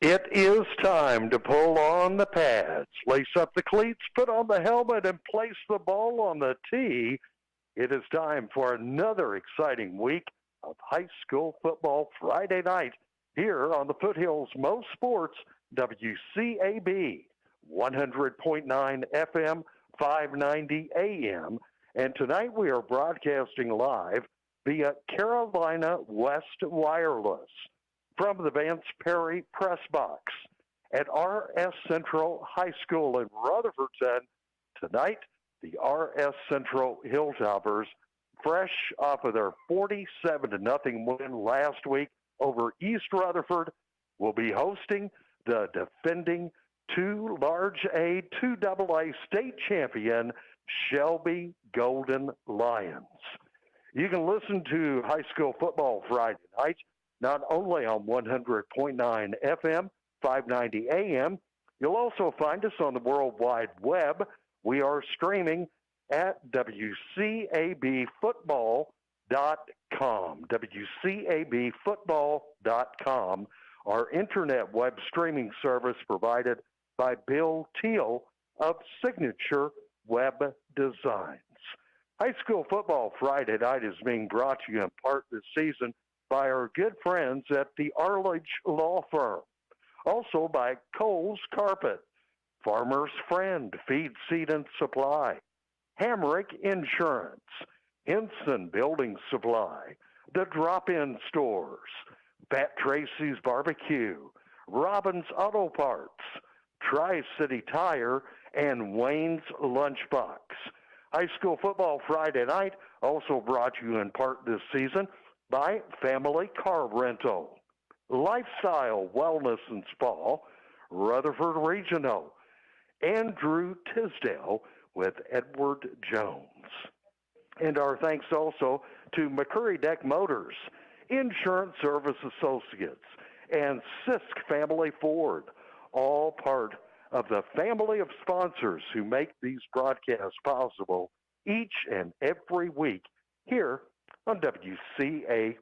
It is time to pull on the pads, lace up the cleats, put on the helmet, and place the ball on the tee. It is time for another exciting week of high school football Friday night here on the Foothills Most Sports, WCAB, 100.9 FM, 590 AM. And tonight we are broadcasting live via Carolina West Wireless from the Vance Perry Press Box at RS Central High School in Rutherford. Tonight, the RS Central Hilltoppers, fresh off of their 47-0 win last week over East Rutherford, will be hosting the defending 2 large A, 2 AA state champion, Shelby Golden Lions. You can listen to high school football Friday night not only on 100.9 FM, 590 AM. You'll also find us on the World Wide Web. We are streaming at WCABfootball.com. WCABfootball.com, our internet web streaming service provided by Bill Teal of Signature Web Designs. High school football Friday night is being brought to you in part this season by our good friends at the Arledge Law Firm. Also by Cole's Carpet, Farmer's Friend, Feed, Seed, and Supply, Hamrick Insurance, Henson Building Supply, The Drop-In Stores, Fat Tracy's Barbecue, Robbins Auto Parts, Tri-City Tire, and Wayne's Lunchbox. High school football Friday night also brought to you in part this season by Family Car Rental, Lifestyle Wellness and Spa, Rutherford Regional, Andrew Tisdale with Edward Jones. And our thanks also to McCurry Deck Motors, Insurance Service Associates, and Sisk Family Ford, all part of the family of sponsors who make these broadcasts possible each and every week here on WCAB.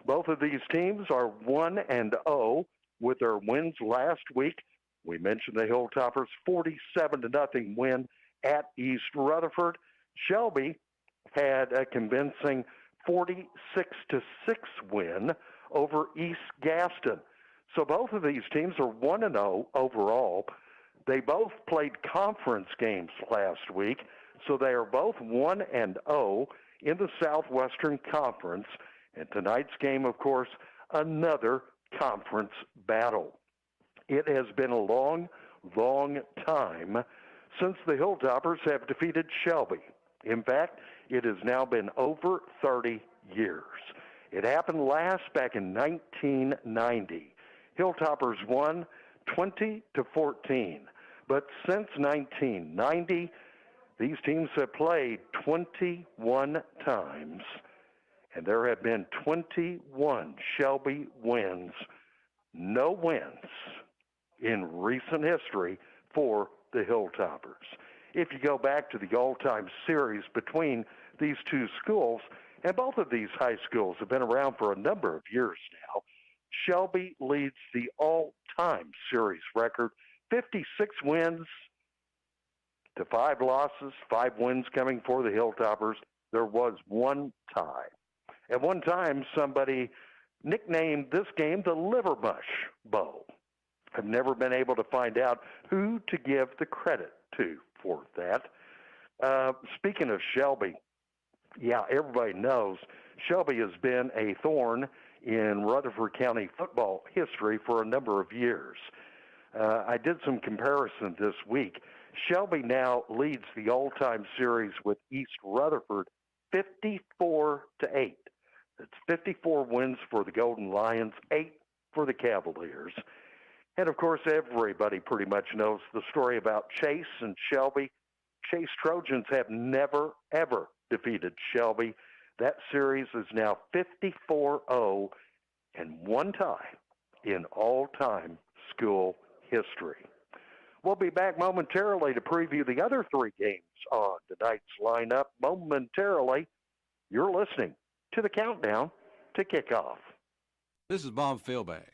Both of these teams are 1-0 with their wins last week. We mentioned the Hilltoppers' 47-0 win at East Rutherford. Shelby had a convincing 46-6 win over East Gaston. So both of these teams are 1-0 overall. They both played conference games last week, so they are both 1-0 in the Southwestern Conference. And tonight's game, of course, another conference battle. It has been a long, long time since the Hilltoppers have defeated Shelby. In fact, it has now been over 30 years. It happened last back in 1990. Hilltoppers won 20-14. But since 1990, these teams have played 21 times, and there have been 21 Shelby wins, no wins in recent history for the Hilltoppers. If you go back to the all-time series between these two schools, and both of these high schools have been around for a number of years now, Shelby leads the all-time series record, 56 wins to 5 losses, 5 wins coming for the Hilltoppers. There was one tie. At one time, somebody nicknamed this game the Liver Mush Bowl. I've never been able to find out who to give the credit to for that. Speaking of Shelby, yeah, everybody knows Shelby has been a thorn in Rutherford County football history for a number of years. I did some comparison this week. Shelby now leads the all-time series with East Rutherford 54-8. That's 54 wins for the Golden Lions, 8 for the Cavaliers. And, of course, everybody pretty much knows the story about Chase and Shelby. Chase Trojans have never, ever defeated Shelby. That series is now 54-0 and one tie in all-time school history. We'll be back momentarily to preview the other 3 games on tonight's lineup. Momentarily, you're listening to the countdown to kickoff. This is Bob Philbag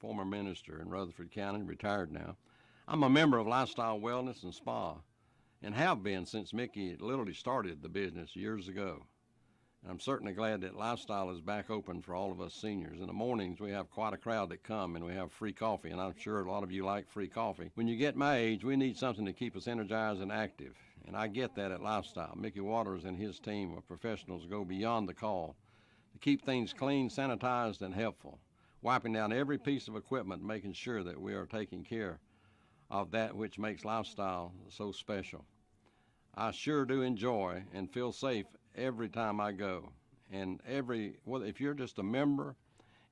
former minister in Rutherford County, retired now. I'm a member of Lifestyle Wellness and Spa and have been since Mickey literally started the business years ago. And I'm certainly glad that Lifestyle is back open for all of us seniors. In the mornings, we have quite a crowd that come, and we have free coffee, and I'm sure a lot of you like free coffee. When you get my age, we need something to keep us energized and active, and I get that at Lifestyle. Mickey Waters and his team of professionals go beyond the call to keep things clean, sanitized, and helpful, wiping down every piece of equipment, making sure that we are taking care of that which makes Lifestyle so special. I sure do enjoy and feel safe every time I go. And if you're just a member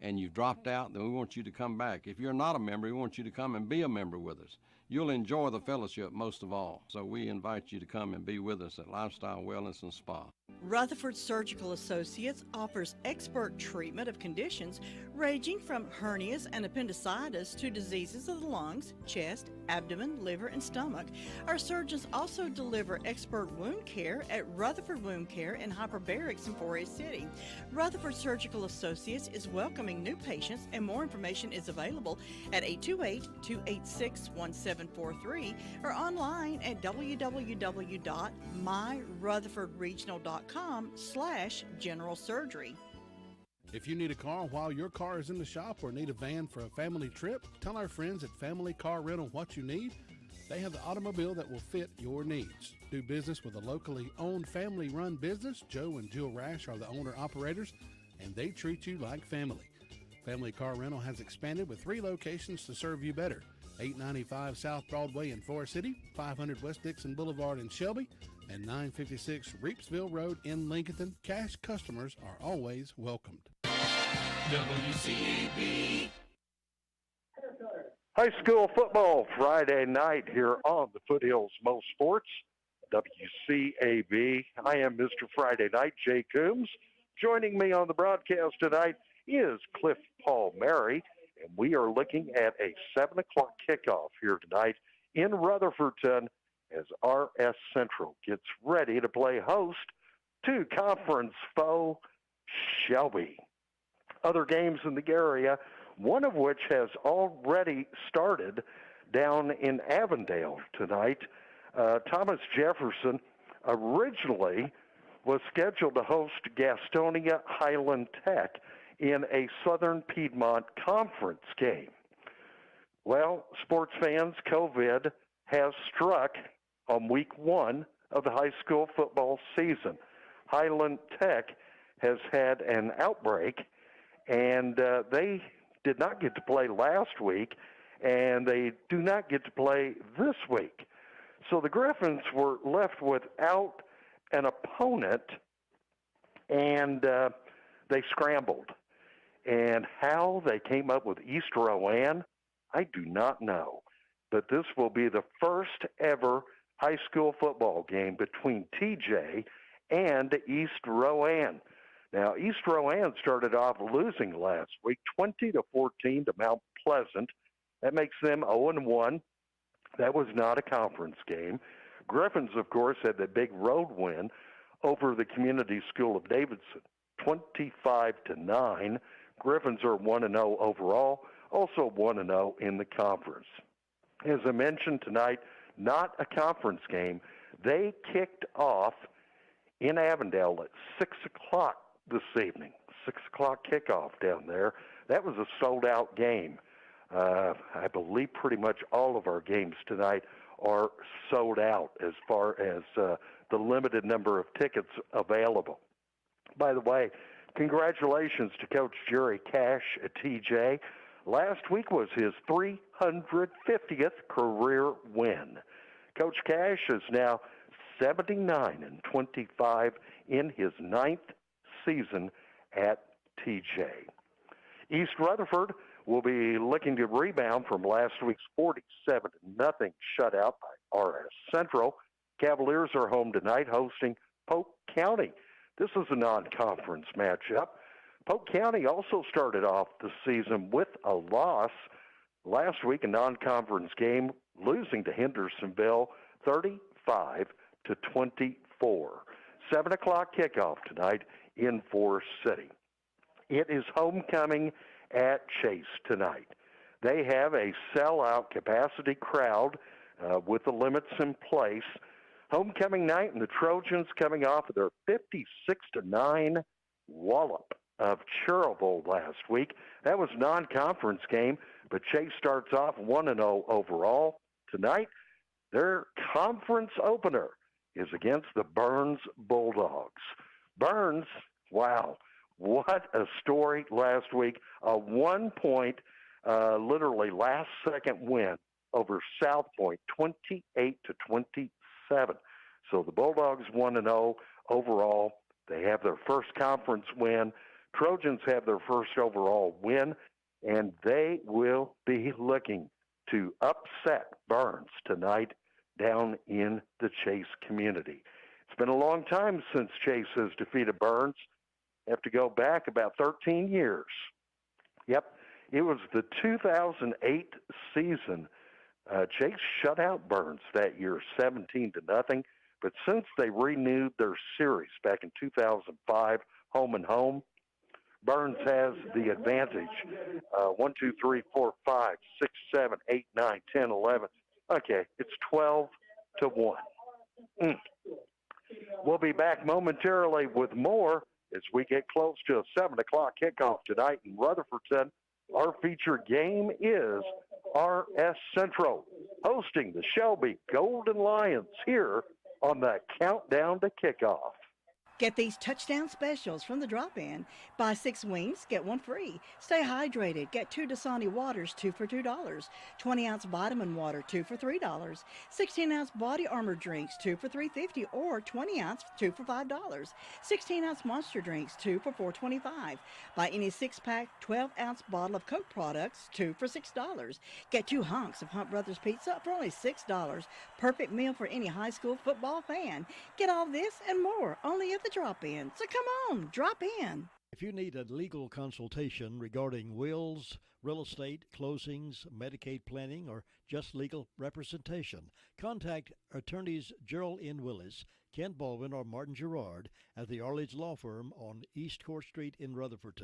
and you've dropped out, then we want you to come back. If you're not a member, we want you to come and be a member with us. You'll enjoy the fellowship most of all. So we invite you to come and be with us at Lifestyle Wellness and Spa. Rutherford Surgical Associates offers expert treatment of conditions ranging from hernias and appendicitis to diseases of the lungs, chest, abdomen, liver, and stomach. Our surgeons also deliver expert wound care at Rutherford Wound Care in Hyperbarics in Forest City. Rutherford Surgical Associates is welcoming new patients, and more information is available at 828-286-1743 or online at www.myrutherfordregional.com/general surgery. If you need a car while your car is in the shop or need a van for a family trip, tell our friends at Family Car Rental what you need. They have the automobile that will fit your needs. Do business with a locally owned family-run business. Joe and Jill Rash are the owner-operators, and they treat you like family. Family Car Rental has expanded with 3 locations to serve you better. 895 South Broadway in Forest City, 500 West Dixon Boulevard in Shelby, and 956 Reapsville Road in Lincoln. Cash customers are always welcomed. WCAB. High school football Friday night here on the Foothills Most Sports, WCAB. I am Mr. Friday Night, Jay Coombs. Joining me on the broadcast tonight is Cliff Palmieri, and we are looking at a 7 o'clock kickoff here tonight in Rutherfordton as RS Central gets ready to play host to conference foe Shelby. Other games in the area, one of which has already started down in Avondale tonight. Thomas Jefferson originally was scheduled to host Gastonia Highland Tech in a Southern Piedmont Conference game. Well, sports fans, COVID has struck on week 1 of the high school football season. Highland Tech has had an outbreak, and they did not get to play last week, and they do not get to play this week. So the Griffins were left without an opponent, and they scrambled. And how they came up with East Rowan, I do not know. But this will be the first ever high school football game between TJ and East Rowan. Now, East Rowan started off losing last week, 20-14 to Mount Pleasant. That makes them 0-1. That was not a conference game. Griffins, of course, had the big road win over the Community School of Davidson, 25-9. Griffins are 1-0 overall, also 1-0 in the conference. As I mentioned tonight, not a conference game. They kicked off in Avondale at 6 o'clock this evening, 6 o'clock kickoff down there. That was a sold-out game. I believe pretty much all of our games tonight are sold out as far as the limited number of tickets available. By the way, congratulations to Coach Jerry Cash at TJ. Last week was his 350th career win. Coach Cash is now 79-25 in his 9th season at TJ. East Rutherford will be looking to rebound from last week's 47-0 shutout by RS Central. Cavaliers are home tonight hosting Polk County. This is a non-conference matchup. Polk County also started off the season with a loss last week, a non-conference game, losing to Hendersonville 35-24. 7 o'clock kickoff tonight in Forest City. It is homecoming at Chase tonight. They have a sellout capacity crowd with the limits in place. Homecoming night, and the Trojans coming off of their 56-9 wallop of Cherville last week. That was a non-conference game, but Chase starts off 1-0 overall. Tonight, their conference opener is against the Burns Bulldogs. Burns, wow, what a story last week. A 1-point, literally last-second win over South Point, 28-27. So the Bulldogs 1-0 overall. They have their first conference win. Trojans have their first overall win, and they will be looking to upset Burns tonight down in the Chase community. It's been a long time since Chase has defeated Burns. You have to go back about 13 years. Yep, it was the 2008 season. Chase shut out Burns that year, 17-0. But since they renewed their series back in 2005, home and home, Burns has the advantage. 1, 2, 3, 4, 5, 6, 7, 8, 9, 10, 11. Okay, it's 12-1. We'll be back momentarily with more as we get close to a 7 o'clock kickoff tonight in Rutherford. Our feature game is RS Central hosting the Shelby Golden Lions here on the Countdown to Kickoff. Get these touchdown specials from the drop-in. Buy 6 wings, get 1 free. Stay hydrated. Get 2 Dasani waters, 2 for $2. 20-ounce vitamin water, 2 for $3. 16-ounce body armor drinks, 2 for $3.50, or 20-ounce, 2 for $5. 16-ounce monster drinks, 2 for $4.25. Buy any 6-pack, 12-ounce bottle of Coke products, 2 for $6. Get 2 hunks of Hunt Brothers pizza for only $6. Perfect meal for any high school football fan. Get all this and more only at the drop-in. So come on, drop in. If you need a legal consultation regarding wills, real estate, closings, Medicaid planning, or just legal representation, contact attorneys Gerald N. Willis, Ken Baldwin, or Martin Gerard at the Arledge Law Firm on East Court Street in Rutherford.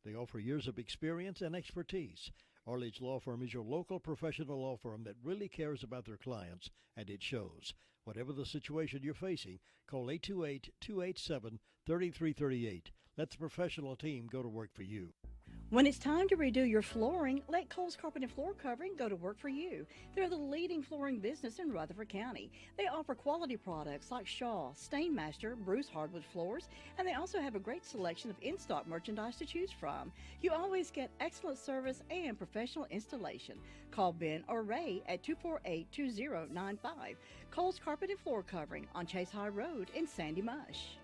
They offer years of experience and expertise. Arledge Law Firm is your local professional law firm that really cares about their clients, and it shows. Whatever the situation you're facing, call 828-287-3338. Let the professional team go to work for you. When it's time to redo your flooring, let Cole's Carpet and Floor Covering go to work for you. They're the leading flooring business in Rutherford County. They offer quality products like Shaw, Stainmaster, Bruce hardwood floors, and they also have a great selection of in-stock merchandise to choose from. You always get excellent service and professional installation. Call Ben or Ray at 248-2095. Cole's Carpet and Floor Covering on Chase High Road in Sandy Mush.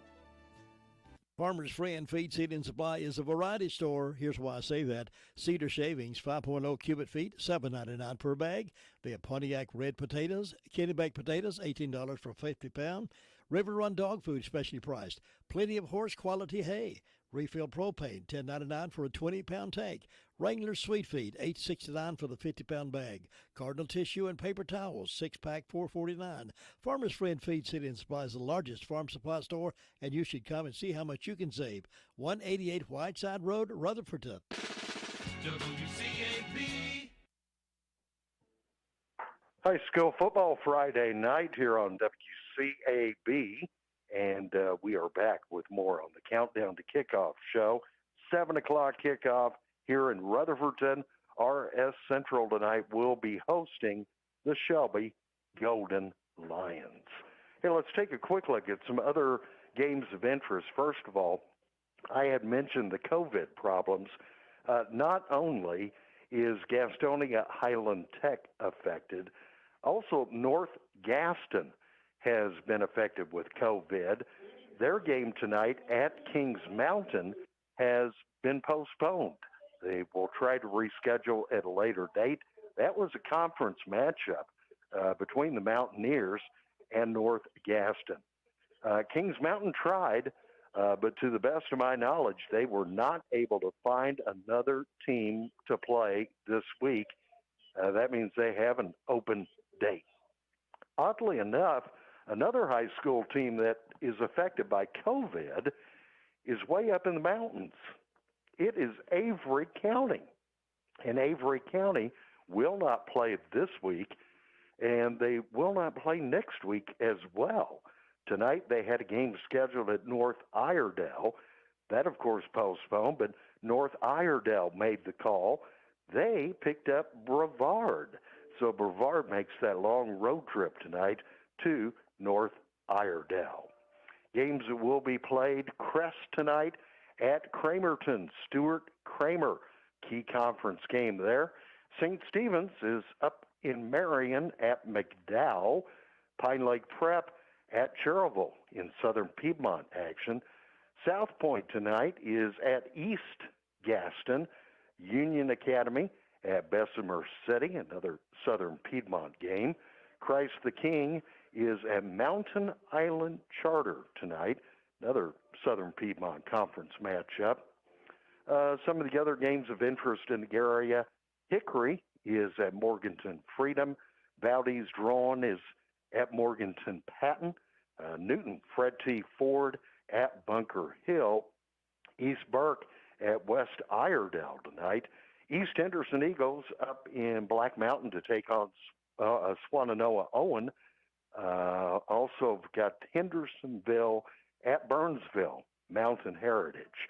Farmer's Friend Feed, Seed, and Supply is a variety store. Here's why I say that. Cedar shavings, 5.0 cubic feet, $7.99 per bag. They have Pontiac red potatoes, Kennebec potatoes, $18 for a 50-pound. River Run dog food, specially priced. Plenty of horse quality hay. Refill propane, $10.99 for a 20-pound tank. Wrangler Sweet Feed, $8.69 for the 50-pound bag. Cardinal Tissue and paper towels, 6-pack, $4.49. Farmer's Friend Feed, Seed, and Supply is the largest farm supply store, and you should come and see how much you can save. 188 Whiteside Road, Rutherford. WCAB. High School Football Friday night here on WCAB, and we are back with more on the Countdown to Kickoff show. 7 o'clock kickoff here in Rutherford. RS Central tonight will be hosting the Shelby Golden Lions. Hey, let's take a quick look at some other games of interest. First of all, I had mentioned the COVID problems. Not only is Gastonia Highland Tech affected, also North Gaston has been affected with COVID. Their game tonight at Kings Mountain has been postponed. They will try to reschedule at a later date. That was a conference matchup between the Mountaineers and North Gaston. Kings Mountain tried, but to the best of my knowledge, they were not able to find another team to play this week. That means they have an open date. Oddly enough, another high school team that is affected by COVID is way up in the mountains. It is Avery County. And Avery County will not play this week, and they will not play next week as well. Tonight they had a game scheduled at North Iredell. That, of course, postponed, but North Iredell made the call. They picked up Brevard. So Brevard makes that long road trip tonight to North Iredell. Games that will be played, Crest tonight at Cramerton. Stuart Kramer, key conference game there. St. Stephen's is up in Marion at McDowell. Pine Lake Prep at Cherville in southern Piedmont action. South Point tonight is at East Gaston. Union Academy at Bessemer City, another southern Piedmont game. Christ the King is at Mountain Island Charter tonight, another southern Piedmont conference matchup. Some of the other games of interest in the area, Hickory is at Morganton Freedom. Valdez Drawn is at Morganton Patton. Newton Fred T. Ford at Bunker Hill. East Burke at West Iredell tonight. East Henderson Eagles up in Black Mountain to take on Swannanoa Owen. Also got Hendersonville at Burnsville, Mountain Heritage.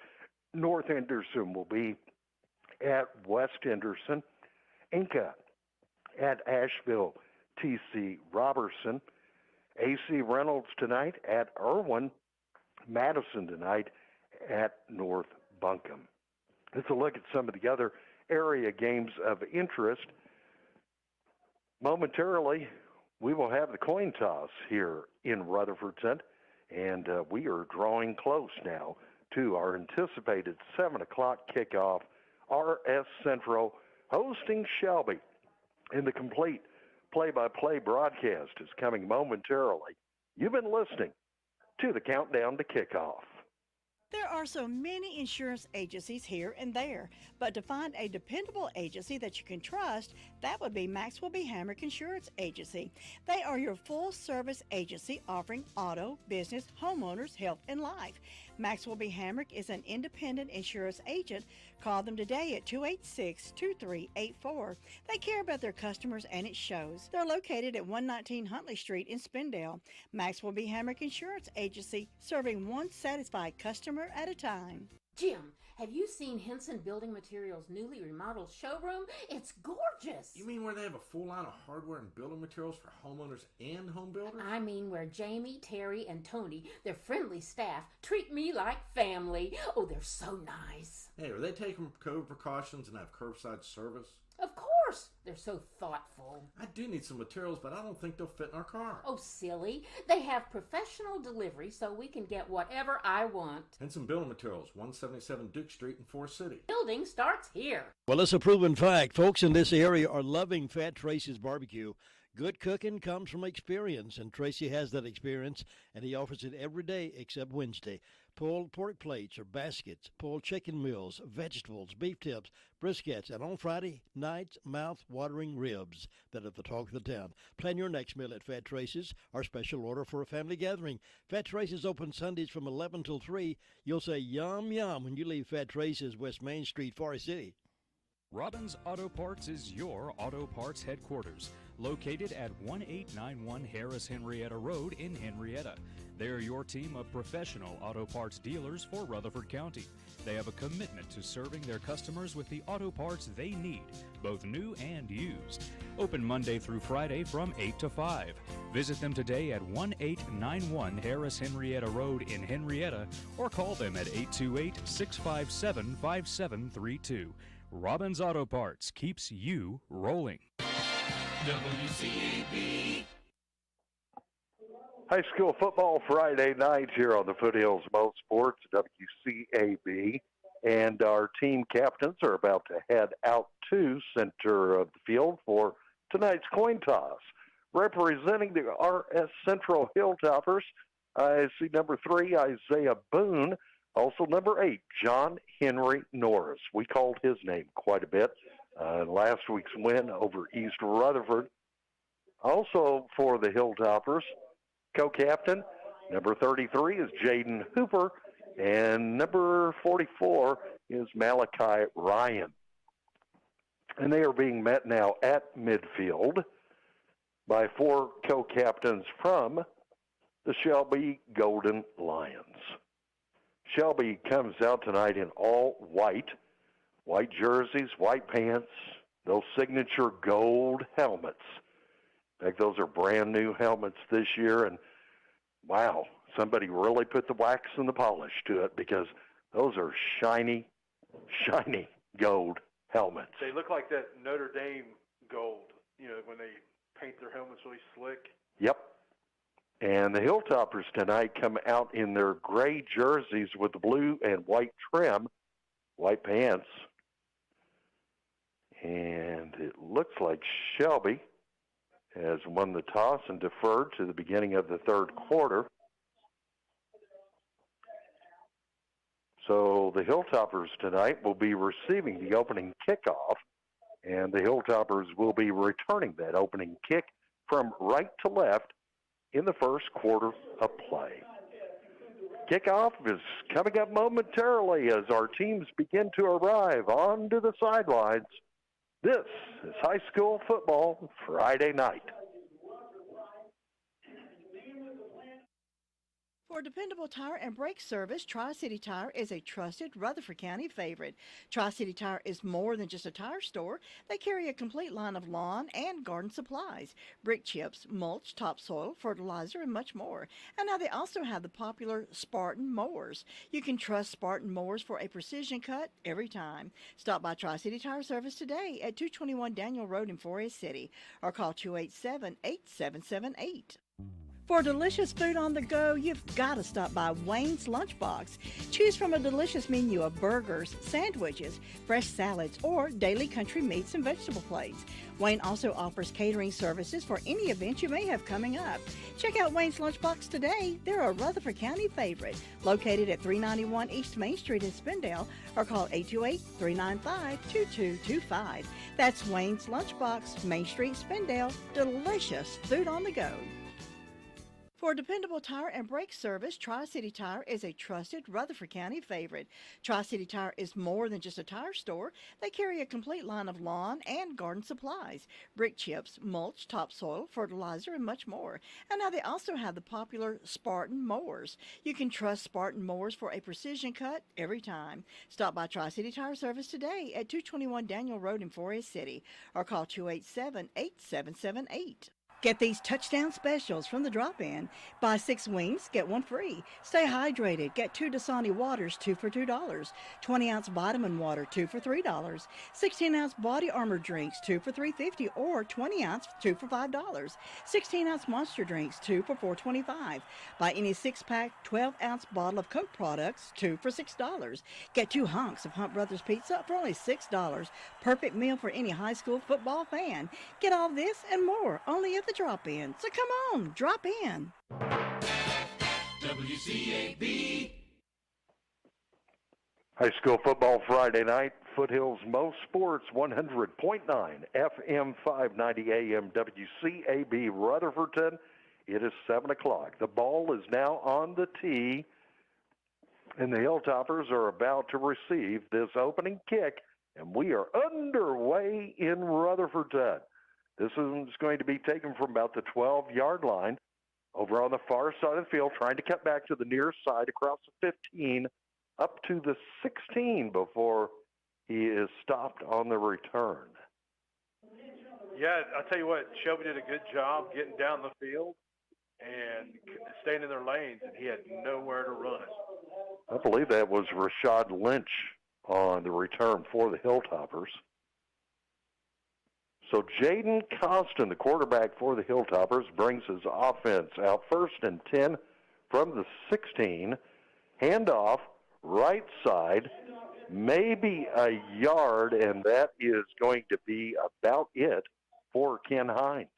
North Henderson will be at West Henderson. Inca at Asheville, T.C. Robertson. A.C. Reynolds tonight at Irwin. Madison tonight at North Buncombe. Let's look at some of the other area games of interest. Momentarily, we will have the coin toss here in Rutherford, and we are drawing close now to our anticipated 7 o'clock kickoff. RS Central hosting Shelby, and the complete play-by-play broadcast is coming momentarily. You've been listening to the Countdown to Kickoff. There are so many insurance agencies here and there, but to find a dependable agency that you can trust, that would be Maxwell B. Hamrick Insurance Agency. They are your full-service agency offering auto, business, homeowners, health, and life. Maxwell B. Hamrick is an independent insurance agent. Call them today at 286-2384. They care about their customers, and it shows. They're located at 119 Huntley Street in Spindale. Maxwell B. Hamrick Insurance Agency, serving one satisfied customer at a time. Jim, have you seen Henson Building Materials' newly remodeled showroom? It's gorgeous. You mean where they have a full line of hardware and building materials for homeowners and home builders? I mean where Jamie, Terry, and Tony, their friendly staff, treat me like family. Oh, they're so nice. Hey, are they taking COVID precautions and have curbside service? Of course. They're so thoughtful. I do need some materials, but I don't think they'll fit in our car. Oh, silly. They have professional delivery so we can get whatever I want. Henson Building Materials, 177 Duke Street in Forest City. Building starts here. Well, it's a proven fact. Folks in this area are loving Fat Tracy's barbecue. Good cooking comes from experience, and Tracy has that experience, and he offers it every day except Wednesday. Pulled pork plates or baskets, pulled chicken meals, vegetables, beef tips, briskets, and on Friday nights, mouth-watering ribs that are the talk of the town. Plan your next meal at Fat Tracy's, our special order for a family gathering. Fat Tracy's open Sundays from 11 till 3. You'll say yum, yum when you leave Fat Tracy's, West Main Street, Forest City. Robbins Auto Parts is your auto parts headquarters, located at 1891 Harris Henrietta Road in Henrietta. They're your team of professional auto parts dealers for Rutherford County. They have a commitment to serving their customers with the auto parts they need, both new and used. Open Monday through Friday from 8 to 5. Visit them today at 1891 Harris Henrietta Road in Henrietta, or call them at 828-657-5732. Robbins Auto Parts keeps you rolling. WCAB. High school football Friday night here on the Foothills Mo Sports, WCAB. And our team captains are about to head out to center of the field for tonight's coin toss. Representing the RS Central Hilltoppers, I see number 3, Isaiah Boone. Also number 8, John Henry Norris. We called his name quite a bit last week's win over East Rutherford. Also for the Hilltoppers, co-captain, number 33 is Jaden Hooper, and number 44 is Malachi Ryan. And they are being met now at midfield by 4 co-captains from the Shelby Golden Lions. Shelby comes out tonight in all white jerseys, white pants, those signature gold helmets. In fact, those are brand new helmets this year, and wow, somebody really put the wax and the polish to it because those are shiny, shiny gold helmets. They look like that Notre Dame gold, when they paint their helmets really slick. Yep. And the Hilltoppers tonight come out in their gray jerseys with the blue and white trim, white pants. And it looks like Shelby has won the toss and deferred to the beginning of the third quarter. So the Hilltoppers tonight will be receiving the opening kickoff, and the Hilltoppers will be returning that opening kick from right to left in the first quarter of play. Kickoff is coming up momentarily as our teams begin to arrive onto the sidelines. This is high school football Friday night. For dependable tire and brake service, Tri-City Tire is a trusted Rutherford County favorite. Tri-City Tire is more than just a tire store. They carry a complete line of lawn and garden supplies, brick chips, mulch, topsoil, fertilizer, and much more. And now they also have the popular Spartan mowers. You can trust Spartan mowers for a precision cut every time. Stop by Tri-City Tire Service today at 221 Daniel Road in Forest City or call 287-8778. For delicious food on the go, you've got to stop by Wayne's Lunchbox. Choose from a delicious menu of burgers, sandwiches, fresh salads, or daily country meats and vegetable plates. Wayne also offers catering services for any event you may have coming up. Check out Wayne's Lunchbox today. They're a Rutherford County favorite, located at 391 East Main Street in Spindale, or call 828-395-2225. That's Wayne's Lunchbox, Main Street, Spindale. Delicious food on the go. For dependable tire and brake service, Tri-City Tire is a trusted Rutherford County favorite. Tri-City Tire is more than just a tire store. They carry a complete line of lawn and garden supplies, brick chips, mulch, topsoil, fertilizer, and much more. And now they also have the popular Spartan mowers. You can trust Spartan mowers for a precision cut every time. Stop by Tri-City Tire Service today at 221 Daniel Road in Forest City or call 287-8778. Get these touchdown specials from the drop-in. Buy 6 wings, get 1 free. Stay hydrated. Get 2 Dasani waters, 2 for $2. 20-ounce vitamin water, 2 for $3. 16-ounce body armor drinks, 2 for $3.50, or 20-ounce, 2 for $5. 16-ounce monster drinks, 2 for $4.25. Buy any 6-pack, 12-ounce bottle of Coke products, 2 for $6. Get 2 hunks of Hunt Brothers Pizza for only $6. Perfect meal for any high school football fan. Get all this and more only at the drop-in. So come on, drop in. WCAB. High school football Friday night. Foothills Mo Sports 100.9 FM 590 AM WCAB Rutherfordton. It is 7 o'clock. The ball is now on the tee, and the Hilltoppers are about to receive this opening kick, and we are underway in Rutherfordton. This is going to be taken from about the 12-yard line over on the far side of the field, trying to cut back to the near side across the 15, up to the 16 before he is stopped on the return. Yeah, I'll tell you what, Shelby did a good job getting down the field and staying in their lanes, and he had nowhere to run. I believe that was Rashad Lynch on the return for the Hilltoppers. So Jaden Costin, the quarterback for the Hilltoppers, brings his offense out 1st and 10 from the 16. Handoff, right side, maybe a yard, and that is going to be about it for Ken Hines.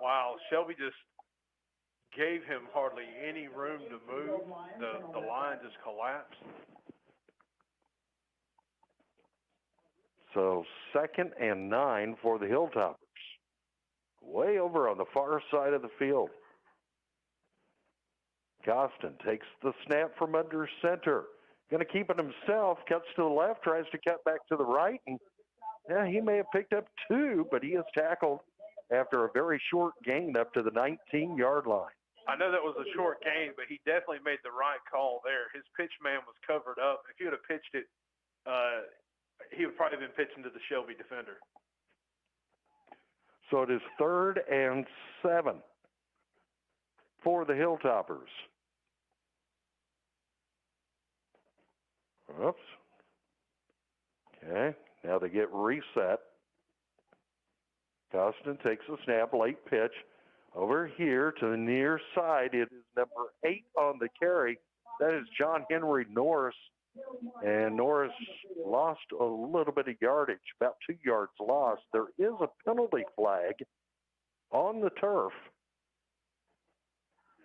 Wow, Shelby just gave him hardly any room to move. The line just collapsed. So 2nd and 9 for the Hilltoppers. Way over on the far side of the field. Costin takes the snap from under center. going to keep it himself, cuts to the left, tries to cut back to the right, and yeah, he may have picked up 2, but he is tackled after a very short gain up to the 19-yard line. I know that was a short gain, but he definitely made the right call there. His pitch man was covered up. If he would have pitched it, he would probably have been pitching to the Shelby defender. So it is 3rd and 7 for the Hilltoppers. Oops. Okay, now they get reset. Costin takes a snap, late pitch. Over here to the near side, it is number 8 on the carry. That is John Henry Norris. And Norris lost a little bit of yardage, about 2 yards lost. There is a penalty flag on the turf.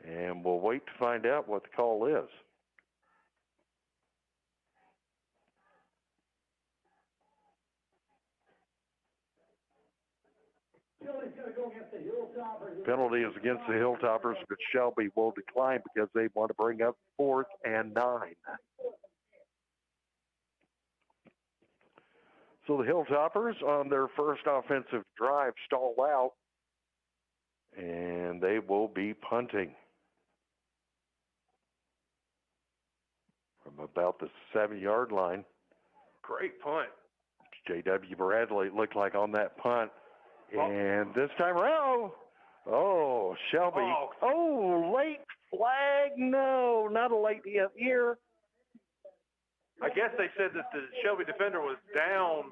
And we'll wait to find out what the call is. Penalty is against the Hilltoppers, but Shelby will decline because they want to bring up 4th and 9. So the Hilltoppers on their first offensive drive stall out, and they will be punting from about the 7-yard line. Great punt. J.W. Bradley looked like on that punt. Well, and this time around, Shelby. Late flag. No, not a late hit here. I guess they said that the Shelby defender was down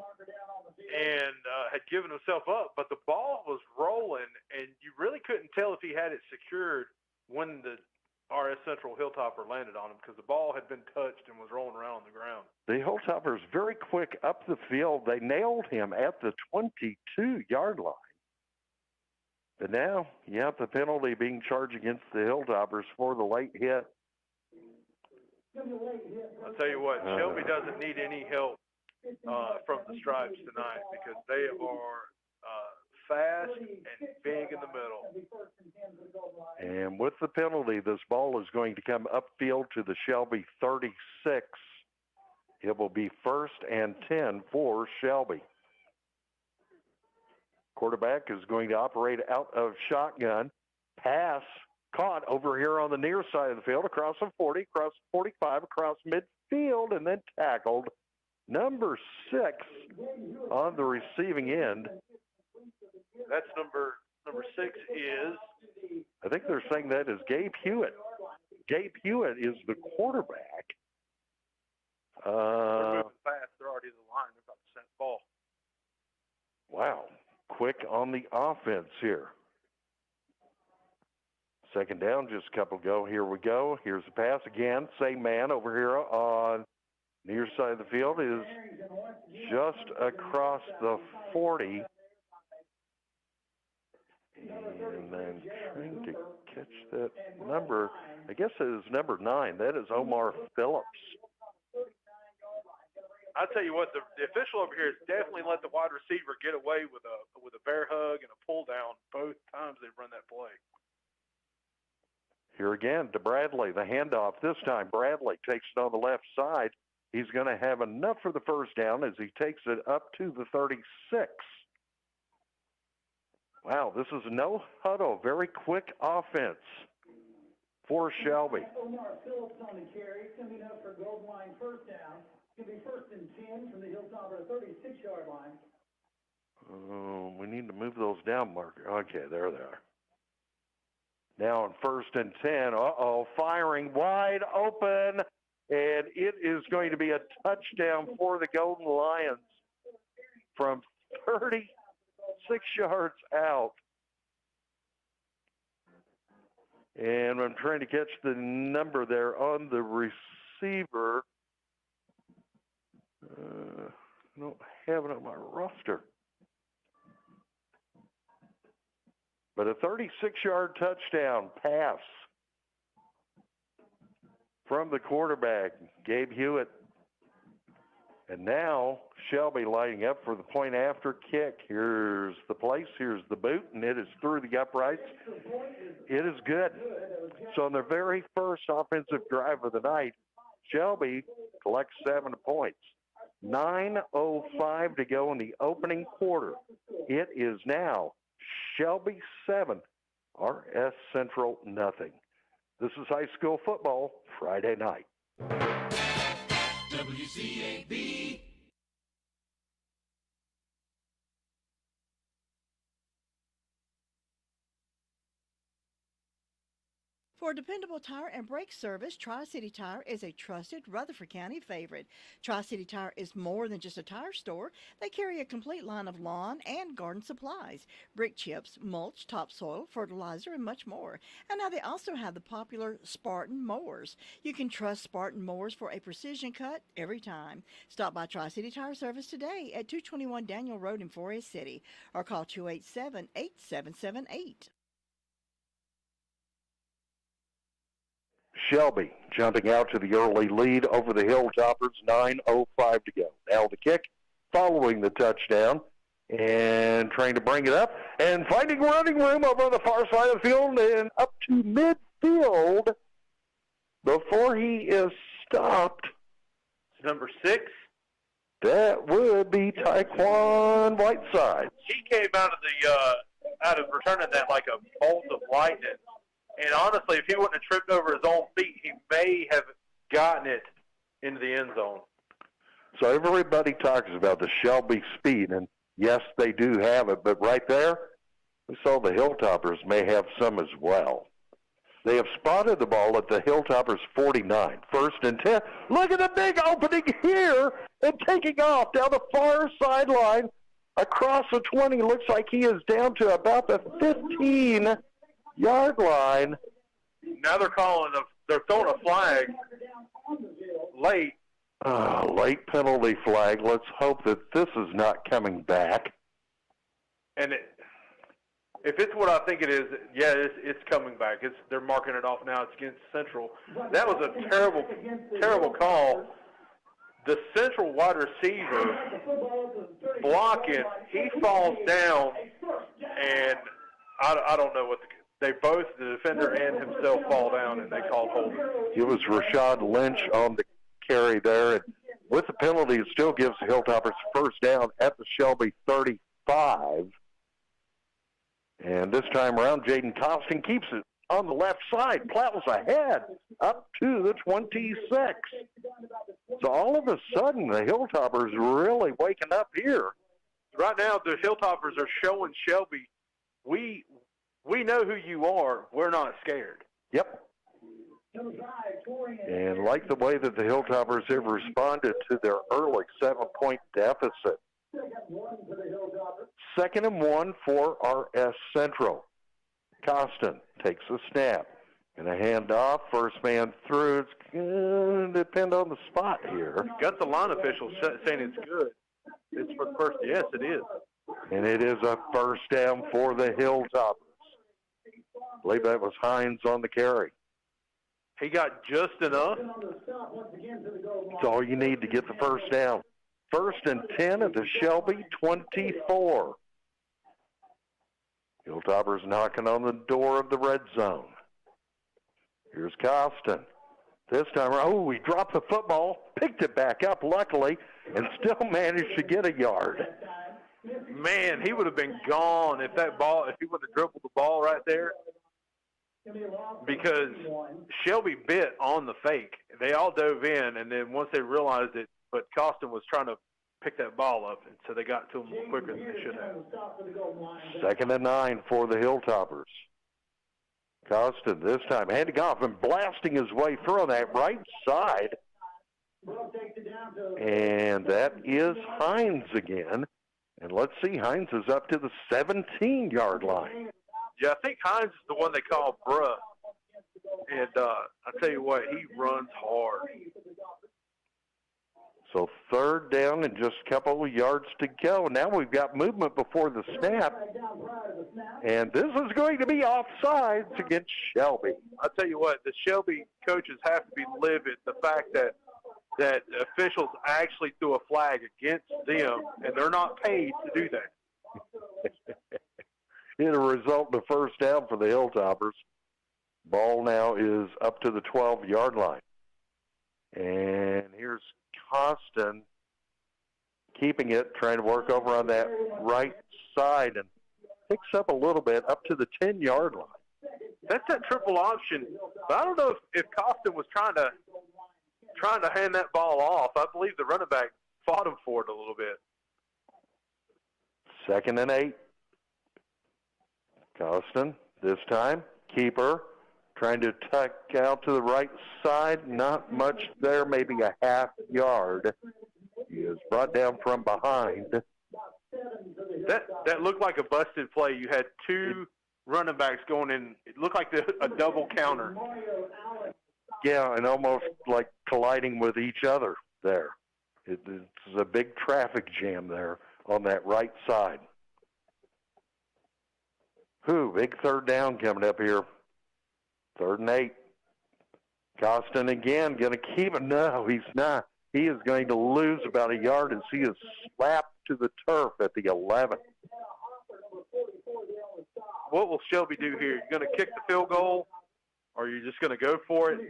and had given himself up, but the ball was rolling, and you really couldn't tell if he had it secured when the RS Central Hilltopper landed on him because the ball had been touched and was rolling around on the ground. The Hilltoppers very quick up the field. They nailed him at the 22-yard line. But now, the penalty being charged against the Hilltoppers for the late hit. I'll tell you what, Shelby doesn't need any help from the Stripes tonight because they are fast and big in the middle. And with the penalty, this ball is going to come upfield to the Shelby 36. It will be 1st and 10 for Shelby. Quarterback is going to operate out of shotgun. Pass caught over here on the near side of the field, across the 40, across the 45, across midfield, and then tackled. Number 6 on the receiving end. That's number 6 is? I think they're saying that is Gabe Hewitt. Gabe Hewitt is the quarterback. They're moving fast. They're already in the line. They're about to send the ball. Wow. Quick on the offense here. 2nd down, just a couple go. Here we go. Here's the pass again. Same man over here on near side of the field is just across the 40. And then trying to catch that number. I guess it is number 9. That is Omar Phillips. I'll tell you what, the official over here has definitely let the wide receiver get away with a bear hug and a pull down both times they've run that play. Here again to Bradley, the handoff. This time Bradley takes it on the left side. He's going to have enough for the first down as he takes it up to the 36. Wow, this is no huddle, very quick offense for Shelby. Omar Phillips on the carry, coming up for goal line first down. It's going to be 1st and 10 from the Hilltopper 36-yard line. We need to move those down, Mark. Okay, there they are. Now on 1st and 10. Firing wide open, and it is going to be a touchdown for the Golden Lions from 36 yards out. And I'm trying to catch the number there on the receiver. I don't have it on my roster. But a 36-yard touchdown pass from the quarterback, Gabe Hewitt. And now Shelby lining up for the point after kick. Here's the place, here's the boot, and it is through the uprights. It is good. So on their very first offensive drive of the night, Shelby collects 7 points. 9:05 to go in the opening quarter. It is now Shelby 7, RS Central nothing. This is high school football Friday night. WCAB. For dependable tire and brake service, Tri-City Tire is a trusted Rutherford County favorite. Tri-City Tire is more than just a tire store. They carry a complete line of lawn and garden supplies, brick chips, mulch, topsoil, fertilizer, and much more. And now they also have the popular Spartan mowers. You can trust Spartan mowers for a precision cut every time. Stop by Tri-City Tire Service today at 221 Daniel Road in Forest City or call 287-8778. Shelby jumping out to the early lead over the Hilltoppers, 9:05 to go. Now the kick following the touchdown and trying to bring it up and finding running room over on the far side of the field and up to midfield before he is stopped. Number 6. That would be Taekwon Whiteside. He came out of returning that like a bolt of lightning. And honestly, if he wouldn't have tripped over his own feet, he may have gotten it into the end zone. So everybody talks about the Shelby speed, and yes, they do have it, but right there, we saw the Hilltoppers may have some as well. They have spotted the ball at the Hilltoppers 49, 1st and 10. Look at the big opening here and taking off down the far sideline across the 20. Looks like he is down to about the 15-yard line. Now they're throwing a flag late. Late penalty flag. Let's hope that this is not coming back. And if it's what I think it is, yeah, it's coming back. They're marking it off now. It's against Central. That was a terrible, terrible call. The Central wide receiver blocking, he falls down, and I don't know what they both, the defender and himself, fall down, and they called holding. It was Rashad Lynch on the carry there, and with the penalty, it still gives the Hilltoppers first down at the Shelby 35. And this time around, Jaden Costin keeps it on the left side, plows ahead up to the 26. So all of a sudden, the Hilltoppers really waking up here. Right now, the Hilltoppers are showing Shelby, we know who you are. We're not scared. Yep. And like the way that the Hilltoppers have responded to their early 7-point deficit. 2nd and 1 for RS Central. Costin takes a snap and a handoff. First man through. It's going to depend on the spot here. Got the line official saying it's good. It's for the first. Yes, it is. And it is a first down for the Hilltoppers. I believe that was Hines on the carry. He got just enough. That's all you need to get the first down. 1st and 10 at the Shelby 24. Hilltoppers knocking on the door of the red zone. Here's Costin. This time, he dropped the football, picked it back up, luckily, and still managed to get a yard. Man, he would have been gone if he would have dribbled the ball right there. Because Shelby bit on the fake. They all dove in, and then once they realized it, but Costin was trying to pick that ball up, and so they got to him quicker than they should have. 2nd and 9 for the Hilltoppers. Costin this time handing off and blasting his way through on that right side. And that is Hines again. And let's see, Hines is up to the 17-yard line. Yeah, I think Hines is the one they call bruh. And I tell you what, he runs hard. So 3rd down and just a couple of yards to go. Now we've got movement before the snap. And this is going to be offsides against Shelby. I tell you what, the Shelby coaches have to be livid. The fact that officials actually threw a flag against them, and they're not paid to do that. It'll result in a first down for the Hilltoppers. Ball now is up to the 12-yard line. And here's Costin keeping it, trying to work over on that right side, and picks up a little bit up to the 10-yard line. That's that triple option. But I don't know if Costin was trying to hand that ball off. I believe the running back fought him for it a little bit. 2nd and 8. Costin, this time, keeper, trying to tuck out to the right side. Not much there, maybe a half yard. He is brought down from behind. That looked like a busted play. You had two running backs going in. It looked like a double counter. Yeah, and almost like colliding with each other there. It's a big traffic jam there on that right side. Big 3rd down coming up here. 3rd and 8. Costin again going to keep it. No, he's not. He is going to lose about a yard as he is slapped to the turf at the 11. What will Shelby do here? You going to kick the field goal, or are you just going to go for it?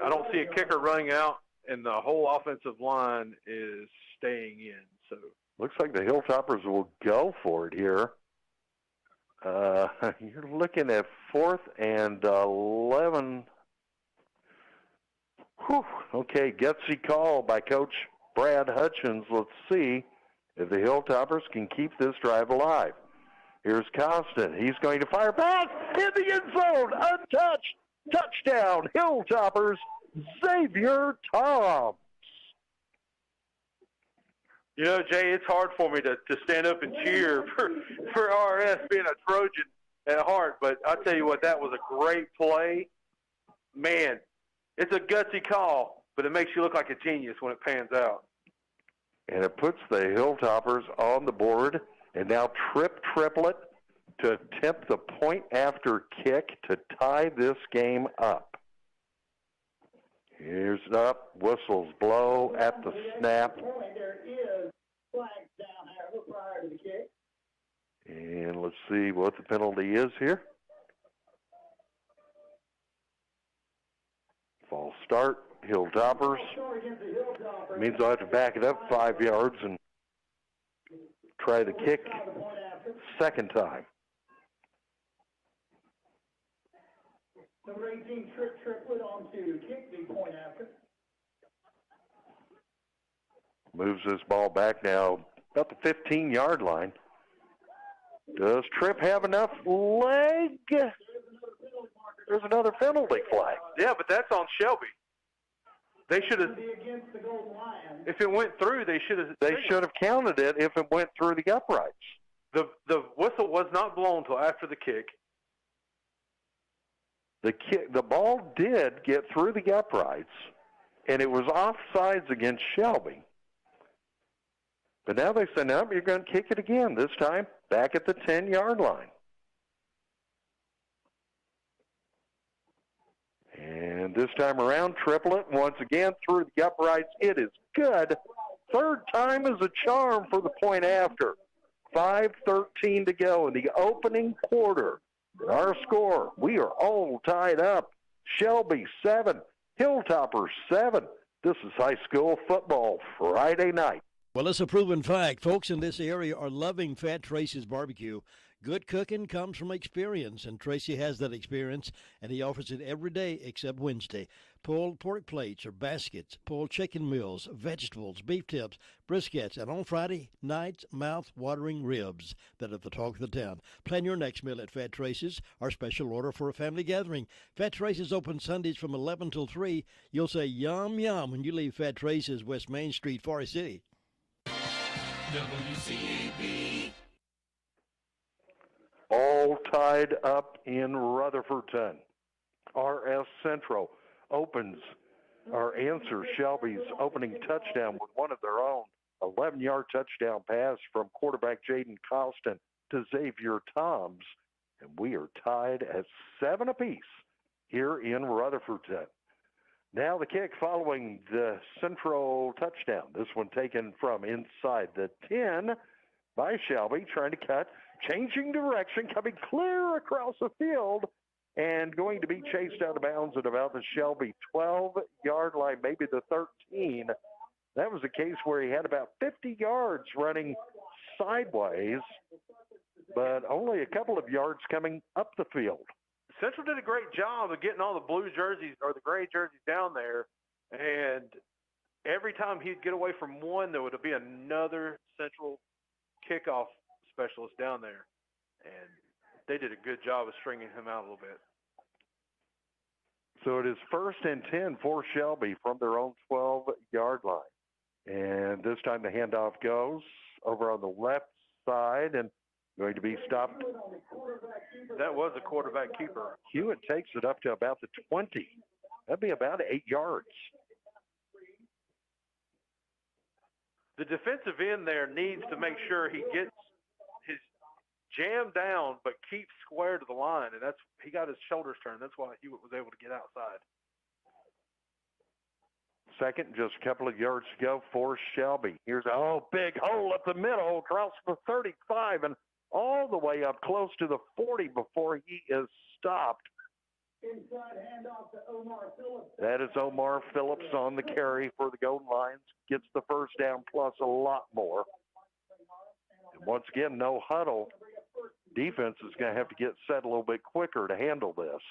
I don't see a kicker running out, and the whole offensive line is staying in. So looks like the Hilltoppers will go for it here. You're looking at 4th and 11. Whew. Okay, gutsy call by Coach Brad Hutchins. Let's see if the Hilltoppers can keep this drive alive. Here's Costin. He's going to fire pass in the end zone. Untouched. Touchdown, Hilltoppers, Xavier Toms. You know, Jay, it's hard for me to stand up and cheer for RS being a Trojan at heart, but I'll tell you what, that was a great play. Man, it's a gutsy call, but it makes you look like a genius when it pans out. And it puts the Hilltoppers on the board, and now triplet to attempt the point after kick to tie this game up. Here's up, whistles blow at the snap. There is flags down there prior to the kick. And let's see what the penalty is here. False start, Hilltoppers. Means I'll have to back it up 5 yards and try the kick 2nd time. Number 18, triplet on to kick the point after. Moves this ball back now about the 15-yard line. Does Tripp have enough leg? There's another penalty flag. Yeah, but that's on Shelby. They should have. If it went through, they should have. They should have counted it if it went through the uprights. The whistle was not blown until after the kick. The ball did get through the uprights, and it was offsides against Shelby. But now they say, no, you're going to kick it again, this time back at the 10-yard line. And this time around, triplet once again through the uprights. It is good. 3rd time is a charm for the point after. 5:13 to go in the opening quarter. Our score, we are all tied up. Shelby 7, Hilltoppers 7. This is high school football Friday night. Well, it's a proven fact. Folks in this area are loving Fat Tracy's barbecue. Good cooking comes from experience, and Tracy has that experience, and he offers it every day except Wednesday. Pulled pork plates or baskets, pulled chicken meals, vegetables, beef tips, briskets, and on Friday nights, mouth-watering ribs that are the talk of the town. Plan your next meal at Fat Tracy's, our special order for a family gathering. Fat Tracy's open Sundays from 11 till 3. You'll say yum, yum when you leave Fat Tracy's, West Main Street, Forest City. WCAB. All tied up in Rutherfordton. RS Central opens or answers Shelby's opening touchdown with one of their own. 11-yard touchdown pass from quarterback Jaden Costin to Xavier Toms. And we are tied at 7 apiece here in Rutherfordton. Now the kick following the Central touchdown. This one taken from inside the 10 by Shelby, trying to cut, changing direction, coming clear across the field, and going to be chased out of bounds at about the Shelby 12-yard line, maybe the 13. That was a case where he had about 50 yards running sideways, but only a couple of yards coming up the field. Central did a great job of getting all the blue jerseys or the gray jerseys down there, and every time he'd get away from one, there would be another Central kickoff specialist down there, and they did a good job of stringing him out a little bit. So it is 1st and 10 for Shelby from their own 12-yard line. And this time the handoff goes over on the left side and going to be stopped. That was a quarterback keeper. Hewitt takes it up to about the 20. That'd be about 8 yards. The defensive end there needs to make sure he gets his jam down but keeps square to the line, and he got his shoulders turned. That's why Hewitt was able to get outside. Second, just a couple of yards to go for Shelby. Here's a big hole up the middle, across the 35, and all the way up close to the 40 before he is stopped. Inside handoff to Omar Phillips. That is Omar Phillips on the carry for the Golden Lions. Gets the first down plus a lot more. And once again, no huddle. Defense is going to have to get set a little bit quicker to handle this.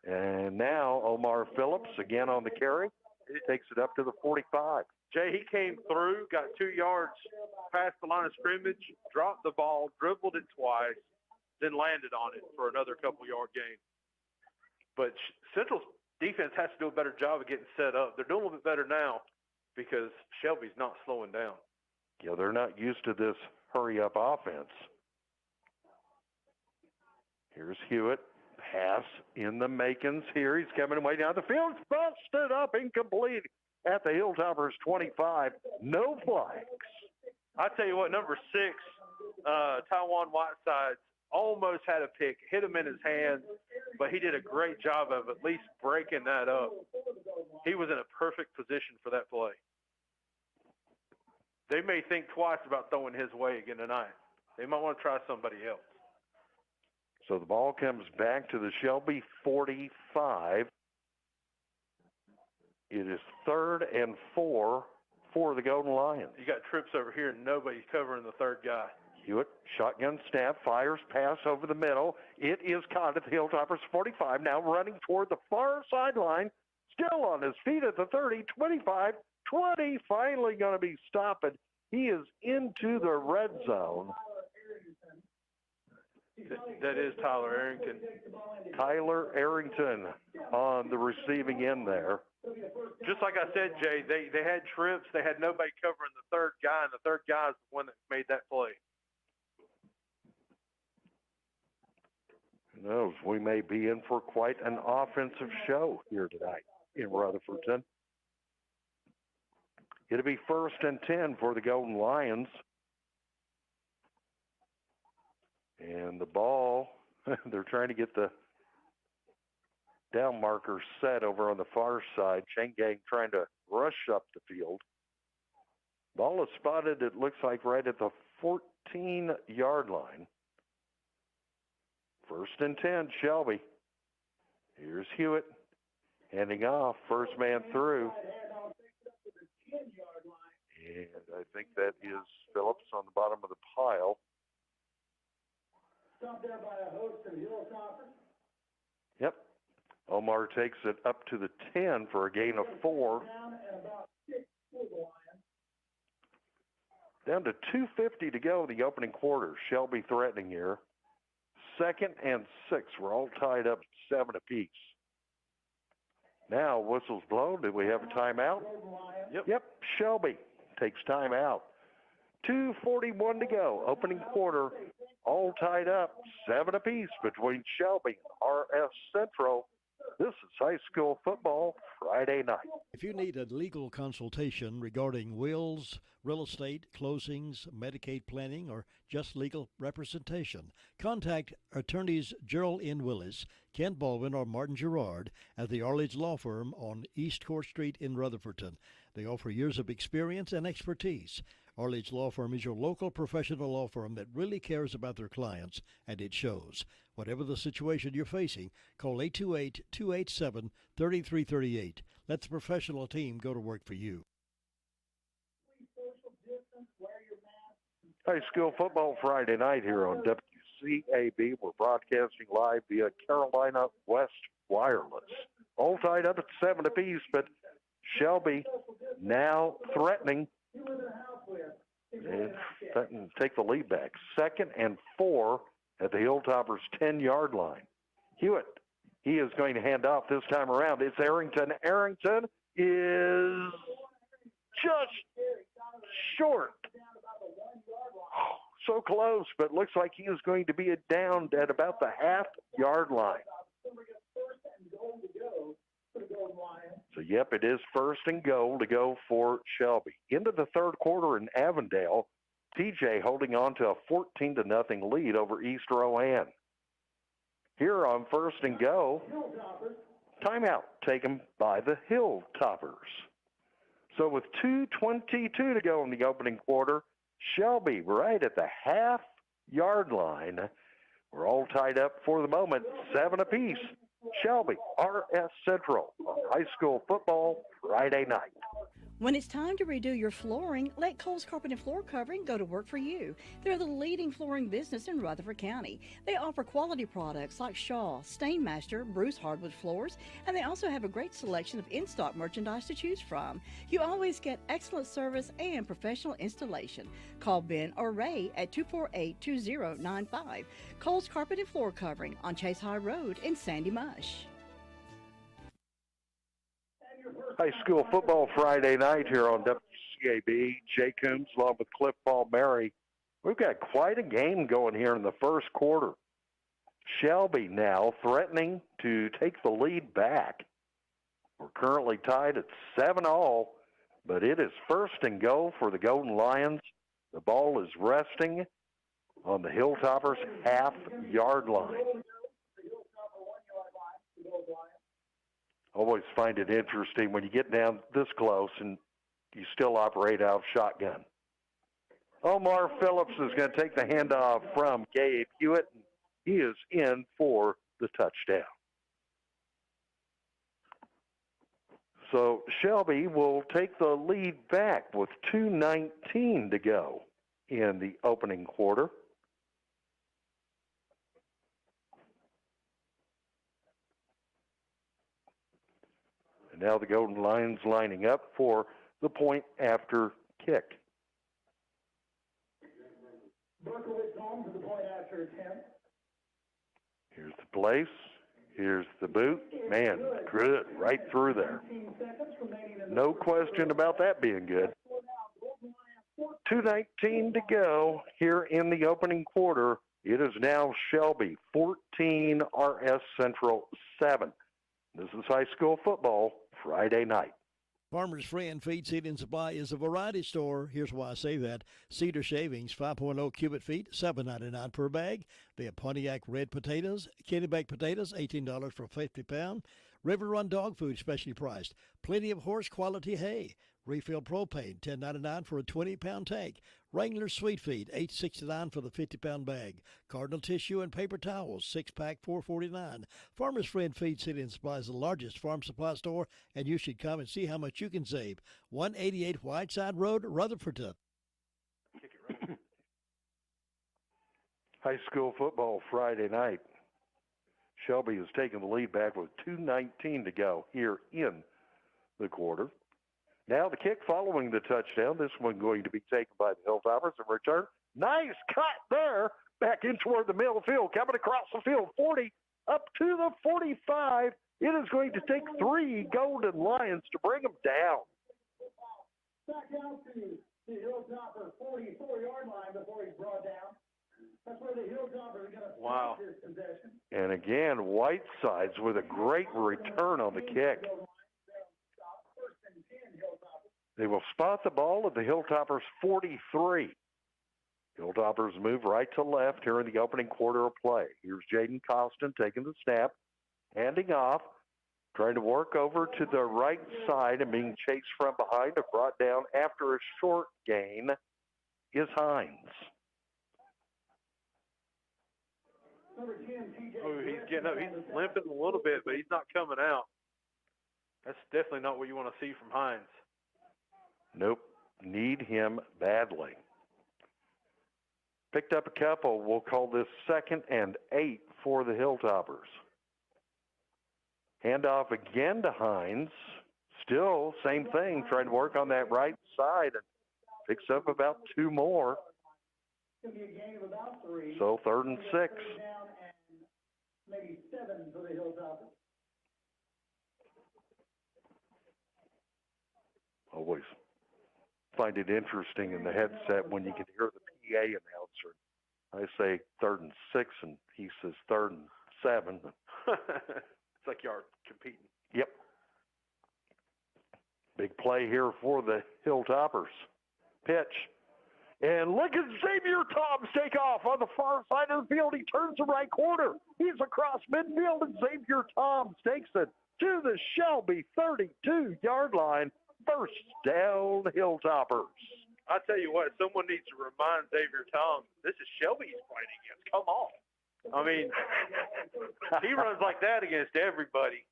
And now Omar Phillips again on the carry. He takes it up to the 45. Jay, he came through, got 2 yards past the line of scrimmage, dropped the ball, dribbled it twice, then landed on it for another couple-yard gain. But Central's defense has to do a better job of getting set up. They're doing a little bit better now because Shelby's not slowing down. Yeah, they're not used to this hurry-up offense. Here's Hewitt. Pass in the makings here. He's coming way down the field. Busted up, incomplete at the Hilltoppers 25. No flags. I tell you what, number 6, Taiwan Whitesides almost had a pick, hit him in his hand, but he did a great job of at least breaking that up. He was in a perfect position for that play. They may think twice about throwing his way again tonight. They might want to try somebody else. So the ball comes back to the Shelby 45. It is 3rd and 4 for the Golden Lions. You got trips over here and nobody's covering the third guy. Hewitt, shotgun snap, fires pass over the middle. It is caught at the Hilltoppers 45, now running toward the far sideline. Still on his feet at the 30, 25, 20, finally going to be stopped. He is into the red zone. That is Tyler Arrington. Tyler Arrington on the receiving end there. Just like I said, Jay, they had trips. They had nobody covering the third guy, and the third guy is the one that made that play. Who knows? We may be in for quite an offensive show here tonight in Rutherford. It'll be 1st and 10 for the Golden Lions. And the ball, they're trying to get the down marker set over on the far side. Chain Gang trying to rush up the field. Ball is spotted, it looks like, right at the 14-yard line. 1st and 10, Shelby. Here's Hewitt handing off, first man through. And I think that is Phillips on the bottom of the pile. Stopped there by a host of Hilltoppers. Yep. Omar takes it up to the 10 for a gain of 4. Down to 2:50 to go the opening quarter. Shelby threatening here. 2nd and 6. We're all tied up 7 apiece. Now, whistles blown. Do we have a timeout? Yep. Shelby takes timeout. 2:41 to go. Opening quarter. All tied up 7 apiece between Shelby and RS Central. This is high school football Friday night. If you need a legal consultation regarding wills, real estate, closings, Medicaid planning, or just legal representation, contact attorneys Gerald N. Willis, Kent Baldwin, or Martin Gerard at the Arledge Law Firm on East Court Street in Rutherford. They offer years of experience and expertise. Arledge Law Firm is your local professional law firm that really cares about their clients, and it shows. Whatever the situation you're facing, call 828-287-3338. Let the professional team go to work for you. High school football Friday night here on WCAB. We're broadcasting live via Carolina West Wireless. All tied up at 7 apiece, but Shelby now threatening and take the lead back. 2nd and 4 at the Hilltoppers' 10-yard line. Hewitt, he is going to hand off this time around. It's Arrington. Arrington is just short. So close, but looks like he is going to be down at about the half-yard line. So, yep, it is 1st and goal to go for Shelby. Into the 3rd quarter in Avondale, TJ holding on to a 14-0 lead over East Rowan. Here on 1st and go, timeout taken by the Hilltoppers. So with 2:22 to go in the opening quarter, Shelby right at the half-yard line. We're all tied up for the moment, 7 apiece. Shelby, RS Central, on high school football Friday night. When it's time to redo your flooring, let Cole's Carpet and Floor Covering go to work for you. They're the leading flooring business in Rutherford County. They offer quality products like Shaw, Stainmaster, Bruce hardwood floors, and they also have a great selection of in-stock merchandise to choose from. You always get excellent service and professional installation. Call Ben or Ray at 248-2095. Cole's Carpet and Floor Covering on Chase High Road in Sandy Mush. High school football Friday night here on WCAB. Jay Coombs along with Cliff Paul-Mary. We've got quite a game going here in the 1st quarter. Shelby now threatening to take the lead back. We're currently tied at 7-all, but it is 1st and goal for the Golden Lions. The ball is resting on the Hilltoppers' half-yard line. Always find it interesting when you get down this close and you still operate out of shotgun. Omar Phillips is going to take the handoff from Gabe Hewitt. He is in for the touchdown. So Shelby will take the lead back with 2:19 to go in the opening quarter. And now the Golden Lions lining up for the point after kick. Berkowitz home for the point after attempt. Here's the place. Here's the boot. Man, good. Right through there. No question about that being good. 2:19 to go here in the opening quarter. It is now Shelby 14, RS Central 7. This is high school football Friday night. Farmer's Friend Feed, Seed, and Supply is a variety store. Here's why I say that. Cedar shavings, 5.0 cubic feet, $7.99 per bag. They have Pontiac red potatoes, candy baked potatoes, $18 for 50 pound. River Run dog food, specially priced. Plenty of horse quality hay. Refill propane, $10.99 for a 20-pound tank. Wrangler Sweet Feed, $8.69 for the 50-pound bag. Cardinal Tissue and Paper Towels, 6-pack, $4.49. Farmer's Friend Feed, City and Supply is the largest farm supply store, and you should come and see how much you can save. 188 Whiteside Road, Rutherford. High school football Friday night. Shelby has taken the lead back with 2:19 to go here in the quarter. Now the kick following the touchdown. This one going to be taken by the Hilltoppers in return. Nice cut there. Back in toward the middle field. Coming across the field. 40 up to the 45. It is going to take 3 Golden Lions to bring them down. Back out to the Hilltopper 44-yard line before he's brought down. That's where the Hilltoppers are going to stop this possession. And again, Whitesides with a great return on the kick. They will spot the ball at the Hilltoppers 43. Hilltoppers move right to left here in the opening quarter of play. Here's Jaden Costin taking the snap, handing off, trying to work over to the right side and being chased from behind and brought down after a short gain is Hines. Oh, he's getting up. He's limping a little bit, but he's not coming out. That's definitely not what you want to see from Hines. Nope. Need him badly. Picked up a couple. We'll call this 2nd and 8 for the Hilltoppers. Handoff again to Hines. Still, same thing, trying to work on that right side and picks up about 2 more. So 3rd and 6. Maybe 7 for the Hilltoppers. Always find it interesting in the headset when you can hear the PA announcer. I say 3rd and 6, and he says 3rd and 7. It's like you are competing. Yep. Big play here for the Hilltoppers. Pitch. And look at Xavier Thomas take off on the far side of the field. He turns the right corner. He's across midfield, and Xavier Thomas takes it to the Shelby 32-yard line. First down, Hilltoppers. I tell you what, someone needs to remind Xavier Thomas, this is Shelby he's playing against. Come on. I mean, he runs like that against everybody.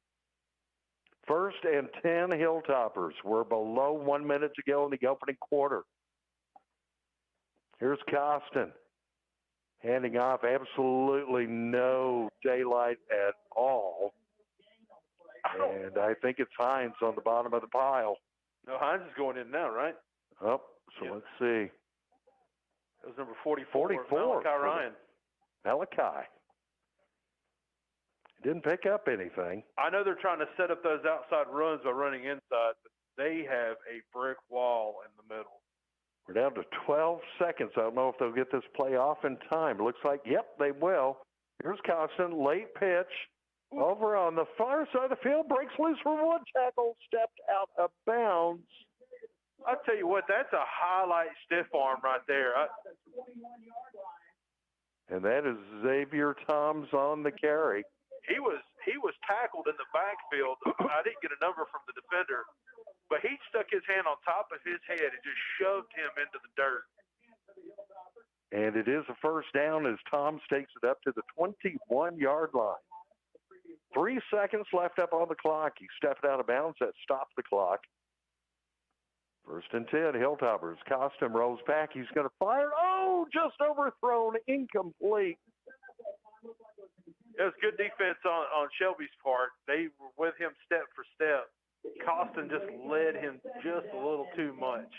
1st and 10, Hilltoppers. We're below 1 minute to go in the opening quarter. Here's Costin. Handing off, absolutely no daylight at all. And I think it's Hines on the bottom of the pile. No, Hines is going in now, right? Oh, so let's see. That was number 44. Malachi Ryan. Malachi. Didn't pick up anything. I know they're trying to set up those outside runs by running inside, but they have a brick wall in the middle. We're down to 12 seconds. I don't know if they'll get this play off in time. It looks like, yep, they will. Here's Costin, late pitch. Over on the far side of the field, breaks loose from one tackle, stepped out of bounds. I'll tell you what, that's a highlight stiff arm right there. And that is Xavier Thomas on the carry. He was tackled in the backfield. I didn't get a number from the defender, but he stuck his hand on top of his head and just shoved him into the dirt. And it is a first down as Thomas takes it up to the 21-yard line. 3 seconds left up on the clock. He stepped out of bounds. That stopped the clock. 1st and 10, Hilltoppers. Costin rolls back. He's going to fire. Oh, just overthrown. Incomplete. It was good defense on Shelby's part. They were with him step for step. Costin just led him just a little too much.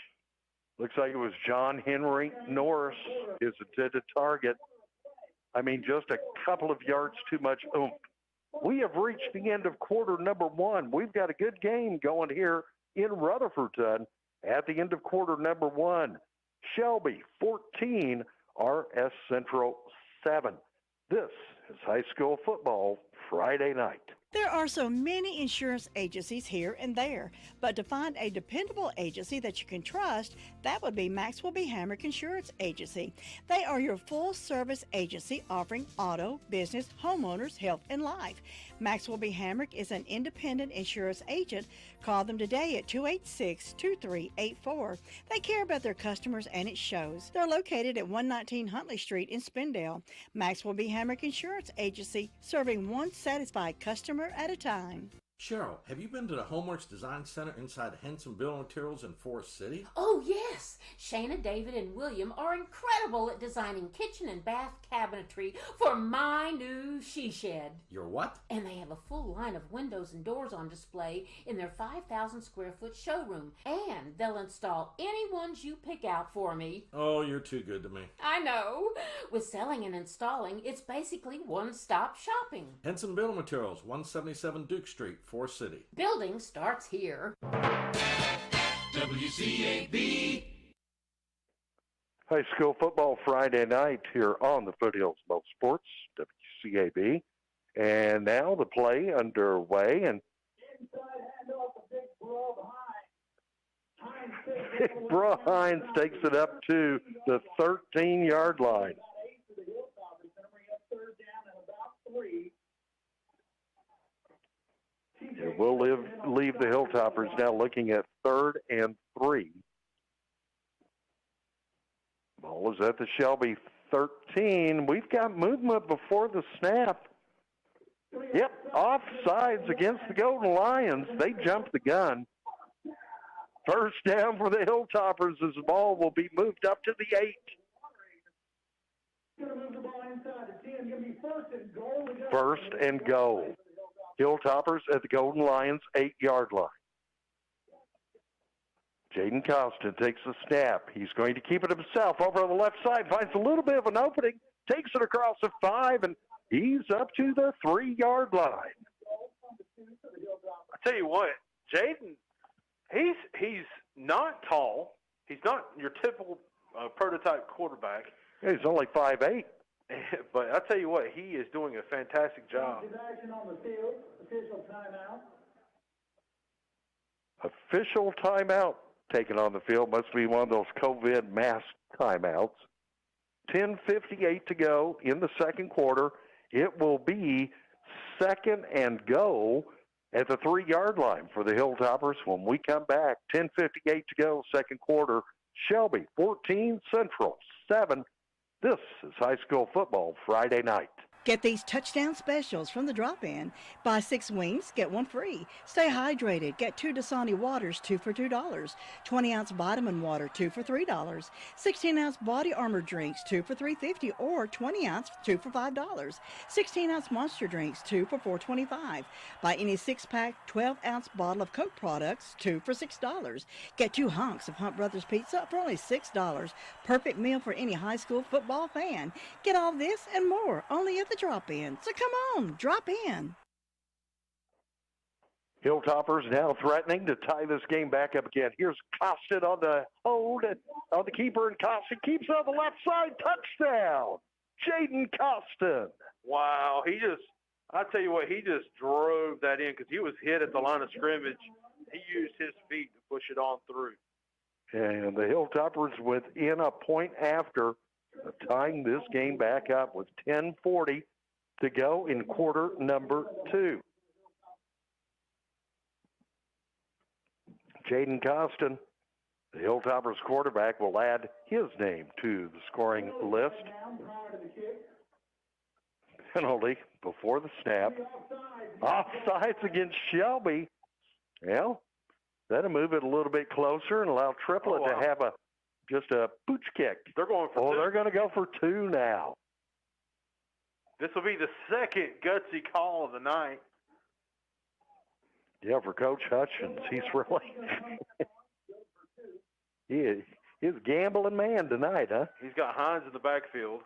Looks like it was John Henry Norris, his intended target. I mean, just a couple of yards too much oomph. We have reached the end of quarter number 1. We've got a good game going here in Rutherford at the end of quarter number 1. Shelby 14, RS Central 7. This is high school football Friday night. There are so many insurance agencies here and there, but to find a dependable agency that you can trust, that would be Maxwell B. Hamrick Insurance Agency. They are your full-service agency offering auto, business, homeowners, health, and life. Maxwell B. Hamrick is an independent insurance agent. Call them today at 286-2384. They care about their customers, and it shows. They're located at 119 Huntley Street in Spindale. Maxwell B. Hamrick Insurance Agency, serving one satisfied customer at a time. Cheryl, have you been to the Homeworks Design Center inside Henson Building Materials in Forest City? Oh, yes. Shana, David, and William are incredible at designing kitchen and bath cabinetry for my new she shed. Your what? And they have a full line of windows and doors on display in their 5,000 square foot showroom. And they'll install any ones you pick out for me. Oh, you're too good to me. I know. With selling and installing, it's basically one-stop shopping. Henson Building Materials, 177 Duke Street, Forest City. Building starts here. WCAB. High school football Friday night here on the Foothills Motorsports, WCAB. And now the play underway. And Big Bro Hines takes it up to the 13-yard line. It will leave the Hilltoppers now looking at 3rd and 3. Ball is at the Shelby 13. We've got movement before the snap. Yep, offsides against the Golden Lions. They jumped the gun. First down for the Hilltoppers as the ball will be moved up to the 8. First and goal. Hilltoppers at the Golden Lions 8-yard line. Jaden Costin takes the snap. He's going to keep it himself over on the left side. Finds a little bit of an opening. Takes it across the 5, and he's up to the 3-yard line. I tell you what, Jaden, he's not tall. He's not your typical prototype quarterback. Yeah, he's only 5'8". But I tell you what, he is doing a fantastic job. Official timeout taken on the field. Must be one of those COVID mass timeouts. 10:58 to go in the second quarter. It will be second and goal at the 3-yard line for the Hilltoppers when we come back. 10:58 to go, second quarter. Shelby 14, Central 7. This is high school football Friday night. Get these touchdown specials from the drop-in. Buy 6 wings, get 1 free. Stay hydrated. Get 2 Dasani waters, 2 for $2. 20-ounce vitamin water, 2 for $3. 16-ounce body armor drinks, 2 for $3.50, or 20-ounce, 2 for $5. 16-ounce monster drinks, 2 for $4.25. Buy any 6-pack, 12-ounce bottle of Coke products, 2 for $6. Get 2 hunks of Hunt Brothers Pizza for only $6. Perfect meal for any high school football fan. Get all this and more only at the drop-in. So come on, drop in. Hilltoppers now threatening to tie this game back up again. Here's Costin on the hold on the keeper, and Costin keeps on the left side. Touchdown, Jaden Costin. Wow, I tell you what, he just drove that in because he was hit at the line of scrimmage. He used his feet to push it on through. And the Hilltoppers within a point after tying this game back up with 10:40 to go in quarter number 2. Jaden Costin, the Hilltoppers quarterback, will add his name to the scoring list. Penalty before the snap. Offsides against Shelby. Well, that'll move it a little bit closer and allow Triplett to have just a pooch kick. They're going for 2. They're going to go for 2 now. This will be the second gutsy call of the night. Yeah, for Coach Hutchins, he's really he's a gambling man tonight, huh? He's got Hines in the backfield.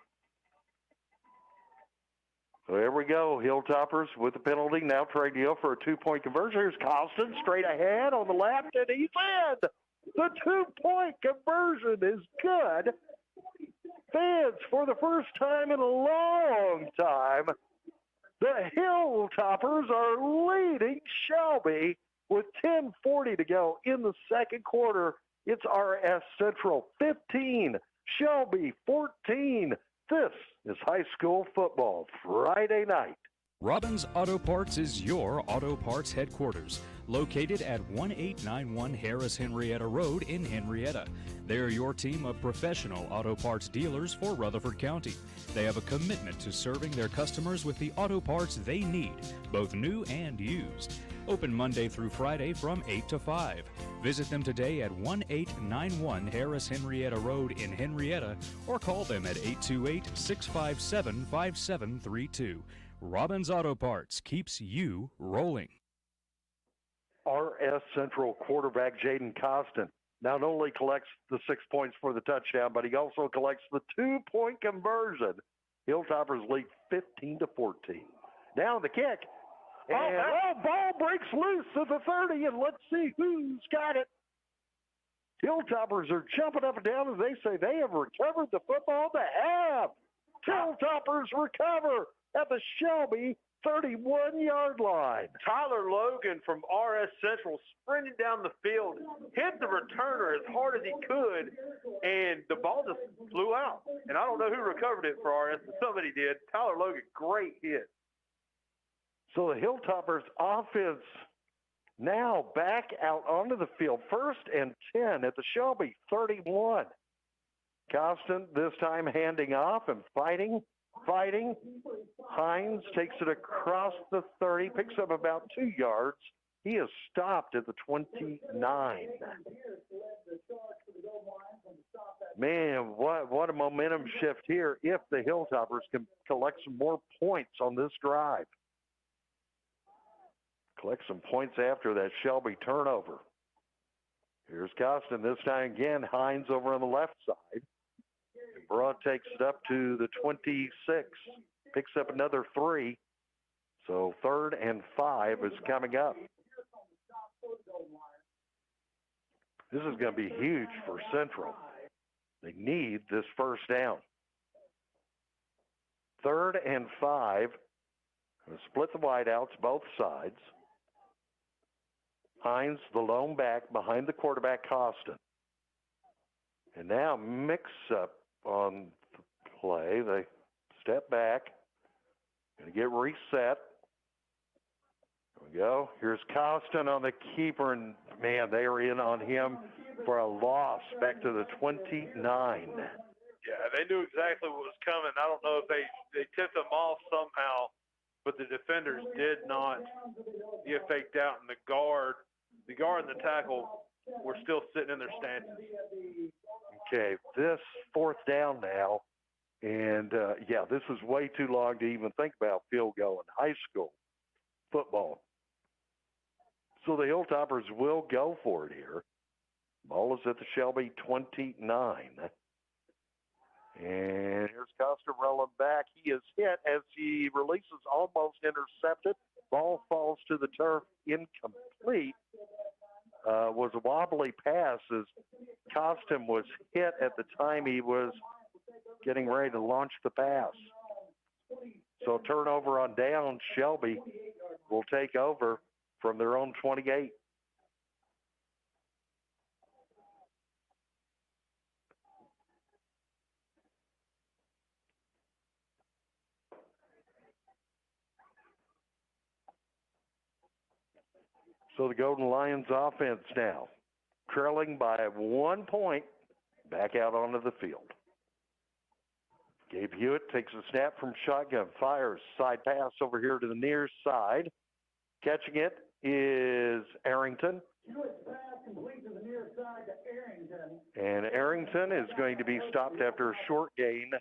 So there we go. Hilltoppers with the penalty. Now trade deal for a 2-point conversion. Here's Costin straight ahead on the left, and he's in. The 2-point conversion is good. Fans, for the first time in a long time, the Hilltoppers are leading Shelby with 10:40 to go in the second quarter. It's RS Central 15, Shelby 14. This is high school football Friday night. Robbins Auto Parts is your auto parts headquarters, located at 1891 Harris Henrietta Road in Henrietta. They're your team of professional auto parts dealers for Rutherford County. They have a commitment to serving their customers with the auto parts they need, both new and used. Open Monday through Friday from 8 to 5. Visit them today at 1891 Harris Henrietta Road in Henrietta, or call them at 828-657-5732. Robbins Auto Parts keeps you rolling. RS Central quarterback Jaden Costin not only collects the 6 points for the touchdown, but he also collects the 2-point conversion. Hilltoppers lead 15-14. Now the kick. And ball breaks loose at the 30, and let's see who's got it. Hilltoppers are jumping up and down as they say they have recovered the football. They have. Hilltoppers recover at the Shelby 31-yard line. Tyler Logan from RS Central sprinted down the field, hit the returner as hard as he could, and the ball just flew out. And I don't know who recovered it for RS, but somebody did. Tyler Logan, great hit. So the Hilltoppers offense now back out onto the field. 1st and 10 at the Shelby 31. Costin this time handing off and fighting. Hines takes it across the 30, picks up about 2 yards. He is stopped at the 29. Man, what a momentum shift here if the Hilltoppers can collect some more points on this drive. Collect some points after that Shelby turnover. Here's Costin this time again. Hines over on the left side. And Broad takes it up to the 26. Picks up another 3. So 3rd and 5 is coming up. This is going to be huge for Central. They need this first down. 3rd and 5. Split the wideouts both sides. Hines, the lone back behind the quarterback, Costin. And now mix up on the play. They step back. Going to get reset. There we go. Here's Costin on the keeper, and man, they are in on him for a loss back to the 29. Yeah, they knew exactly what was coming. I don't know if they tipped them off somehow, but the defenders did not get faked out, and the guard and the tackle were still sitting in their stances. Okay, this 4th down now, and this is way too long to even think about field goal in high school football. So the Hilltoppers will go for it here. Ball is at the Shelby 29. And here's Costa rolling back. He is hit as he releases, almost intercepted. Ball falls to the turf, incomplete. Was a wobbly pass as Costin was hit at the time he was getting ready to launch the pass. So turnover on down, Shelby will take over from their own 28. So the Golden Lions offense now, trailing by 1 point, back out onto the field. Gabe Hewitt takes a snap from shotgun, fires, side pass over here to the near side. Catching it is Arrington. And Arrington is going to be stopped after a short gain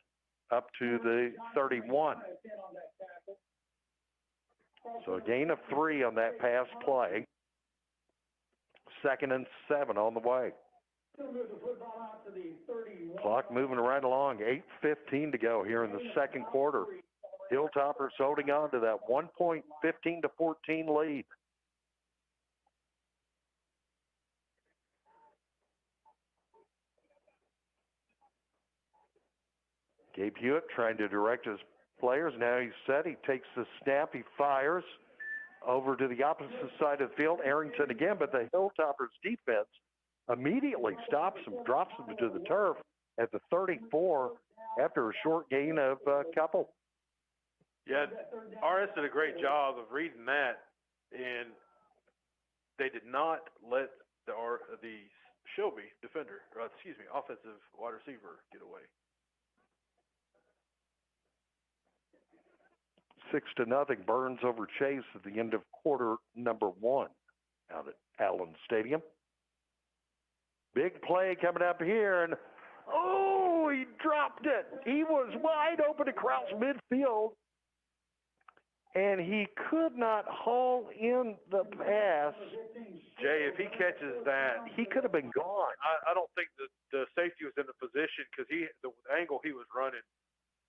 up to the 31. So a gain of 3 on that pass play. 2nd and 7 on the way. Clock moving right along. 8:15 to go here in the second quarter. Hilltoppers holding on to that 1 point, 15-14 lead. Gabe Hewitt trying to direct his players. Now he's set. He takes the snap. He fires over to the opposite side of the field. Arrington again, but the Hilltoppers defense immediately stops him, drops him to the turf at the 34 after a short gain of a couple. Yeah, RS did a great job of reading that, and they did not let the Shelby defender, offensive wide receiver get away. 6-0 Burns over Chase at the end of quarter number 1 out at Allen Stadium. Big play coming up here, and he dropped it. He was wide open across midfield, and he could not haul in the pass. Jay, if he catches that, he could have been gone. I don't think the safety was in the position because the angle he was running,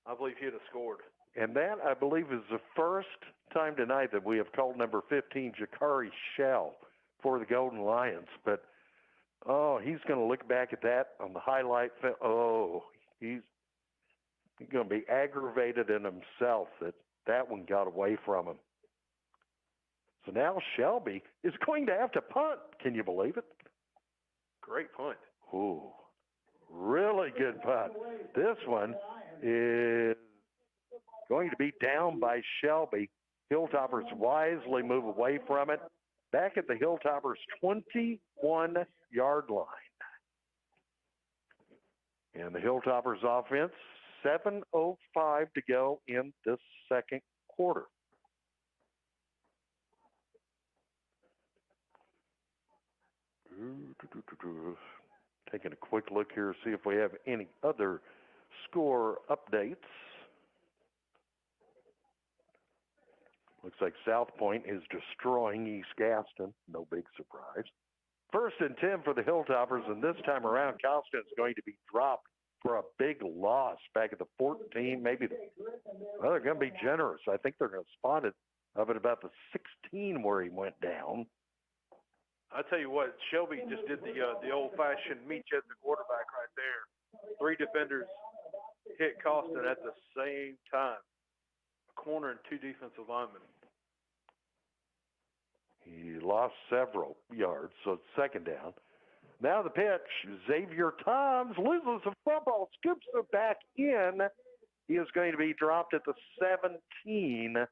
I believe he'd have scored. And that, I believe, is the first time tonight that we have called number 15, Jakari Shell, for the Golden Lions. But, he's going to look back at that on the highlight. He's going to be aggravated in himself that one got away from him. So now Shelby is going to have to punt. Can you believe it? Great punt. Ooh, really good punt. This one is going to be down by Shelby. Hilltoppers wisely move away from it. Back at the Hilltoppers' 21-yard line. And the Hilltoppers offense, 7:05 to go in this second quarter. Taking a quick look here, see if we have any other score updates. Looks like South Point is destroying East Gaston. No big surprise. 1st and 10 for the Hilltoppers, and this time around, Constant's going to be dropped for a big loss back at the 14, maybe. Well, they're going to be generous. I think they're going to spot it up at about the 16 where he went down. I tell you what, Shelby just did the old-fashioned meet you at the quarterback right there. 3 defenders hit Costin at the same time. A corner and 2 defensive linemen. He lost several yards, so it's 2nd down. Now the pitch. Xavier Toms loses the football, scoops it back in. He is going to be dropped at the 17.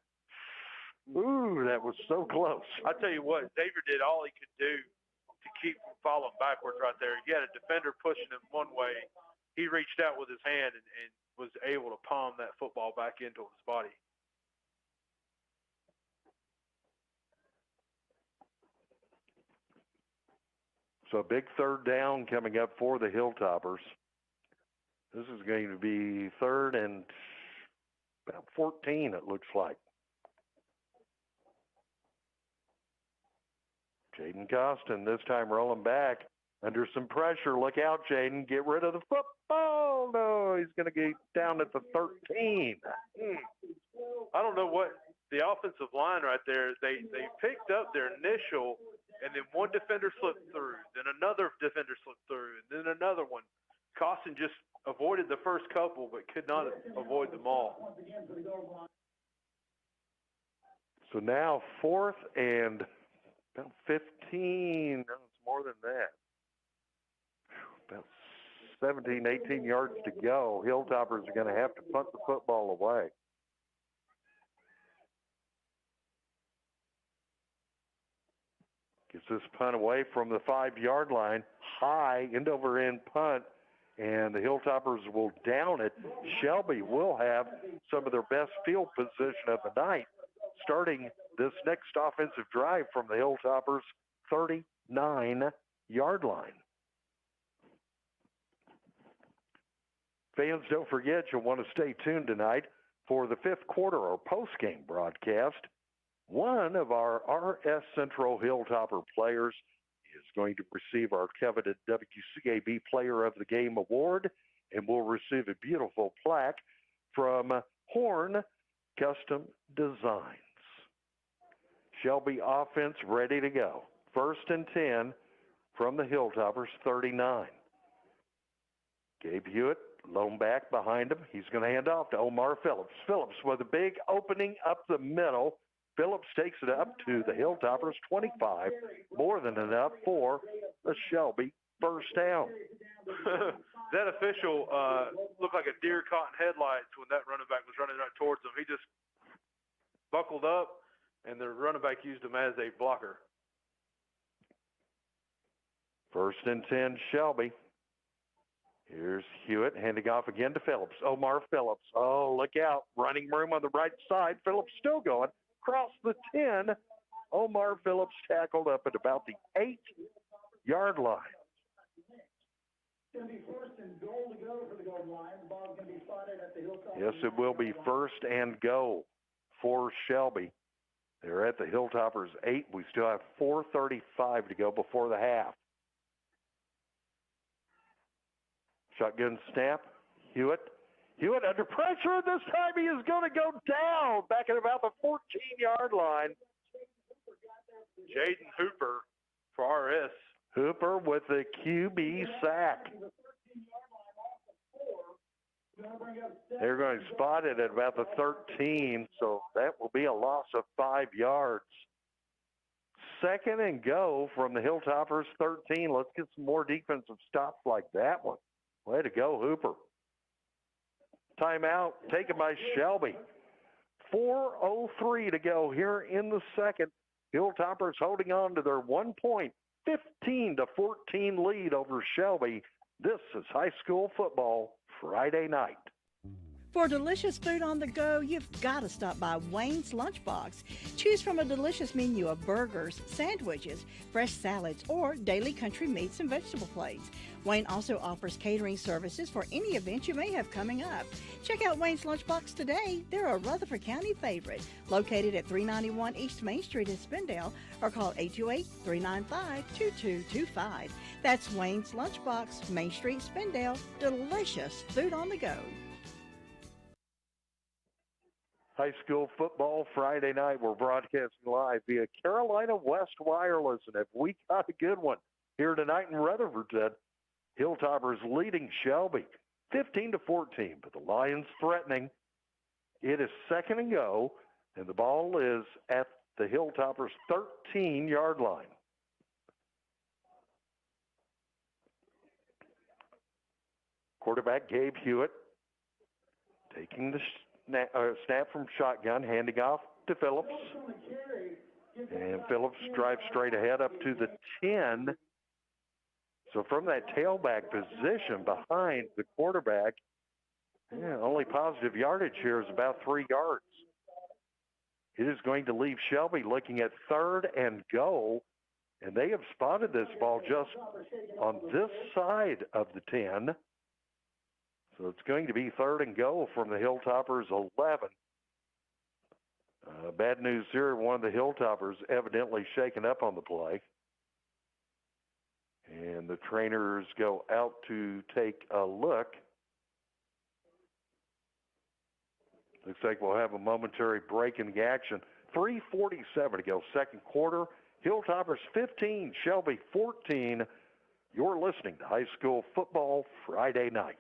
Ooh, that was so close. I tell you what, Xavier did all he could do to keep from falling backwards right there. He had a defender pushing him one way. He reached out with his hand and was able to palm that football back into his body. So a big 3rd down coming up for the Hilltoppers. This is going to be 3rd and about 14, it looks like. Jaden Costin this time rolling back under some pressure. Look out, Jaden. Get rid of the football. No, he's going to get down at the 13. I don't know what the offensive line right there, they picked up their initial, and then one defender slipped through, then another defender slipped through, and then another one. Costin just avoided the first couple, but could not avoid them all. So now 4th and about 15. No, it's more than that. About 17, 18 yards to go. Hilltoppers are going to have to punt the football away. Gets this punt away from the 5-yard line. High end-over-end punt, and the Hilltoppers will down it. Shelby will have some of their best field position of the night, starting this next offensive drive from the Hilltoppers' 39-yard line. Fans, don't forget you'll want to stay tuned tonight for the 5th quarter or post-game broadcast. One of our RS Central Hilltopper players is going to receive our coveted WCAB Player of the Game award, and will receive a beautiful plaque from Horn Custom Designs. Shelby offense ready to go. 1st and 10 from the Hilltoppers' 39. Gabe Hewitt, lone back behind him. He's going to hand off to Omar Phillips. Phillips with a big opening up the middle. Phillips takes it up to the Hilltoppers' 25. More than enough for the Shelby 1st down. That official looked like a deer caught in headlights when that running back was running right towards him. He just buckled up, and the running back used him as a blocker. 1st and 10, Shelby. Here's Hewitt handing off again to Phillips. Omar Phillips. Oh, look out. Running room on the right side. Phillips still going. Across the 10. Omar Phillips tackled up at about the 8-yard line. Yes, it will be 1st and goal for Shelby. They're at the Hilltoppers' 8. We still have 4:35 to go before the half. Shotgun snap. Hewitt under pressure, and this time he is going to go down back at about the 14-yard line. Jaden Hooper for RS. Hooper with the QB sack. They're going to spot it at about the 13, so that will be a loss of 5 yards. 2nd and go from the Hilltoppers' 13. Let's get some more defensive stops like that one. Way to go, Hooper. Timeout taken by Shelby. 4:03 to go here in the second. Hilltoppers holding on to their 1 point, 15-14 lead over Shelby This is high school football Friday night. For delicious food on the go, you've got to stop by Wayne's Lunchbox. Choose from a delicious menu of burgers, sandwiches, fresh salads, or daily country meats and vegetable plates. Wayne also offers catering services for any event you may have coming up. Check out Wayne's Lunchbox today. They're a Rutherford County favorite, located at 391 East Main Street in Spindale, or call 828-395-2225. That's Wayne's Lunchbox, Main Street, Spindale. Delicious food on the go. High school football Friday night. We're broadcasting live via Carolina West Wireless. And have we got a good one here tonight in Rutherford, Ted? Hilltoppers leading Shelby 15-14, but the Lions threatening. It is second and go, and the ball is at the Hilltoppers' 13-yard line. Quarterback Gabe Hewitt taking the snap from shotgun, handing off to Phillips. And Phillips drives straight ahead up to the 10. So from that tailback position behind the quarterback, only positive yardage here is about 3 yards. It is going to leave Shelby looking at third and goal, and they have spotted this ball just on this side of the 10. So it's going to be third and goal from the Hilltoppers 11. Bad news here, one of the Hilltoppers evidently shaken up on the play. And the trainers go out to take a look. Looks like we'll have a momentary break in the action. 3:47 to go, second quarter. Hilltoppers 15, Shelby 14. You're listening to High School Football Friday night.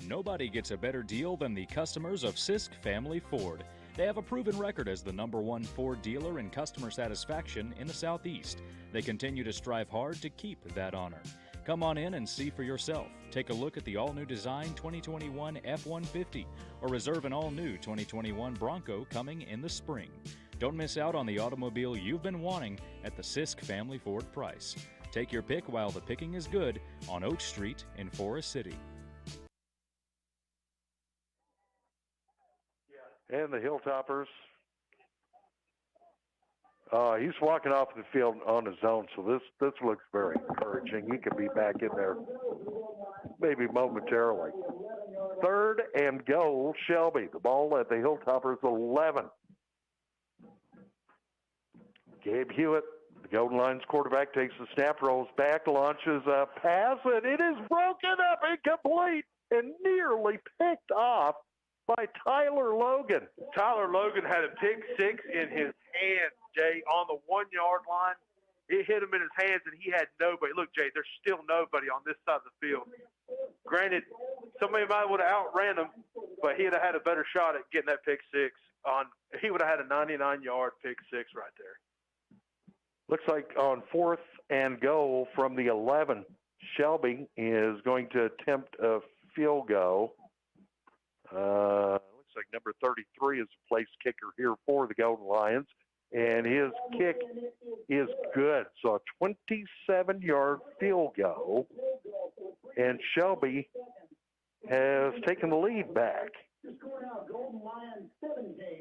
Nobody gets a better deal than the customers of Sisk Family Ford. They have a proven record as the #1 Ford dealer in customer satisfaction in the Southeast. They continue to strive hard to keep that honor. Come on in and see for yourself. Take a look at the all-new design 2021 F-150 or reserve an all-new 2021 Bronco coming in the spring. Don't miss out on the automobile you've been wanting at the Sisk Family Ford price. Take your pick while the picking is good on Oak Street in Forest City. And the Hilltoppers, he's walking off the field on his own, so this looks very encouraging. He could be back in there maybe momentarily. Third and goal, Shelby. The ball at the Hilltoppers 11. Gabe Hewitt, the Golden Lions quarterback, takes the snap, rolls back, launches a pass, and it is broken up, incomplete, and nearly picked off by Tyler Logan. Tyler Logan had a pick six in his hands, Jay, on the 1 yard line. It hit him in his hands, and he had nobody. Look, Jay, there's still nobody on this side of the field. Granted, somebody might would have outran him, but he'd have had a better shot at getting that pick six. He would have had a 99-yard pick six right there. Looks like on fourth and goal from the 11, Shelby is going to attempt a field goal. Looks like number 33 is the place kicker here for the Golden Lions, and his kick is good. So a 27-yard field goal, and Shelby has taken the lead back.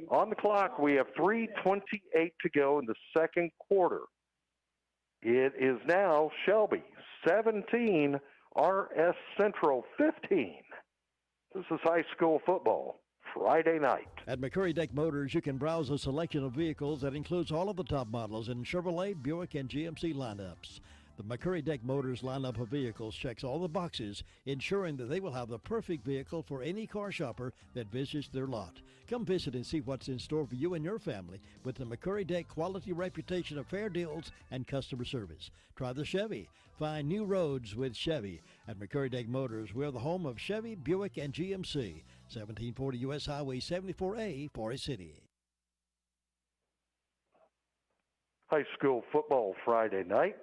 On the clock, we have 3:28 to go in the second quarter. It is now Shelby 17, RS Central 15. This is high school football Friday night. At McCurry Deck Motors, you can browse a selection of vehicles that includes all of the top models in Chevrolet, Buick, and GMC lineups. The McCurry Deck Motors lineup of vehicles checks all the boxes, ensuring that they will have the perfect vehicle for any car shopper that visits their lot. Come visit and see what's in store for you and your family with the McCurry Deck quality reputation of fair deals and customer service. Try the Chevy. Find new roads with Chevy. At McCurry Deck Motors, we're the home of Chevy, Buick, and GMC. 1740 U.S. Highway 74A, Forest City. High school football Friday night.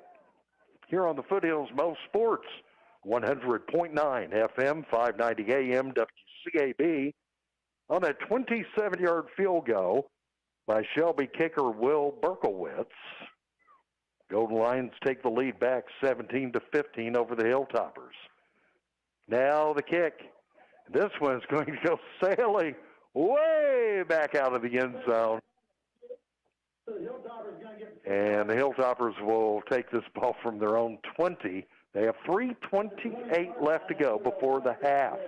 Here on the Foothills Mo Sports, 100.9 FM, 590 AM, WCAB. On that 27-yard field goal by Shelby kicker Will Berkowitz. Golden Lions take the lead back 17-15 over the Hilltoppers. Now the kick. This one's going to go sailing way back out of the end zone. And the Hilltoppers will take this ball from their own 20. They have 3:28 left to go before the half.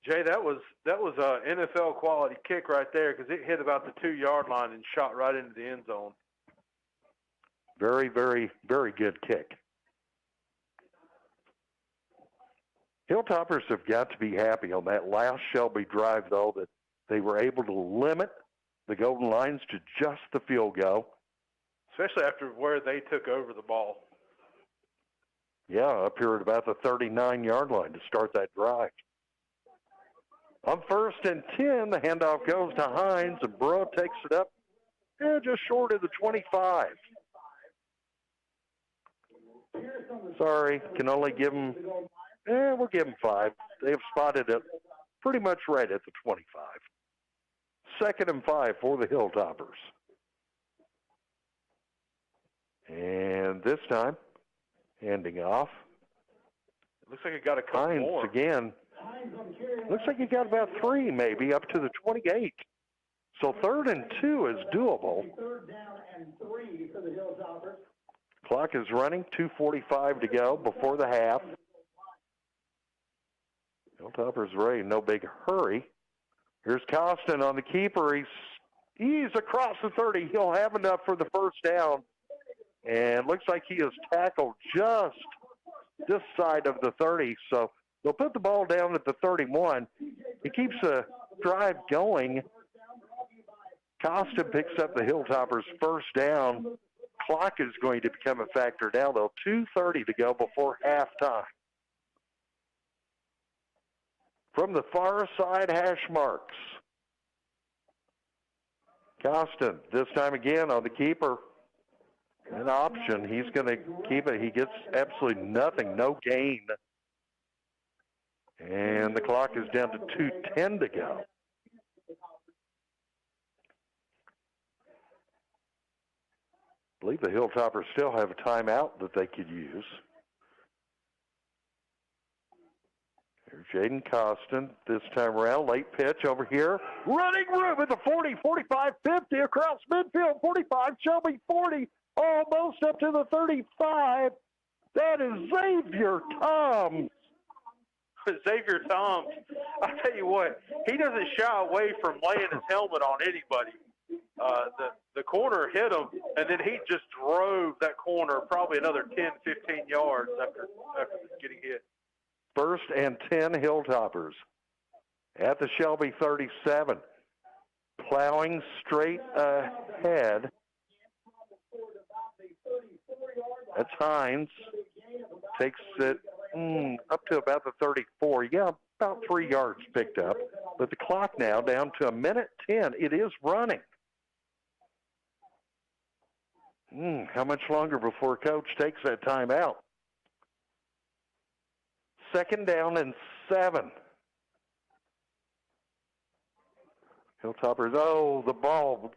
Jay, that was an NFL quality kick right there because it hit about the 2-yard line and shot right into the end zone. Very, very, very good kick. Hilltoppers have got to be happy on that last Shelby drive, though, that they were able to limit the Golden Lions to just the field goal. Especially after where they took over the ball. Yeah, up here at about the 39-yard line to start that drive. On 1st and 10, the handoff goes to Hines, and Burrow takes it up just short of the 25. Sorry, can only give them, we'll give them 5. They've spotted it pretty much right at the 25. 2nd and 5 for the Hilltoppers. And this time, handing off. It looks like it got a couple Hines more. Again. Looks like he got about 3, maybe, up to the 28. So 3rd and 2 is doable. 3rd down and 3 for the Hilltoppers. Clock is running, 2:45 to go before the half. Hilltoppers ready, no big hurry. Here's Costin on the keeper. He's across the 30. He'll have enough for the first down. And looks like he is tackled just this side of the 30. So they'll put the ball down at the 31. He keeps the drive going. Costin picks up the Hilltoppers' first down. Clock is going to become a factor now, though. 2:30 to go before halftime. From the far side hash marks. Costin, this time again on the keeper. An option. He's going to keep it. He gets absolutely nothing, no gain. And the clock is down to 2:10 to go. I believe the Hilltoppers still have a timeout that they could use. Here's Jaden Costin. This time around, late pitch over here. Running room at the 40, 45, 50 across midfield. 45, Shelby 40, almost up to the 35. That is Xavier Toms. Xavier Toms, I tell you what, he doesn't shy away from laying his helmet on anybody. The corner hit him, and then he just drove that corner probably another 10, 15 yards after getting hit. 1st and 10 Hilltoppers at the Shelby 37. Plowing straight ahead. That's Hines. Takes it up to about the 34. Yeah, about 3 yards picked up. But the clock now down to 1:10. It is running. How much longer before Coach takes that timeout? 2nd down and 7. Hilltoppers, the ball.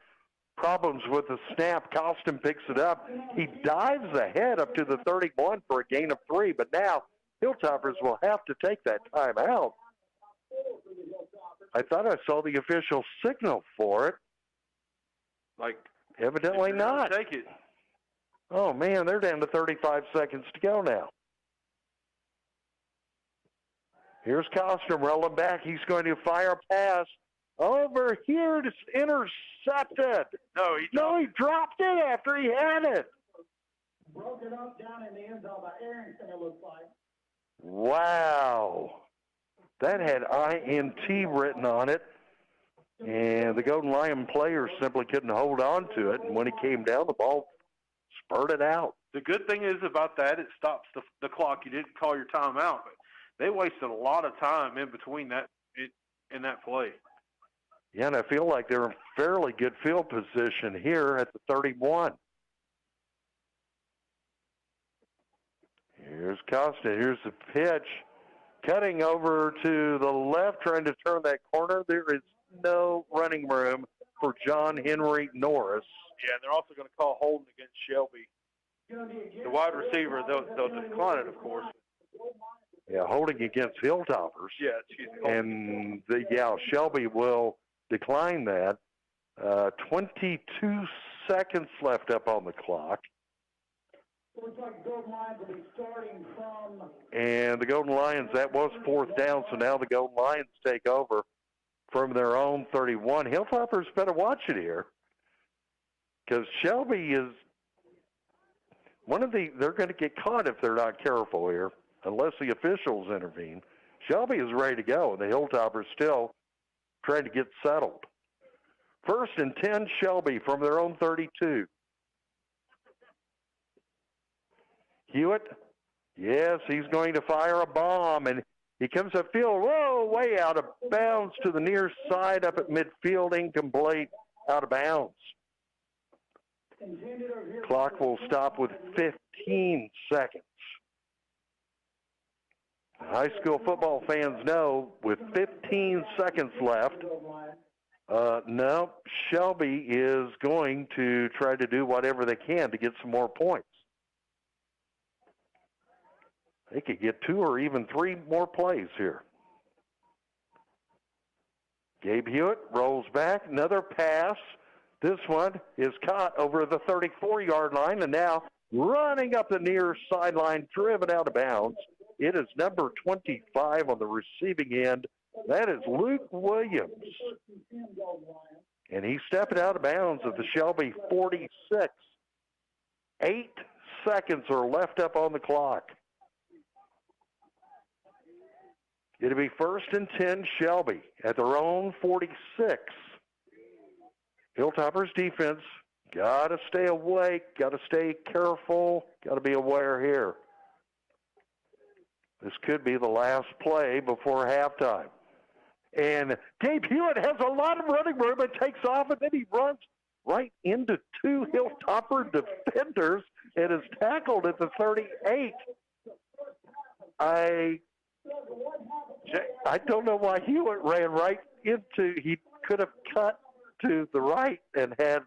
Problems with the snap. Costin picks it up. He dives ahead up to the 31 for a gain of 3, but now Hilltoppers will have to take that timeout. I thought I saw the official signal for it. Evidently not. Take it. Oh, man, they're down to 35 seconds to go now. Here's Costin rolling back. He's going to fire a pass. Over here, it's intercepted. No, he dropped it after he had it. Broke it up down in the end zone by Arrington, it looks like. Wow. That had INT written on it. And the Golden Lion players simply couldn't hold on to it. And when it came down, the ball spurted out. The good thing is about that, it stops the clock. You didn't call your timeout, but they wasted a lot of time in between in that play. Yeah, and I feel like they're in fairly good field position here at the 31. Here's Costa. Here's the pitch. Cutting over to the left, trying to turn that corner. There is no running room for John Henry Norris. Yeah, and they're also going to call holding against Shelby. The wide receiver, they'll decline it, of course. Yeah, holding against Hilltoppers. Yeah, excuse me. And Shelby will decline that. 22 seconds left up on the clock. Looks like Golden Lions will be starting from. And the Golden Lions, that was fourth down, so now the Golden Lions take over from their own 31. Hilltoppers better watch it here, because Shelby is they're going to get caught if they're not careful here, unless the officials intervene. Shelby is ready to go, and the Hilltoppers still trying to get settled. 1st and 10, Shelby from their own 32. Hewitt, yes, he's going to fire a bomb, and he comes upfield, way out of bounds to the near side up at midfield, incomplete, out of bounds. Clock will stop with 15 seconds. High school football fans know with 15 seconds left, no, Shelby is going to try to do whatever they can to get some more points. They could get 2 or even 3 more plays here. Gabe Hewitt rolls back, another pass. This one is caught over the 34-yard line, and now running up the near sideline, driven out of bounds. It is number 25 on the receiving end. That is Luke Williams. And he's stepping out of bounds at the Shelby 46. 8 seconds are left up on the clock. It'll be 1st and 10, Shelby at their own 46. Hilltoppers defense, got to stay awake, got to stay careful, got to be aware here. This could be the last play before halftime. And Gabe Hewitt has a lot of running room and takes off, and then he runs right into 2 Hilltopper defenders and is tackled at the 38. I don't know why Hewitt ran right into, he could have cut to the right and had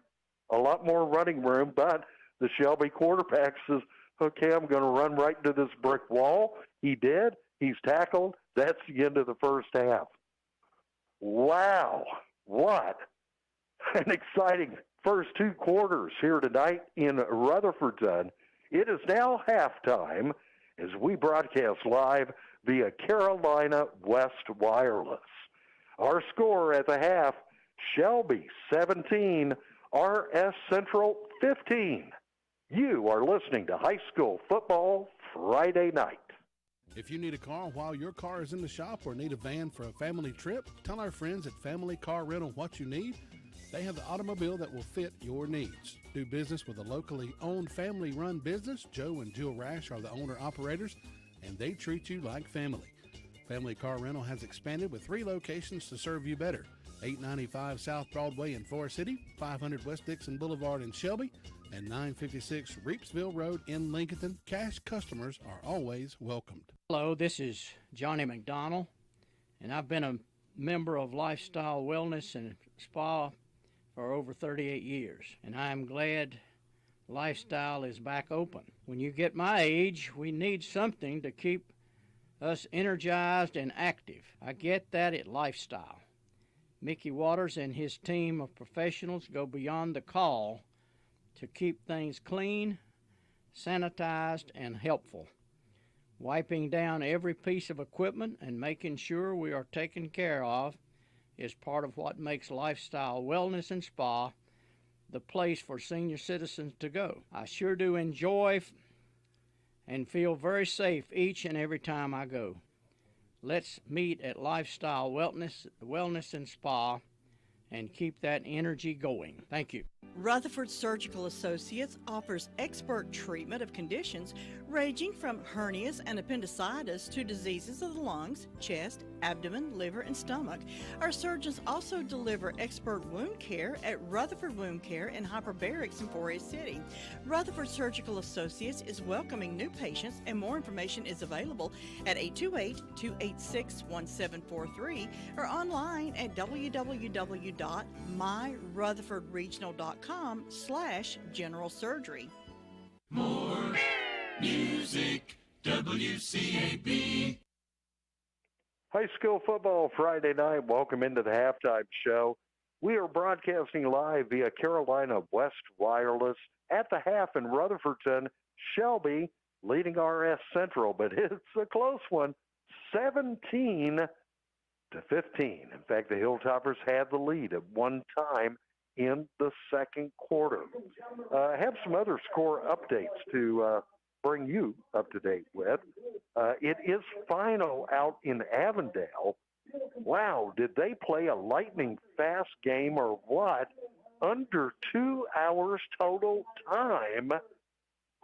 a lot more running room, but the Shelby quarterback says, okay, I'm going to run right into this brick wall. He did. He's tackled. That's the end of the first half. Wow. What an exciting first 2 quarters here tonight in Rutherford. It is now halftime as we broadcast live via Carolina West Wireless. Our score at the half, Shelby 17, RS Central 15. You are listening to High School Football Friday Night. If you need a car while your car is in the shop or need a van for a family trip, tell our friends at Family Car Rental what you need. They have the automobile that will fit your needs. Do business with a locally owned family-run business. Joe and Jill Rash are the owner-operators, and they treat you like family. Family Car Rental has expanded with 3 locations to serve you better. 895 South Broadway in Forest City, 500 West Dixon Boulevard in Shelby, and 956 Reepsville Road in Lincoln. Cash customers are always welcomed. Hello, this is Johnny McDonald, and I've been a member of Lifestyle Wellness and Spa for over 38 years, and I'm glad Lifestyle is back open. When you get my age, we need something to keep us energized and active. I get that at Lifestyle. Mickey Waters and his team of professionals go beyond the call to keep things clean, sanitized, and helpful. Wiping down every piece of equipment and making sure we are taken care of is part of what makes Lifestyle Wellness and Spa the place for senior citizens to go. I sure do enjoy and feel very safe each and every time I go. Let's meet at Lifestyle Wellness and Spa and keep that energy going. Thank you. Rutherford Surgical Associates offers expert treatment of conditions ranging from hernias and appendicitis to diseases of the lungs, chest, abdomen, liver, and stomach. Our surgeons also deliver expert wound care at Rutherford Wound Care in Hyperbarics in Forest City. Rutherford Surgical Associates is welcoming new patients, and more information is available at 828-286-1743 or online at www.rsurg.com. www.myrutherfordregional.com/general surgery. More music, WCAB. High school football Friday night. Welcome into the halftime show. We are broadcasting live via Carolina West Wireless at the half in Rutherfordton. Shelby leading RS Central, but it's a close one, 17-15. In fact, the Hilltoppers had the lead at one time in the second quarter. I have some other score updates to bring you up to date with. It is final out in Avondale. Wow, did they play a lightning fast game or what? Under 2 hours total time.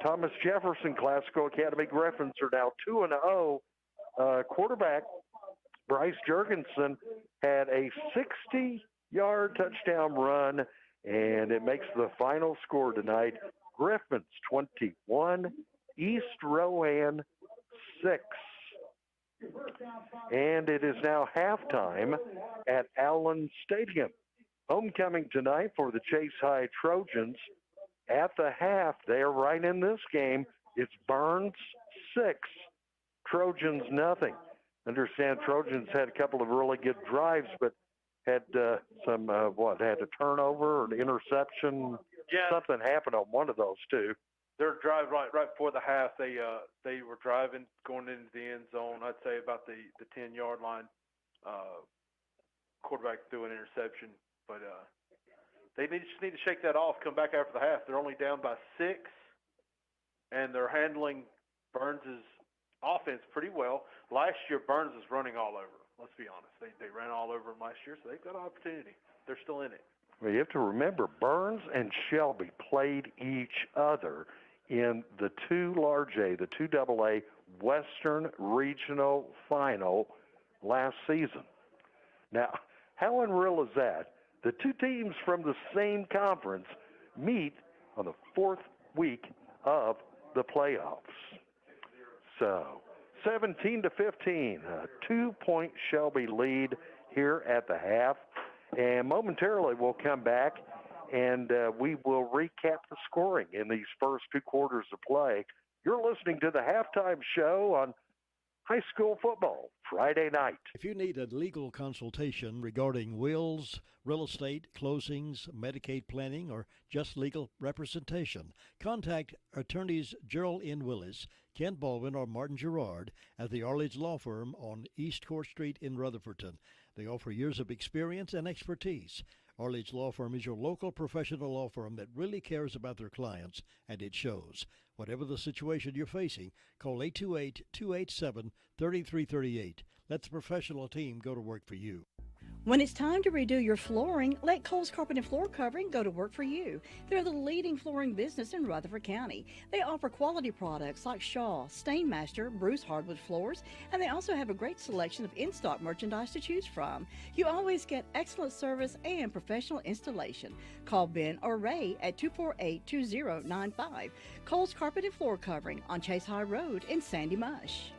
Thomas Jefferson Classical Academy Griffins are now 2-0. Quarterback Bryce Jurgensen had a 60-yard touchdown run, and it makes the final score tonight. Griffins 21, East Rowan 6. And it is now halftime at Allen Stadium. Homecoming tonight for the Chase High Trojans. At the half, they are right in this game. It's Burns 6, Trojans nothing. Understand Trojans had a couple of really good drives, but had had a turnover or an interception? Yeah. Something happened on one of those two. Their drive right before the half, they were driving, going into the end zone, I'd say about the 10-yard line. Quarterback threw an interception, but they just need to shake that off, come back after the half. They're only down by 6, and they're handling Burns' offense pretty well. Last year, Burns was running all over them, let's be honest. They ran all over them last year, so they've got an opportunity. They're still in it. Well, you have to remember, Burns and Shelby played each other in the 2A, the 2AA Western Regional Final last season. Now, how unreal is that? The two teams from the same conference meet on the fourth week of the playoffs. So, 17-15, a 2-point Shelby lead here at the half. And momentarily we'll come back and we will recap the scoring in these first two quarters of play. You're listening to the halftime show on high school football Friday night. If you need a legal consultation regarding wills, real estate, closings, Medicaid planning, or just legal representation, contact attorneys Gerald N. Willis, Kent Baldwin, or Martin Gerard at the Arledge Law Firm on East Court Street in Rutherfordton. They offer years of experience and expertise. Arledge Law Firm is your local professional law firm that really cares about their clients, and it shows. Whatever the situation you're facing, call 828-287-3338. Let the professional team go to work for you. When it's time to redo your flooring, let Cole's Carpet and Floor Covering go to work for you. They're the leading flooring business in Rutherford County. They offer quality products like Shaw, Stainmaster, Bruce hardwood floors, and they also have a great selection of in-stock merchandise to choose from. You always get excellent service and professional installation. Call Ben or Ray at 248-2095. Cole's Carpet and Floor Covering on Chase High Road in Sandy Mush.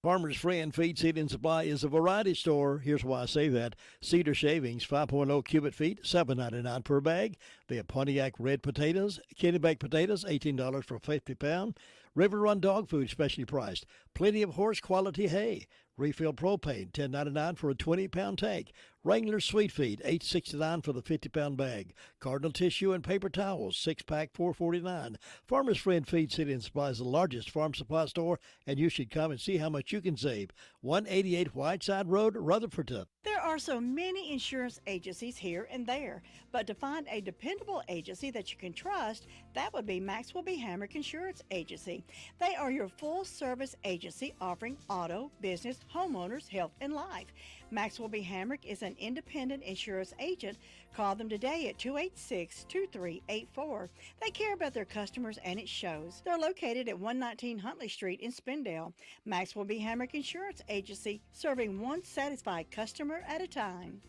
Farmer's Friend Feed, Seed, and Supply is a variety store. Here's why I say that. Cedar shavings, 5.0 cubic feet, $7.99 per bag. They have Pontiac red potatoes, Kennebec potatoes, $18 for a 50-pound. River Run dog food, specially priced. Plenty of horse quality hay. Refill propane, $10.99 for a 20-pound tank. Wrangler Sweet Feed, $8.69 for the 50-pound bag. Cardinal tissue and paper towels, 6-pack, $4.49. Farmer's Friend Feed, Seed, and Supply is the largest farm supply store, and you should come and see how much you can save. 188 Whiteside Road, Rutherford. There are so many insurance agencies here and there, but to find a dependable agency that you can trust, that would be Maxwell B. Hamrick Insurance Agency. They are your full-service agency offering auto, business, homeowners, health, and life. Maxwell B. Hamrick is an independent insurance agent. Call them today at 286-2384. They care about their customers, and it shows. They're located at 119 Huntley Street in Spindale. Maxwell B. Hamrick Insurance Agency, serving one satisfied customer at a time.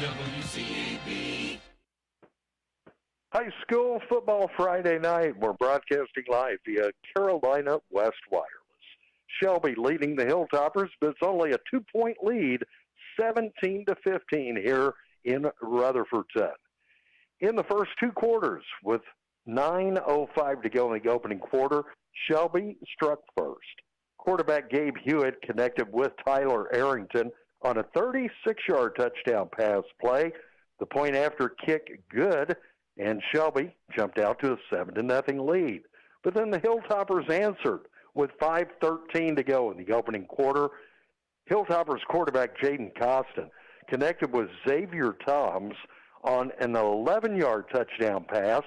WCAB. High school football Friday night. We're broadcasting live via Carolina West Wireless. Shelby leading the Hilltoppers, but it's only a 2-point lead, 17-15 here in Rutherford. In the first two quarters, with 9:05 to go in the opening quarter, Shelby struck first. Quarterback Gabe Hewitt connected with Tyler Arrington on a 36-yard touchdown pass play. The point after kick good, and Shelby jumped out to a 7-0 lead. But then the Hilltoppers answered with 5:13 to go in the opening quarter. Hilltoppers quarterback Jaden Costin connected with Xavier Toms on an 11-yard touchdown pass.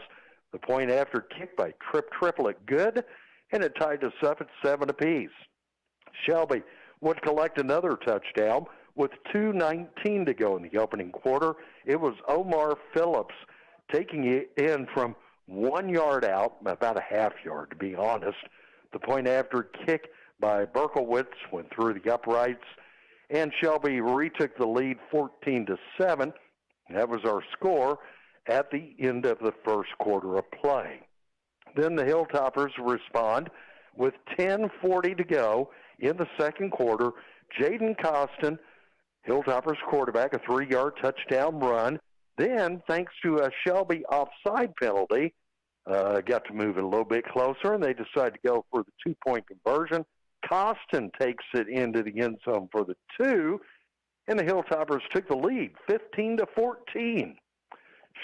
The point after kick by Trip Triplet good, and it tied us up at 7 apiece. Shelby would collect another touchdown with 2:19 to go in the opening quarter. It was Omar Phillips taking it in from 1 yard out, about a half yard to be honest. The point after kick by Berkowitz went through the uprights, and Shelby retook the lead 14-7. That was our score at the end of the first quarter of play. Then the Hilltoppers respond with 10:40 to go in the second quarter. Jaden Costin, Hilltoppers quarterback, a 3-yard touchdown run. Then, thanks to a Shelby offside penalty, got to move it a little bit closer, and they decided to go for the 2-point conversion. Costin takes it into the end zone for the 2, and the Hilltoppers took the lead, 15-14.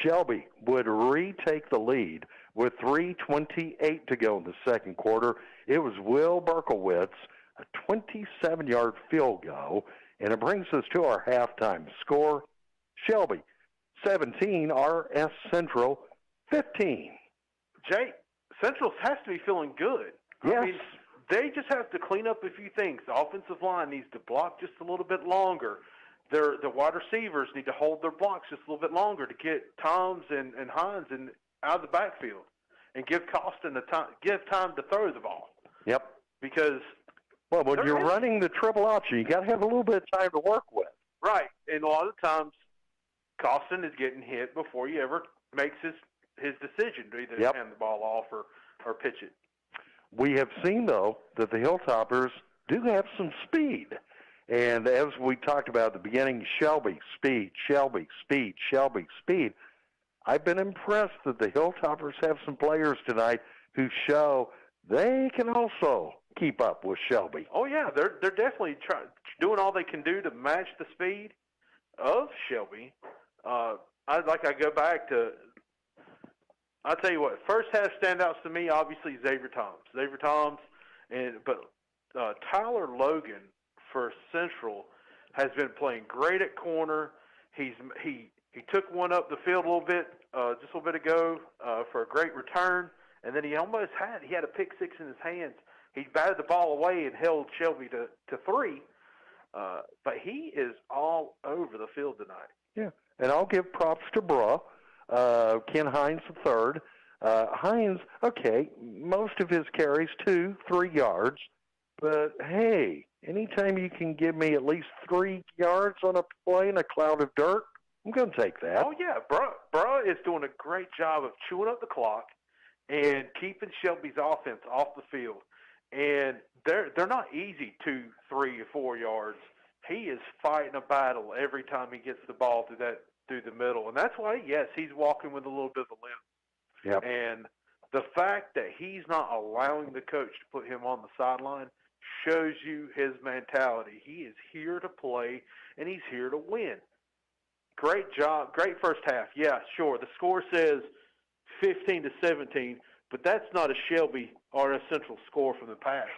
Shelby would retake the lead with 3:28 to go in the second quarter. It was Will Berkowitz, a 27-yard field goal, and it brings us to our halftime score. Shelby 17, RS Central 15. Jay, Central has to be feeling good. Yes. I mean, they just have to clean up a few things. The offensive line needs to block just a little bit longer. The wide receivers need to hold their blocks just a little bit longer to get Toms and Hines out of the backfield and give Costin time to throw the ball. Yep. Because when you're running the triple option, you got to have a little bit of time to work with. Right. And a lot of times Costin is getting hit before he ever makes his decision to either hand the ball off or pitch it. We have seen, though, that the Hilltoppers do have some speed. And as we talked about at the beginning, Shelby, speed, Shelby, speed, Shelby, speed. I've been impressed that the Hilltoppers have some players tonight who show they can also keep up with Shelby. Oh, yeah. They're definitely doing all they can do to match the speed of Shelby. I go back to – I'll tell you what, first half standouts to me, obviously, Xavier Toms. But Tyler Logan for Central has been playing great at corner. He took one up the field a little bit, just a little bit ago for a great return, and then he had a pick six in his hands. He batted the ball away and held Shelby to 3. But he is all over the field tonight. Yeah, and I'll give props to Bruh. Ken Hines III. Hines, okay, most of his carries 2-3 yards, but hey, anytime you can give me at least 3 yards on a play in a cloud of dirt, I'm going to take that. Oh, yeah, Bruh is doing a great job of chewing up the clock and keeping Shelby's offense off the field. And they're not easy 2, 3, or 4 yards. He is fighting a battle every time he gets the ball through the middle. And that's why, yes, he's walking with a little bit of a limp. Yep. And the fact that he's not allowing the coach to put him on the sideline shows you his mentality. He is here to play, and he's here to win. Great job. Great first half. Yeah, sure. The score says 15-17, but that's not a Shelby RS Central score from the past.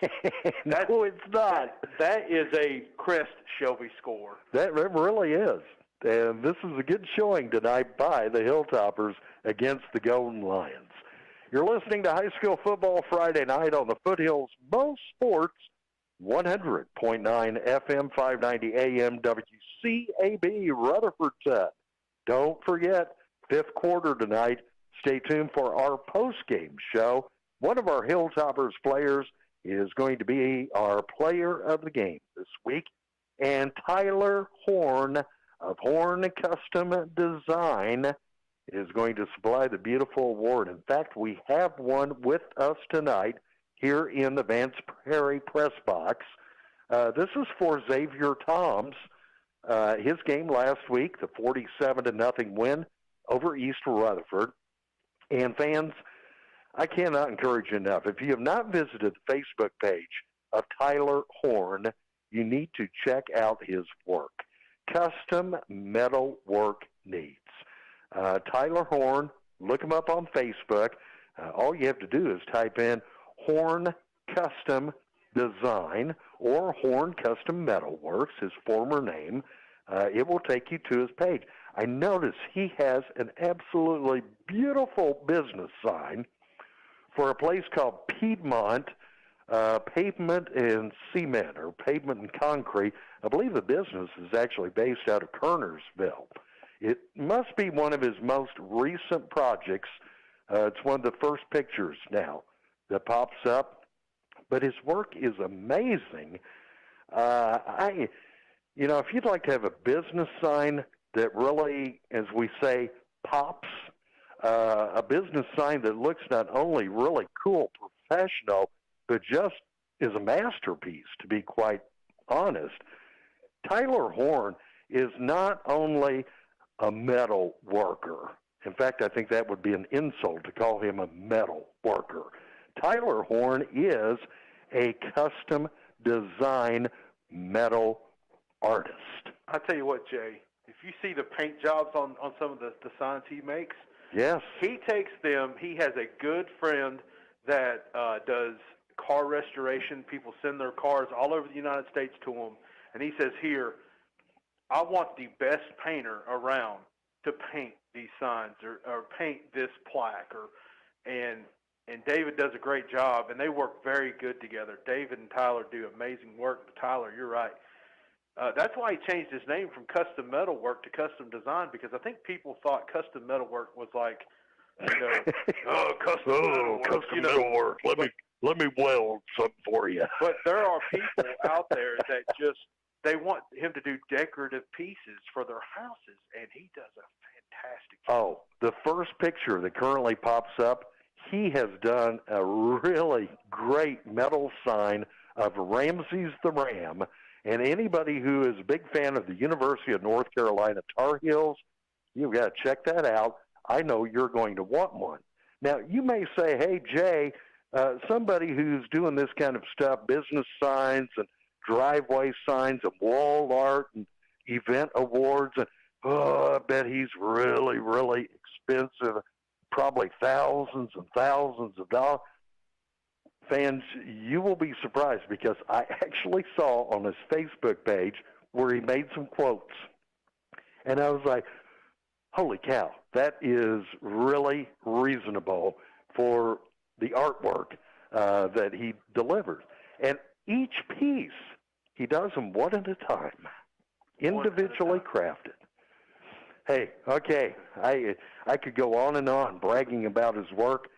No, it's not. That is a Crest Shelby score. That really is. And this is a good showing tonight by the Hilltoppers against the Golden Lions. You're listening to High School Football Friday night on the Foothills Most Sports, 100.9 FM, 590 AM, WCAB, Rutherford. Don't forget, 5th quarter tonight. Stay tuned for our post-game show. One of our Hilltoppers players is going to be our player of the game this week, and Tyler Horn of Horn Custom Design is going to supply the beautiful award. In fact, we have one with us tonight here in the Vance Prairie Press Box. This is for Xavier Toms. his game last week, the 47-0 win over East Rutherford. And fans, I cannot encourage you enough. If you have not visited the Facebook page of Tyler Horn, you need to check out his work. Custom metal work needs. Tyler Horn, look him up on Facebook. All you have to do is type in Horn Custom Design or Horn Custom Metal Works, his former name. It will take you to his page. I notice he has an absolutely beautiful business sign for a place called Piedmont Pavement and Cement, or Pavement and Concrete. I believe the business is actually based out of Kernersville. It must be one of his most recent projects. It's one of the first pictures now that pops up. But his work is amazing. If you'd like to have a business sign that really, as we say, pops, a business sign that looks not only really cool, professional, but just is a masterpiece, to be quite honest. Tyler Horn is not only a metal worker. In fact, I think that would be an insult to call him a metal worker. Tyler Horn is a custom design metal artist. I tell you what, Jay, if you see the paint jobs on some of the signs he makes, yes, he takes them. He has a good friend that does car restoration. People send their cars all over the United States to him, and he says, here, I want the best painter around to paint these signs or paint this plaque. And David does a great job, and they work very good together. David and Tyler do amazing work. But Tyler, you're right. That's why he changed his name from Custom Metal Work to Custom Design, because I think people thought Custom Metal Work was like, custom metal work. Let me weld something for you. But there are people out there that they want him to do decorative pieces for their houses, and he does a fantastic job. Oh, the first picture that currently pops up, he has done a really great metal sign of Ramses the Ram. And anybody who is a big fan of the University of North Carolina Tar Heels, you've got to check that out. I know you're going to want one. Now, you may say, hey, Jay, somebody who's doing this kind of stuff, business signs and driveway signs and wall art and event awards, and I bet he's really, really expensive, probably thousands and thousands of dollars. Fans, you will be surprised because I actually saw on his Facebook page where he made some quotes. And I was like, holy cow, that is really reasonable for the artwork that he delivers. And each piece, he does them one at a time, individually crafted. Hey, okay, I could go on and on bragging about his work.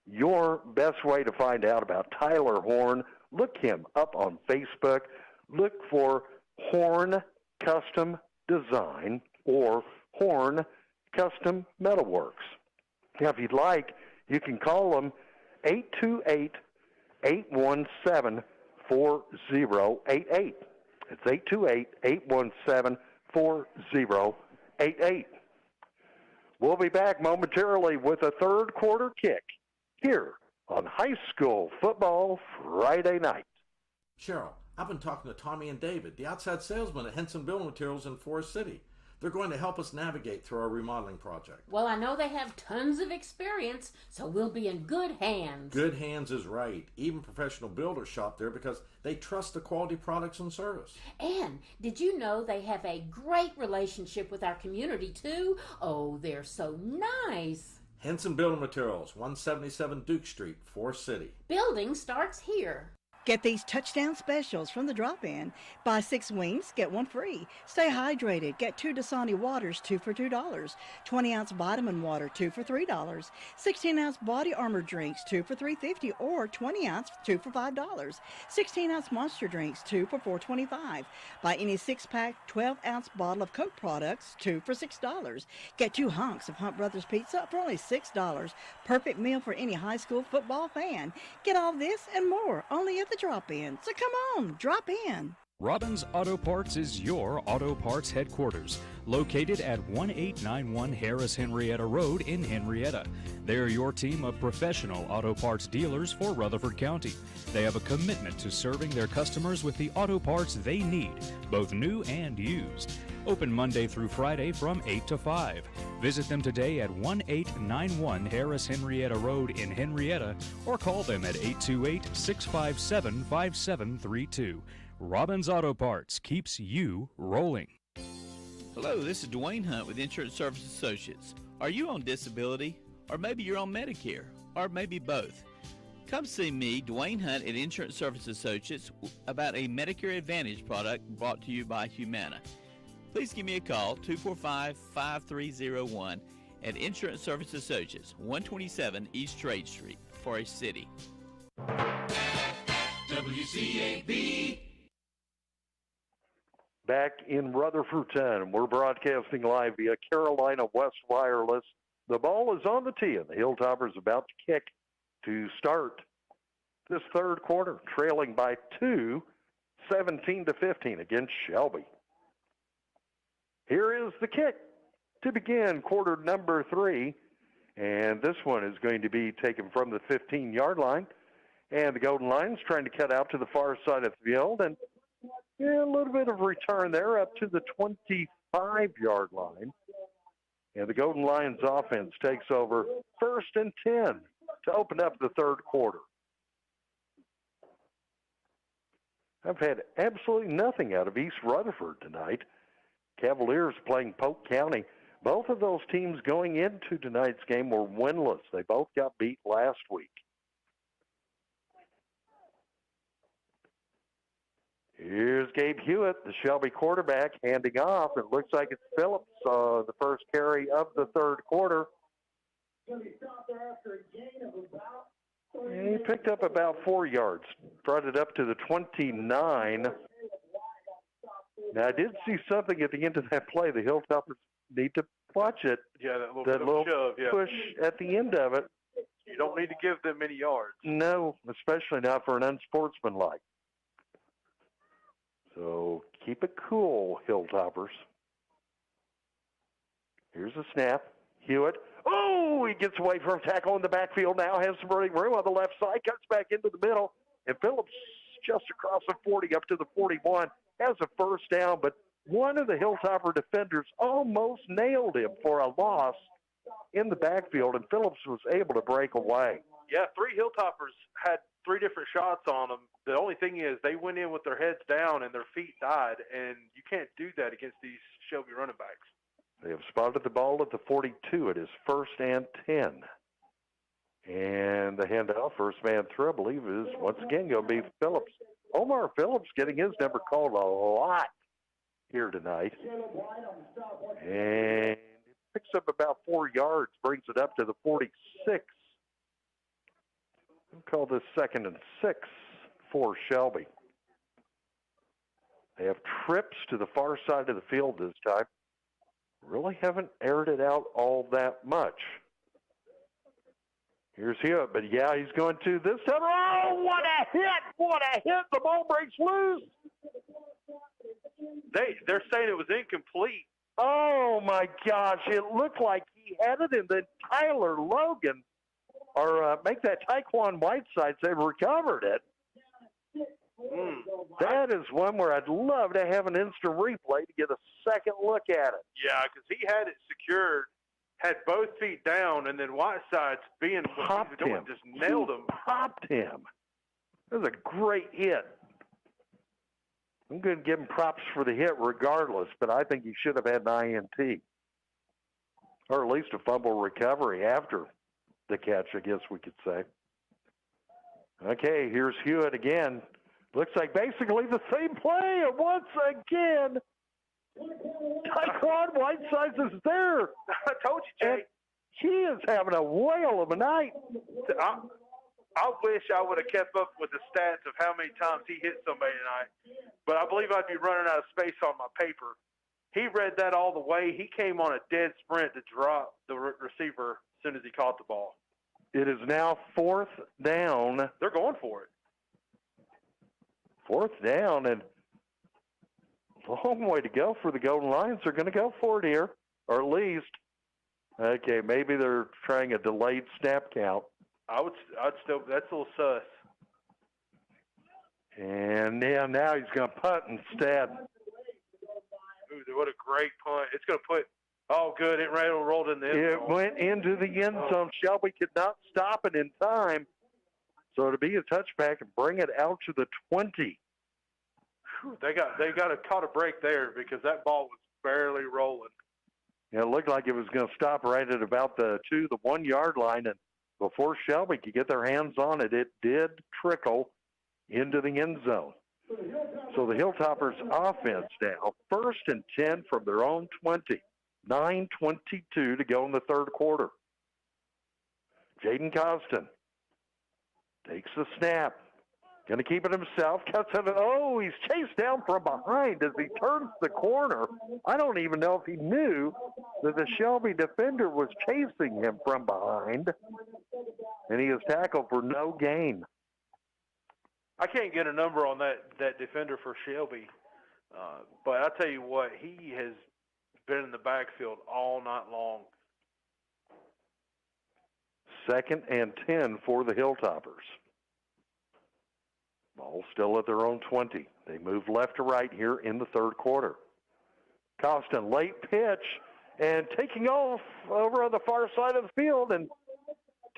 Your best way to find out about Tyler Horn, look him up on Facebook. Look for Horn Custom Design or Horn Custom Metalworks. Now, if you'd like, you can call them 828-817-4088. It's 828-817-4088. We'll be back momentarily with a third quarter kick here on High School Football Friday night. Cheryl, I've been talking to Tommy and David, the outside salesmen at Henson Building Materials in Forest City. They're going to help us navigate through our remodeling project. Well, I know they have tons of experience, so we'll be in good hands. Good hands is right. Even professional builders shop there because they trust the quality products and service. And did you know they have a great relationship with our community, too? Oh, they're so nice. Henson Building Materials, 177 Duke Street, Forest City. Building starts here. Get these touchdown specials from the drop-in. Buy 6 wings, get 1 free. Stay hydrated. Get 2 Dasani waters, 2 for $2. 20-ounce vitamin water, 2 for $3. 16-ounce body armor drinks, 2 for $3.50, or 20-ounce, 2 for $5. 16-ounce monster drinks, 2 for $4.25. Buy any 6-pack, 12-ounce bottle of Coke products, 2 for $6. Get 2 hunks of Hunt Brothers Pizza for only $6. Perfect meal for any high school football fan. Get all this and more only at the drop-in. So come on, drop in. Robbins Auto Parts is your auto parts headquarters, located at 1891 Harris Henrietta Road in Henrietta. They're your team of professional auto parts dealers for Rutherford County. They have a commitment to serving their customers with the auto parts they need, both new and used. Open Monday through Friday from 8 to 5. Visit them today at 1891 Harris Henrietta Road in Henrietta or call them at 828-657-5732. Robbins Auto Parts keeps you rolling. Hello, this is Dwayne Hunt with Insurance Service Associates. Are you on disability? Or maybe you're on Medicare? Or maybe both? Come see me, Dwayne Hunt at Insurance Service Associates, about a Medicare Advantage product brought to you by Humana. Please give me a call, 245-5301 at Insurance Service Associates, 127 East Trade Street, Forest City. WCAB. Back in Rutherford, we're broadcasting live via Carolina West Wireless. The ball is on the tee, and the Hilltoppers about to kick to start this third quarter, trailing by 2, 17-15 against Shelby. Here is the kick to begin quarter number 3, and this one is going to be taken from the 15-yard line, and the Golden Lions trying to cut out to the far side of the field, and a little bit of return there up to the 25-yard line. And the Golden Lions offense takes over 1st and 10 to open up the third quarter. I've had absolutely nothing out of East Rutherford tonight. Cavaliers playing Polk County. Both of those teams going into tonight's game were winless. They both got beat last week. Here's Gabe Hewitt, the Shelby quarterback, handing off. It looks like it's Phillips, the first carry of the third quarter. And he picked up about 4 yards, brought it up to the 29. Now, I did see something at the end of that play. The Hilltoppers need to watch it. Yeah, that little shove, yeah. Push at the end of it. You don't need to give them many yards. No, especially not for an unsportsmanlike. So keep it cool, Hilltoppers. Here's a snap. Hewitt. Oh, he gets away from tackle in the backfield now. Has some running room on the left side. Cuts back into the middle. And Phillips just across the 40 up to the 41. Has a first down, but one of the Hilltopper defenders almost nailed him for a loss in the backfield, and Phillips was able to break away. Yeah, 3 Hilltoppers had 3 different shots on them. The only thing is they went in with their heads down and their feet died, and you can't do that against these Shelby running backs. They have spotted the ball at the 42. It is 1st and 10. And the handoff, first man through, I believe, is once again going to be Phillips. Omar Phillips getting his number called a lot here tonight. And it picks up about 4 yards, brings it up to the 46. We'll call this 2nd and 6 for Shelby. They have trips to the far side of the field this time. Really haven't aired it out all that much. Here's Hewitt, but yeah, he's going to this time. Oh, what a hit! What a hit! The ball breaks loose. They're saying it was incomplete. Oh, my gosh. It looked like he had it, and then Tyler Logan, or make that Taekwon Whiteside, they recovered it. That is one where I'd love to have an instant replay to get a second look at it. Yeah, because he had it secured, had both feet down, and then Whiteside's being what he was doing, just nailed him. Popped him. That was a great hit. I'm going to give him props for the hit regardless, but I think he should have had an INT. Or at least a fumble recovery after the catch, I guess we could say. Okay, here's Hewitt again. Looks like basically the same play, and once again, Taekwon Whiteside is there. I told you, Jay. And he is having a whale of a night. I wish I would have kept up with the stats of how many times he hit somebody tonight, but I believe I'd be running out of space on my paper. He read that all the way. He came on a dead sprint to drop the receiver as soon as he caught the ball. It is now 4th down. They're going for it. 4th down, and Long way to go for the Golden Lions. They're going to go for it here, or at least. Okay, maybe they're trying a delayed snap count. I'd still. That's a little sus. And now he's going to punt instead. Ooh, what a great punt! It's going to put. Oh, good! It rolled in the end zone. It went into the end zone. Shelby could not stop it in time, so it'll be a touchback and bring it out to the 20. They caught a break there because that ball was barely rolling. Yeah, it looked like it was going to stop right at about the 1 yard line, and before Shelby could get their hands on it, it did trickle into the end zone. So the Hilltoppers offense now, 1st and 10 from their own 20. 9:22 to go in the third quarter. Jaden Costin takes the snap. Going to keep it himself. Cuts it. Oh, he's chased down from behind as he turns the corner. I don't even know if he knew that the Shelby defender was chasing him from behind. And he is tackled for no gain. I can't get a number on that defender for Shelby. But I'll tell you what, he has been in the backfield all night long. 2nd and 10 for the Hilltoppers. Ball still at their own 20. They move left to right here in the third quarter. Costin, late pitch, and taking off over on the far side of the field, and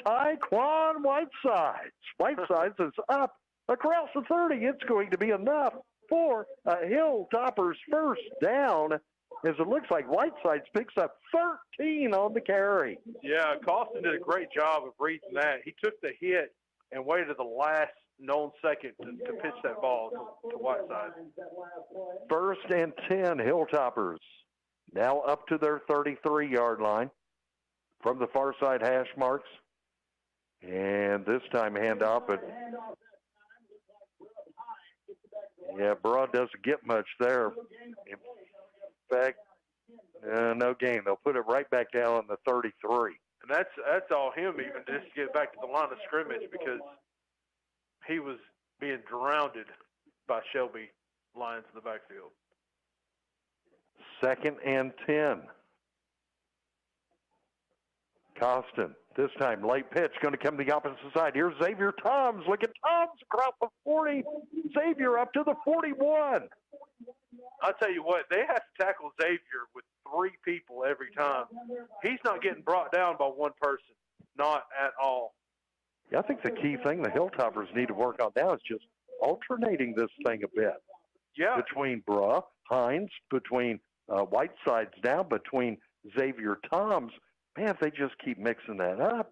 Tyquan Whitesides. Whitesides is up across the 30. It's going to be enough for a Hilltoppers first down, as it looks like Whitesides picks up 13 on the carry. Yeah, Costin did a great job of reading that. He took the hit and waited the last known second to pitch that ball to Whiteside. 1st and 10, Hilltoppers. Now up to their 33-yard line from the far side hash marks. And this time handoff, but Broad doesn't get much there. In fact, no gain. They'll put it right back down on the 33. And that's all him even just to get back to the line of scrimmage because he was being drowned by Shelby Lions in the backfield. 2nd and 10. Costin, this time late pitch, going to come to the opposite side. Here's Xavier Toms. Look at Toms across the 40. Xavier up to the 41. I'll tell you what, they have to tackle Xavier with 3 people every time. He's not getting brought down by one person, not at all. Yeah, I think the key thing the Hilltoppers need to work on now is just alternating this thing a bit. Yeah. Between Hines, between Whitesides now, between Xavier Toms. Man, if they just keep mixing that up.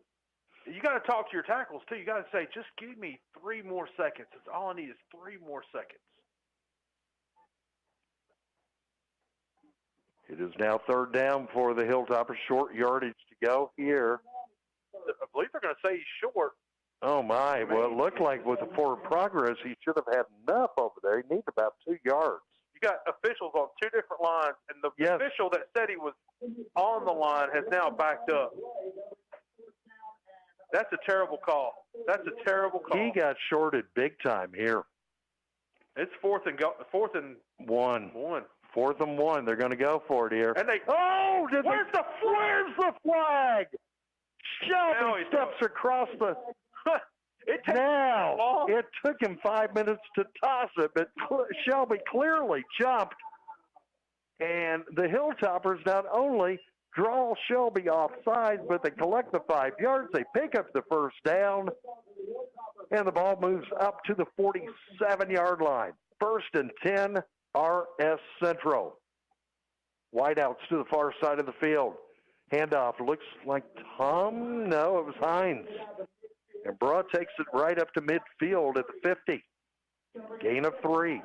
You got to talk to your tackles, too. You got to say, just give me 3 more seconds. That's all I need is 3 more seconds. It is now 3rd down for the Hilltoppers. Short yardage to go here. I believe they're going to say he's short. Oh, my. Well, it looked like with the forward progress, he should have had enough over there. He needs about 2 yards. You got officials on 2 different lines, and the official that said he was on the line has now backed up. That's a terrible call. That's a terrible call. He got shorted big time here. It's 4th and 1. 4th and 1. They're going to go for it here. And where's the flag? Shelby steps across the. It took him 5 minutes to toss it, but Shelby clearly jumped. And the Hilltoppers not only draw Shelby offside, but they collect the 5 yards. They pick up the first down, and the ball moves up to the 47-yard line. 1st and 10, RS Central. Wideouts to the far side of the field. Handoff looks like Tom. No, it was Hines. And Broad takes it right up to midfield at the 50. Gain of 3.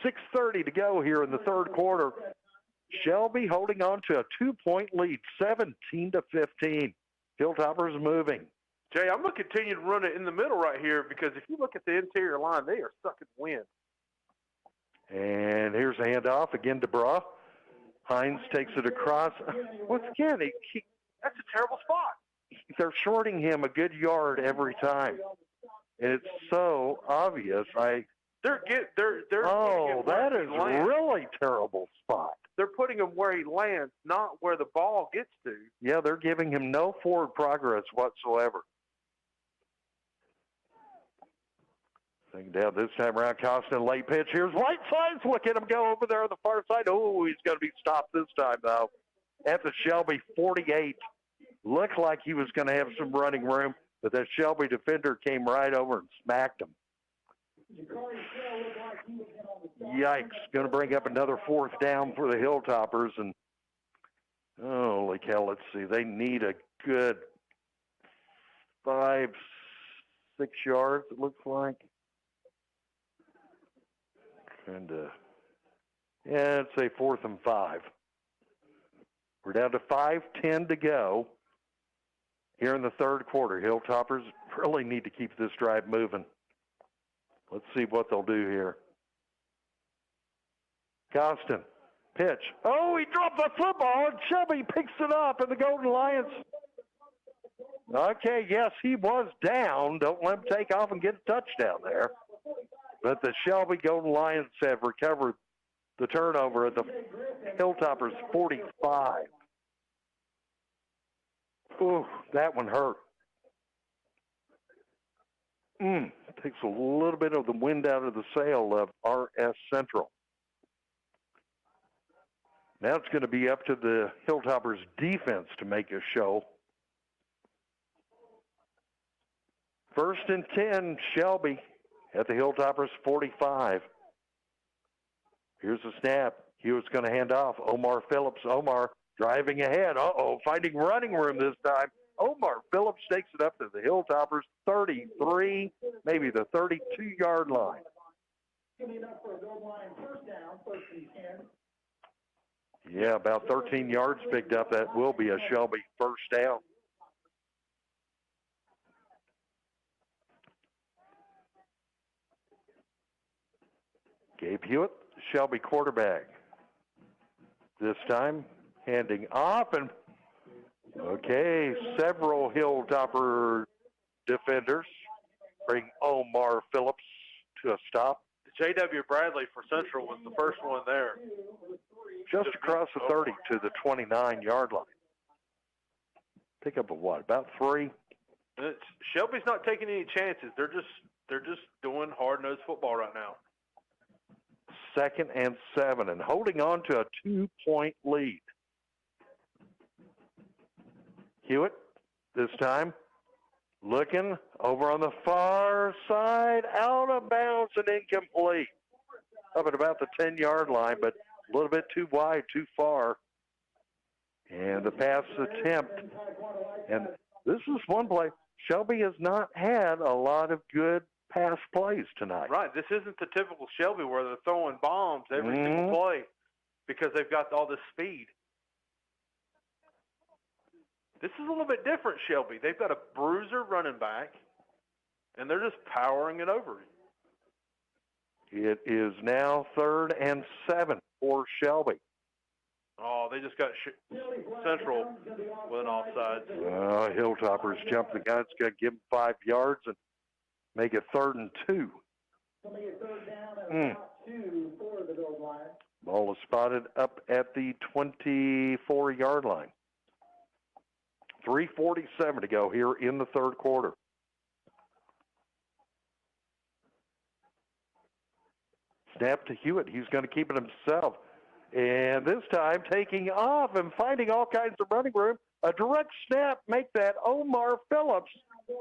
6:30 to go here in the third quarter. Shelby holding on to a 2-point lead, 17-15. Hilltoppers moving. Jay, I'm going to continue to run it in the middle right here because if you look at the interior line, they are sucking wind. And here's a handoff again to Bra. Hines takes it across. Once again, that's a terrible spot. They're shorting him a good yard every time. And it's so obvious. I They're Oh, that is really terrible spot. They're putting him where he lands, not where the ball gets to. Yeah, they're giving him no forward progress whatsoever. Second down this time around, Costin, late pitch. Here's Whitesides. Look at him go over there on the far side. Oh, he's going to be stopped this time, though. At the Shelby 48. Looked like he was going to have some running room, but that Shelby defender came right over and smacked him. Yikes. Going to bring up another fourth down for the Hilltoppers. And holy cow, let's see. They need a good 5-6 yards, it looks like. And, let's say 4th and 5. We're down to 5:10 to go here in the third quarter. Hilltoppers really need to keep this drive moving. Let's see what they'll do here. Costin, pitch. Oh, he dropped the football, and Shelby picks it up, and the Golden Lions. Okay, yes, he was down. Don't let him take off and get a touchdown there. But the Shelby Golden Lions have recovered the turnover at the Hilltoppers 45. Ooh, that one hurt. Takes a little bit of the wind out of the sail of RS Central. Now it's going to be up to the Hilltoppers defense to make a show. 1st and 10, Shelby at the Hilltoppers 45. Here's a snap. Hewitt's going to hand off. Omar Phillips. Omar driving ahead. Finding running room this time. Omar Phillips takes it up to the Hilltoppers 33, maybe the 32-yard line. Yeah, about 13 yards picked up. That will be a Shelby first down. Gabe Hewitt, Shelby quarterback. This time, handing off, and several Hilltopper defenders bring Omar Phillips to a stop. J.W. Bradley for Central was the first one there. Just across the 30 to the 29-yard line. Pick up about 3? Shelby's not taking any chances. They're just doing hard-nosed football right now. 2nd and 7, and holding on to a 2-point lead. Hewitt, this time, looking over on the far side, out of bounds and incomplete. Up at about the 10-yard line, but a little bit too wide, too far. And the pass attempt. And this is one play. Shelby has not had a lot of good pass plays tonight. Right. This isn't the typical Shelby where they're throwing bombs every single play because they've got all this speed. This is a little bit different, Shelby. They've got a bruiser running back, and they're just powering it over. It is now 3rd and 7 for Shelby. Oh, they just got Central with an offside. Hilltoppers jump the gun. It's going to give them 5 yards and make it 3rd and 2. Ball is spotted up at the 24-yard line. 3:47 to go here in the third quarter. Snap to Hewitt. He's going to keep it himself. And this time taking off and finding all kinds of running room. A direct snap, make that Omar Phillips.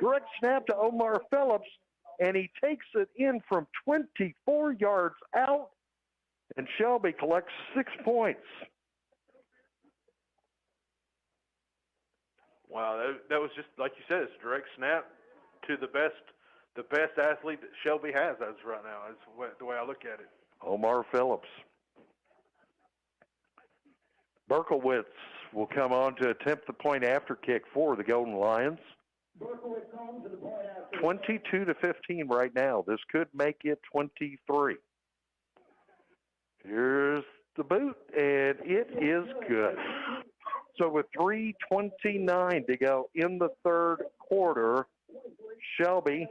Direct snap to Omar Phillips. And he takes it in from 24 yards out. And Shelby collects 6 points. Wow, that was just, like you said, it's a direct snap to the best athlete that Shelby has as right now. That's the way I look at it. Omar Phillips. Berkowitz will come on to attempt the point after kick for the Golden Lions. 22-15 right now. This could make it 23. Here's the boot, and it is good. So with 3:29 to go in the third quarter, Shelby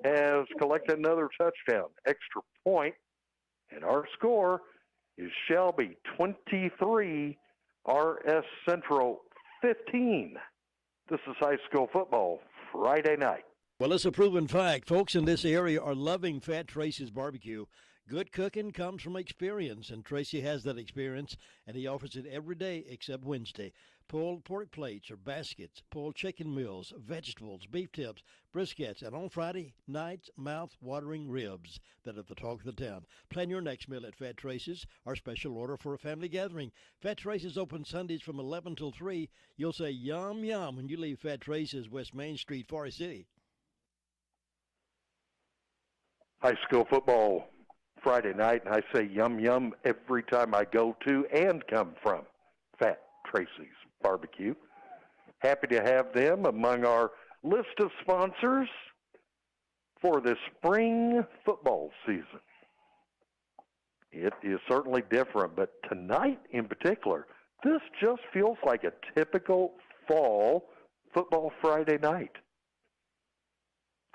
has collected another touchdown, extra point, and our score is Shelby 23, RS Central 15. This is high school football Friday night. Well, it's a proven fact. Folks in this area are loving Fat Tracy's barbecue. Good cooking comes from experience, and Tracy has that experience, and he offers it every day except Wednesday. Pulled pork plates or baskets, pulled chicken meals, vegetables, beef tips, briskets, and on Friday nights, mouth-watering ribs that are the talk of the town. Plan your next meal at Fat Tracy's, our special order for a family gathering. Fat Tracy's open Sundays from 11 till 3. You'll say yum, yum when you leave Fat Tracy's, West Main Street, Forest City. High school football Friday night, and I say yum, yum every time I go to and come from Fat Tracy's Barbecue. Happy to have them among our list of sponsors for the spring football season. It is certainly different, but tonight in particular, this just feels like a typical fall football Friday night.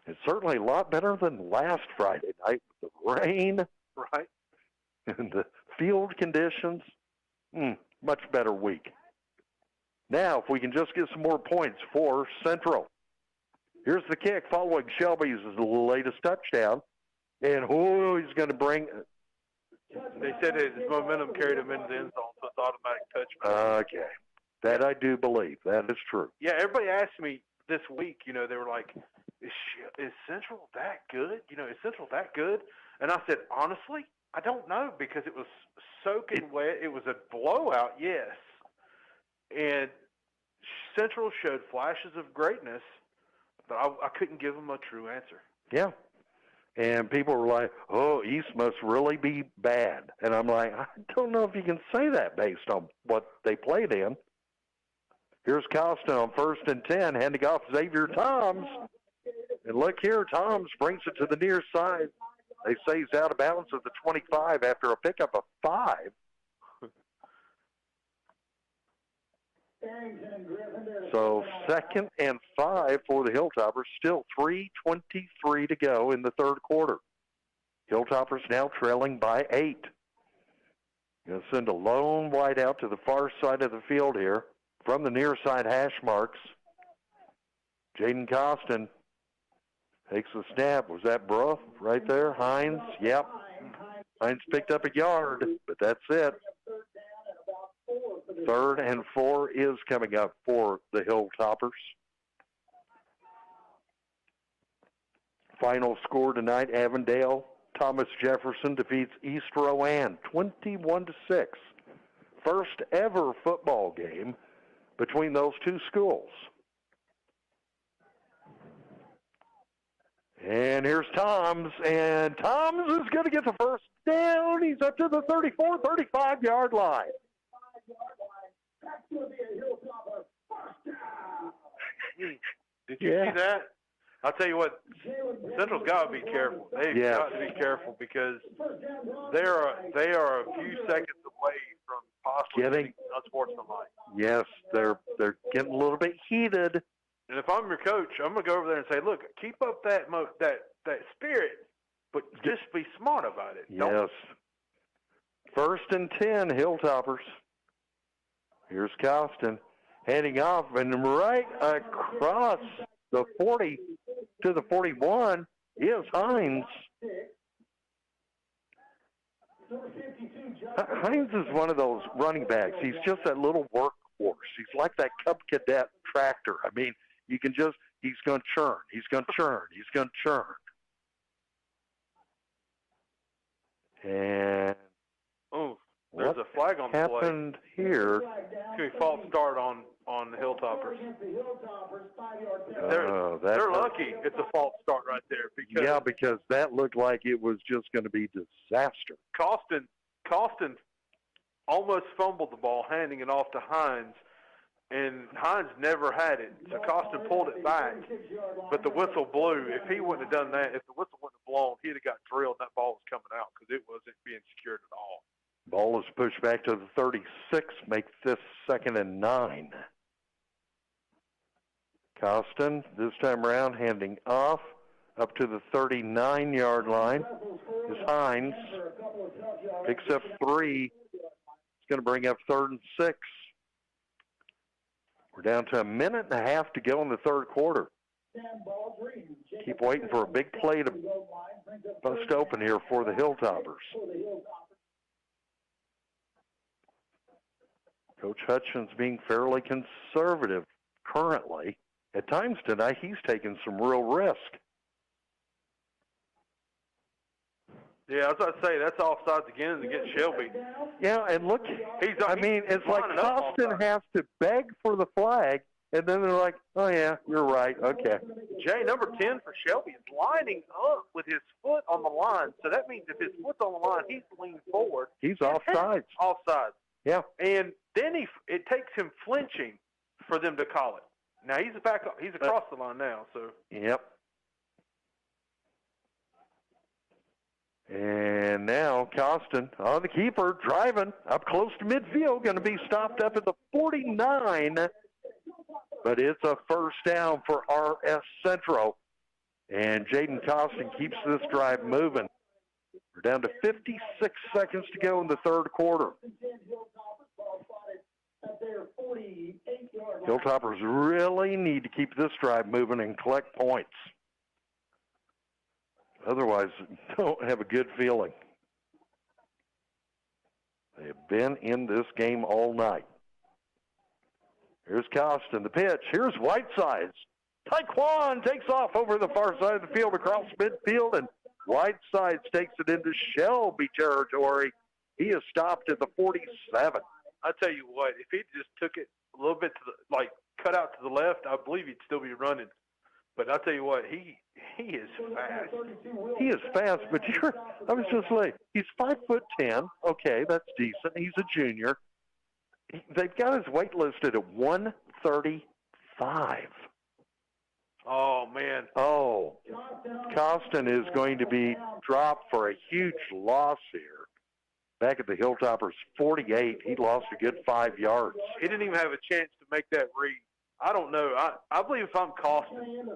It's certainly a lot better than last Friday night with the rain, right, and the field conditions. Much better week. Now, if we can just get some more points for Central. Here's the kick following Shelby's latest touchdown. And he's going to bring... They said his momentum carried him into the end zone, so it's automatic touchback. Okay. That I do believe. That is true. Yeah, everybody asked me this week, they were like, is Central that good? Is Central that good? And I said, honestly, I don't know, because it was soaking wet. It was a blowout, yes. And Central showed flashes of greatness, but I couldn't give them a true answer. Yeah. And people were like, oh, East must really be bad. And I'm like, I don't know if you can say that based on what they played in. Here's Costin on 1st and 10, handing off Xavier Toms. And look here, Toms brings it to the near side. They say he's out of bounds at the 25 after a pickup of 5. So 2nd and 5 for the Hilltoppers. Still 3:23 to go in the third quarter. Hilltoppers now trailing by 8. Going to send a lone wide out to the far side of the field here from the near side hash marks. Jaden Costin takes the snap. Was that Bruff right there? Hines? Yep. Hines picked up a yard, but that's it. 3rd and 4 is coming up for the Hilltoppers. Final score tonight, Avondale, Thomas Jefferson defeats East Rowan 21-6. First ever football game between those two schools. And here's Toms, and Toms is going to get the first down. He's up to the 34, 35-yard line. Did you see that? I'll tell you what, Central's got to be careful. They've got to be careful, because they are a few seconds away from possibly getting unsportsmanlike. Yes, they're getting a little bit heated. And if I'm your coach, I'm going to go over there and say, look, keep up that spirit, but just be smart about it. Yes. 1st and 10, Hilltoppers. Here's Costin heading off, and right across the 40 to the 41 is Hines. Hines is one of those running backs. He's just that little workhorse. He's like that Cub Cadet tractor. I mean, you can just, he's going to churn. He's going to churn. He's going to churn. And there's a flag on the play. What happened here? Could be false start on the Hilltoppers. They're lucky it's a false start right there. Because that looked like it was just going to be disaster. Costin almost fumbled the ball, handing it off to Hines, and Hines never had it. So Costin pulled it back, but the whistle blew. If he wouldn't have done that, if the whistle wouldn't have blown, he'd have got drilled and that ball was coming out, because it wasn't being secured at all. Ball is pushed back to the 36, makes this 2nd and 9. Costin, this time around, handing off. up to the 39-yard line is Hines. Picks up 3. It's going to bring up 3rd and 6. We're down to a minute and a half to go in the third quarter. Keep waiting for a big play to bust open here for the Hilltoppers. Coach Hutchins being fairly conservative currently. At times tonight, he's taken some real risk. Yeah, I was about to say, that's offsides again against Shelby. Yeah, and look, it's like Costin has to beg for the flag, and then they're like, oh, yeah, you're right, okay. Jay, number 10 for Shelby, is lining up with his foot on the line. So that means if his foot's on the line, he's leaning forward. He's offsides. Offsides. Yeah. And then it takes him flinching for them to call it. Now, he's across the line now, so. Yep. And now Costin, the keeper, driving up close to midfield, going to be stopped up at the 49. But it's a first down for RS Central. And Jaden Costin keeps this drive moving. We're down to 56 seconds to go in the third quarter. Hilltoppers really need to keep this drive moving and collect points. Otherwise, don't have a good feeling. They have been in this game all night. Here's Costin, the pitch. Here's Whitesides. Taekwon takes off over the far side of the field across midfield, and Whitesides takes it into Shelby territory. He is stopped at the 47. I tell you what, if he just took it a little bit cut out to the left, I believe he'd still be running. But I tell you what, he is fast. He is fast, but I was just like, he's 5'10". Okay, that's decent. He's a junior. They've got his weight listed at 135. Oh, man. Oh, Costin is going to be dropped for a huge loss here. Back at the Hilltoppers 48, he lost a good 5 yards. He didn't even have a chance to make that read. I don't know. I believe if I'm Costin,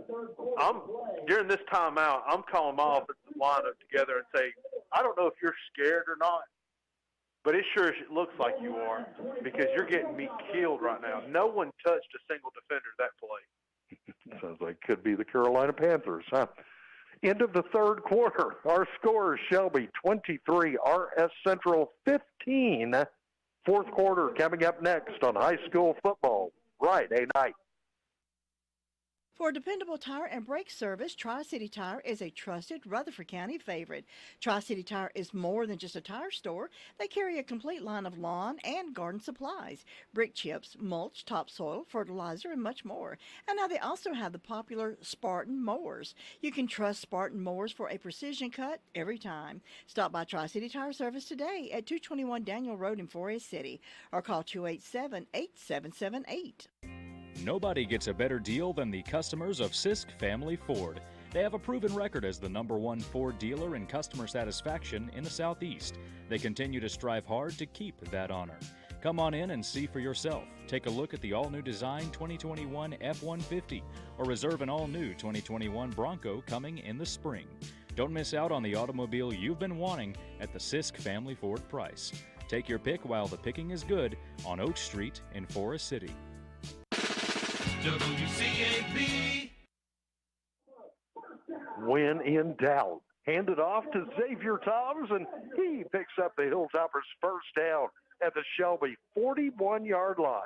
during this timeout, I'm calling my offensive lineup together and say, I don't know if you're scared or not, but it sure looks like you are because you're getting me killed right now. No one touched a single defender that play. Sounds like it could be the Carolina Panthers, huh? End of the third quarter. Our score is Shelby 23, RS Central 15. Fourth quarter coming up next on high school football Friday night. For dependable tire and brake service, Tri-City Tire is a trusted Rutherford County favorite. Tri-City Tire is more than just a tire store. They carry a complete line of lawn and garden supplies, brick chips, mulch, topsoil, fertilizer, and much more. And now they also have the popular Spartan mowers. You can trust Spartan mowers for a precision cut every time. Stop by Tri-City Tire Service today at 221 Daniel Road in Forest City or call 287-8778. Nobody gets a better deal than the customers of Sisk Family Ford. They have a proven record as the #1 Ford dealer in customer satisfaction in the Southeast. They continue to strive hard to keep that honor. Come on in and see for yourself. Take a look at the all-new design 2021 F-150 or reserve an all-new 2021 Bronco coming in the spring. Don't miss out on the automobile you've been wanting at the Sisk Family Ford price. Take your pick while the picking is good on Oak Street in Forest City. WCAB. When in doubt, hand it off to Xavier Toms, and he picks up the Hilltoppers' first down at the Shelby 41-yard line.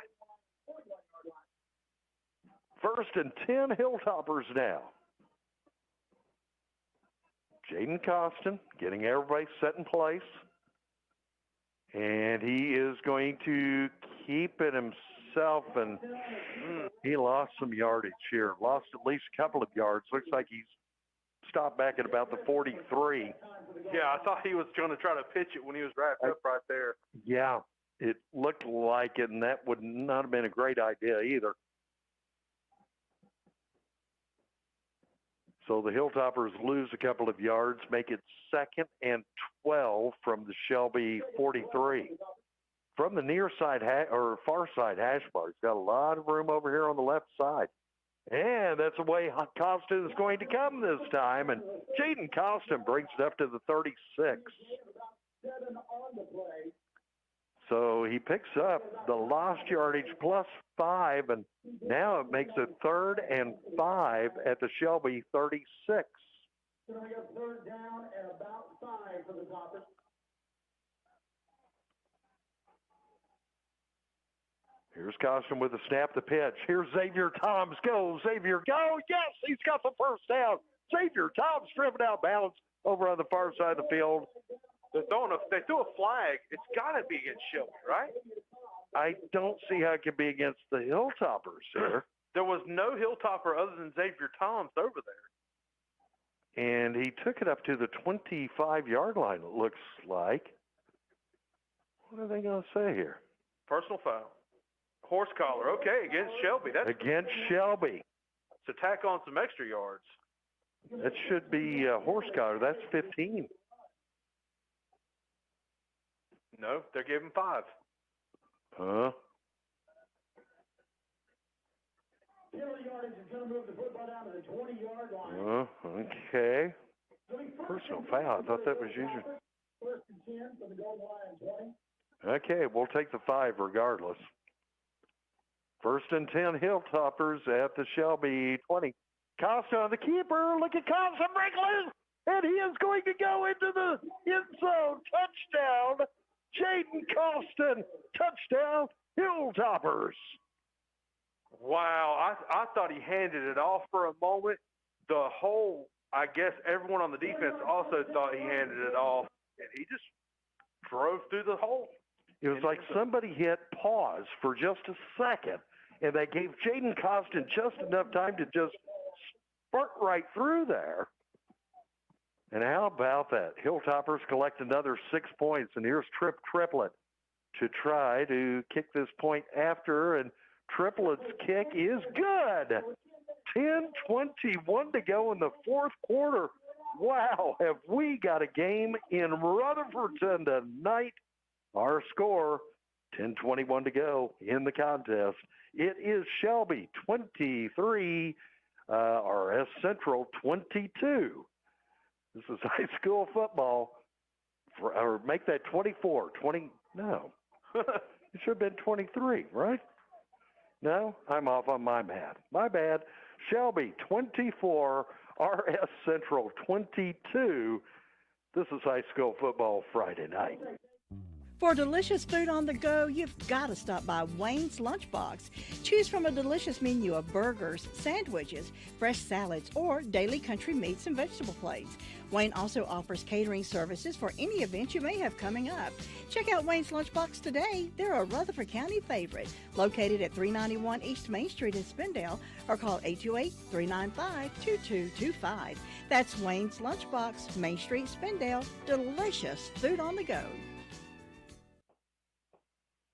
First and 10 Hilltoppers now. Jaden Costin getting everybody set in place. And he is going to keep it himself, and he lost some yardage here. Lost at least a couple of yards. Looks like he's stopped back at about the 43. Yeah, I thought he was going to try to pitch it when he was wrapped up right there. Yeah, it looked like it, and that would not have been a great idea either. So the Hilltoppers lose a couple of yards, make it 2nd and 12 from the Shelby 43. From the near side or far side hash bar, he's got a lot of room over here on the left side. And that's the way Costin is going to come this time. And Jaden Costin brings it up to the 36. So he picks up the lost yardage plus 5, and now it makes it 3rd and 5 at the Shelby 36. Going to go 3rd down and about 5 for the Toppers. Here's Costin with the snap, the pitch. Here's Xavier Toms. Go, Xavier, go. Yes, he's got the first down. Xavier Toms driven out bounds over on the far side of the field. They threw a flag. It's got to be against Shelby, right? I don't see how it could be against the Hilltoppers here. There was no Hilltopper other than Xavier Toms over there. And he took it up to the 25-yard line, it looks like. What are they going to say here? Personal foul. Horse collar. Okay, against Shelby. That's against Shelby. To tack on some extra yards. That should be horse collar. That's 15. No, they're giving 5. Huh? Yardage is going to move the football down to the 20-yard line. Okay. Personal foul. I thought that was usual. 1st and 10 for the goal line, 20. Okay, we'll take the 5 regardless. 1st and 10 Hilltoppers at the Shelby 20. Costa on the keeper. Look at Costa break loose. And he is going to go into the end zone. Touchdown. Jaden Costin. Touchdown. Hilltoppers. Wow. I thought he handed it off for a moment. I guess everyone on the defense also thought he handed it off. And he just drove through the hole. It was like somebody hit pause for just a second, and they gave Jaden Costin just enough time to just spurt right through there. And how about that? Hilltoppers collect another 6 points, and here's Triplet to try to kick this point after, and Triplet's kick is good. 10:21 to go in the 4th quarter. Wow, have we got a game in Rutherford tonight. Our score, 10:21 to go in the contest. It is Shelby 23, RS Central 22. This is high school football. Or make that 24. No. It should have been 23, right? No, I'm off on my math. My bad. Shelby 24, RS Central 22. This is high school football Friday night. For delicious food on the go, you've got to stop by Wayne's Lunchbox. Choose from a delicious menu of burgers, sandwiches, fresh salads, or daily country meats and vegetable plates. Wayne also offers catering services for any event you may have coming up. Check out Wayne's Lunchbox today. They're a Rutherford County favorite, located at 391 East Main Street in Spindale, or call 828-395-2225. That's Wayne's Lunchbox, Main Street, Spindale. Delicious food on the go.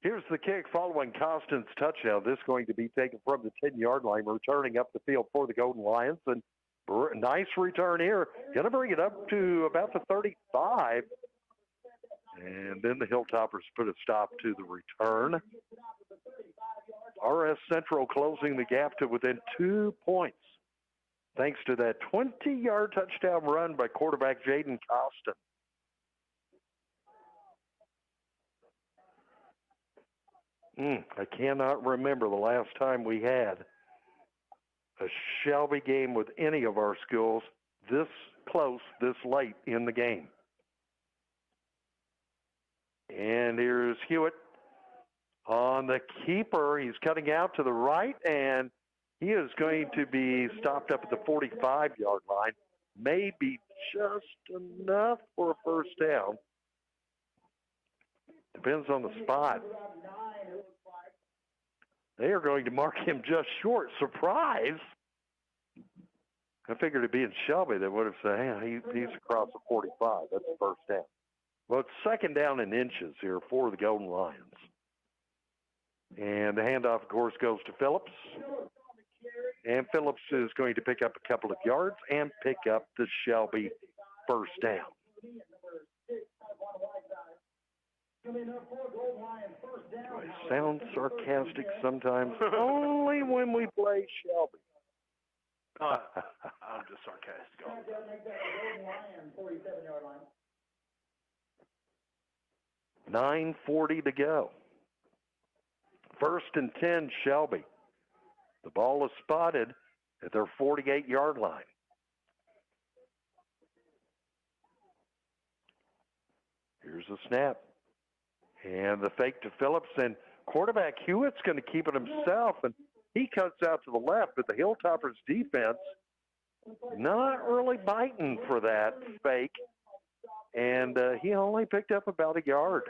Here's the kick following Costin's touchdown. This going to be taken from the 10-yard line, returning up the field for the Golden Lions. And nice return here. Going to bring it up to about the 35. And then the Hilltoppers put a stop to the return. RS Central closing the gap to within 2 points, thanks to that 20-yard touchdown run by quarterback Jaden Costin. I cannot remember the last time we had a Shelby game with any of our schools this close, this late in the game. And here's Hewitt on the keeper. He's cutting out to the right, and he is going to be stopped up at the 45-yard line. Maybe just enough for a first down. Depends on the spot. They are going to mark him just short. Surprise. I figured it'd be in Shelby. They would have said, hey, he's across the 45. That's the first down. Well, it's second down in inches here for the Golden Lions. And the handoff, of course, goes to Phillips. And Phillips is going to pick up a couple of yards and pick up the Shelby first down. I sound sarcastic sometimes, only when we play Shelby. I'm just sarcastic. Make that a Golden Lion 47-yard line. 9:40 to go. 1st and 10, Shelby. The ball is spotted at their 48-yard line. Here's the snap. And the fake to Phillips. And quarterback Hewitt's going to keep it himself. And he cuts out to the left, but the Hilltoppers defense not really biting for that fake. And he only picked up about a yard.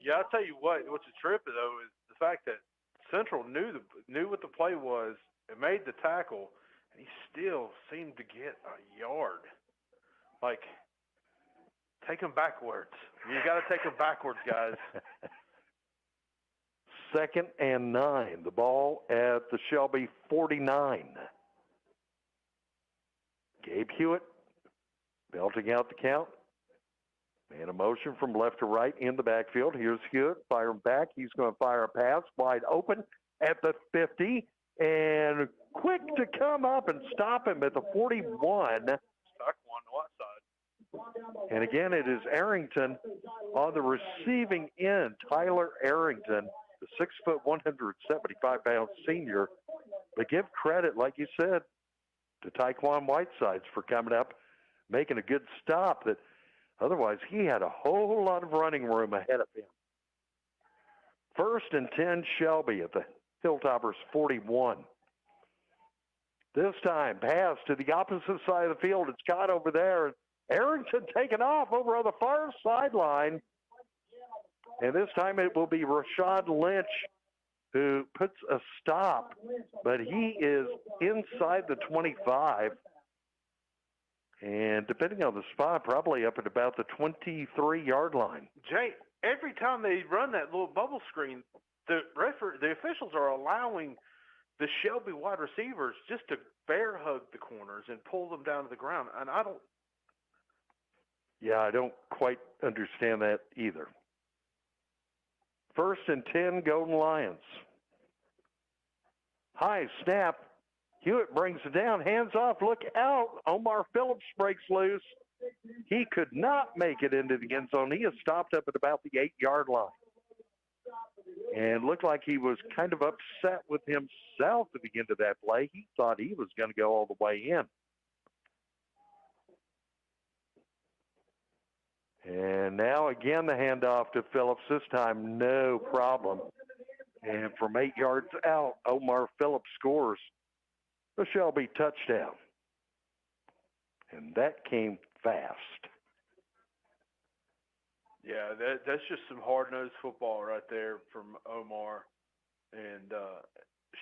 Yeah, I'll tell you what's a trip, though, is the fact that Central knew what the play was and made the tackle, and he still seemed to get a yard. Like, take him backwards. You got to take him backwards, guys. 2nd and 9. The ball at the Shelby 49. Gabe Hewitt belting out the count. Man in motion from left to right in the backfield. Here's Hewitt firing back. He's going to fire a pass wide open at the 50. And quick to come up and stop him at the 41. Stuck one on the what side? And again, it is Arrington on the receiving end. Tyler Arrington, the 6', 175-pound senior. But give credit, like you said, to Taekwon Whitesides for coming up, making a good stop that otherwise he had a whole lot of running room ahead of him. 1st and 10, Shelby at the Hilltoppers 41. This time, pass to the opposite side of the field. It's caught over there. Arrington taken off over on the far sideline. And this time it will be Rashad Lynch who puts a stop. But he is inside the 25. And depending on the spot, probably up at about the 23-yard line. Jay, every time they run that little bubble screen, the officials are allowing the Shelby wide receivers just to bear hug the corners and pull them down to the ground. And I don't quite understand that either. 1st and 10, Golden Lions. High snap. Hewitt brings it down, hands off, look out. Omar Phillips breaks loose. He could not make it into the end zone. He is stopped up at about the 8-yard line. And looked like he was kind of upset with himself at the end of that play. He thought he was going to go all the way in. And now again the handoff to Phillips. This time no problem. And from 8 yards out, Omar Phillips scores the Shelby touchdown. And that came fast. Yeah, that's just some hard-nosed football right there from Omar. And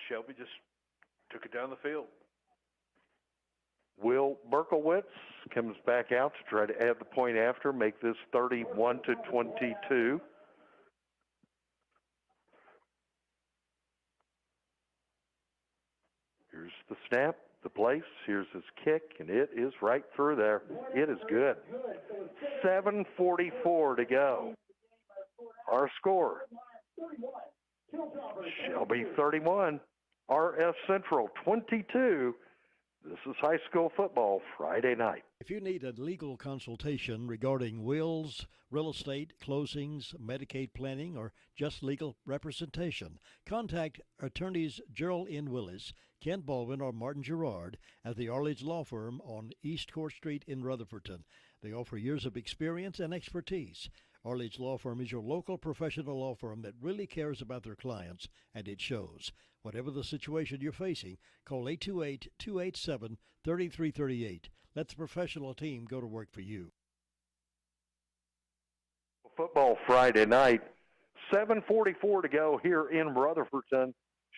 Shelby just took it down the field. Will Berkowitz comes back out to try to add the point after, make this 31-22. Here's the snap, the place. Here's his kick, and it is right through there. It is good. 7:44 to go. Our score, Shelby 31, RS Central 22. This is high school football Friday night. If you need a legal consultation regarding wills, real estate, closings, Medicaid planning, or just legal representation, contact attorneys Gerald N. Willis, Kent Baldwin, or Martin Gerard at the Arledge Law Firm on East Court Street in Rutherford. They offer years of experience and expertise. Arledge Law Firm is your local professional law firm that really cares about their clients, and it shows. Whatever the situation you're facing, call 828-287-3338. Let the professional team go to work for you. Football Friday night, 7:44 to go here in Rutherford.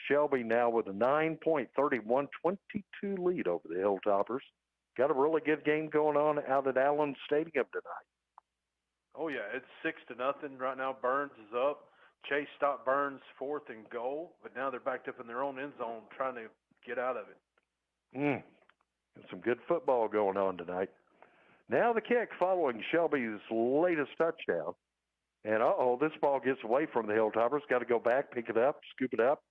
Shelby now with a 9-point, 31-22 lead over the Hilltoppers. Got a really good game going on out at Allen Stadium tonight. Oh, yeah, it's 6-0 right now. Burns is up. Chase stopped Burns 4th and goal, but now they're backed up in their own end zone trying to get out of it. And some good football going on tonight. Now the kick following Shelby's latest touchdown. And, this ball gets away from the Hilltoppers. Got to go back, pick it up, scoop it up.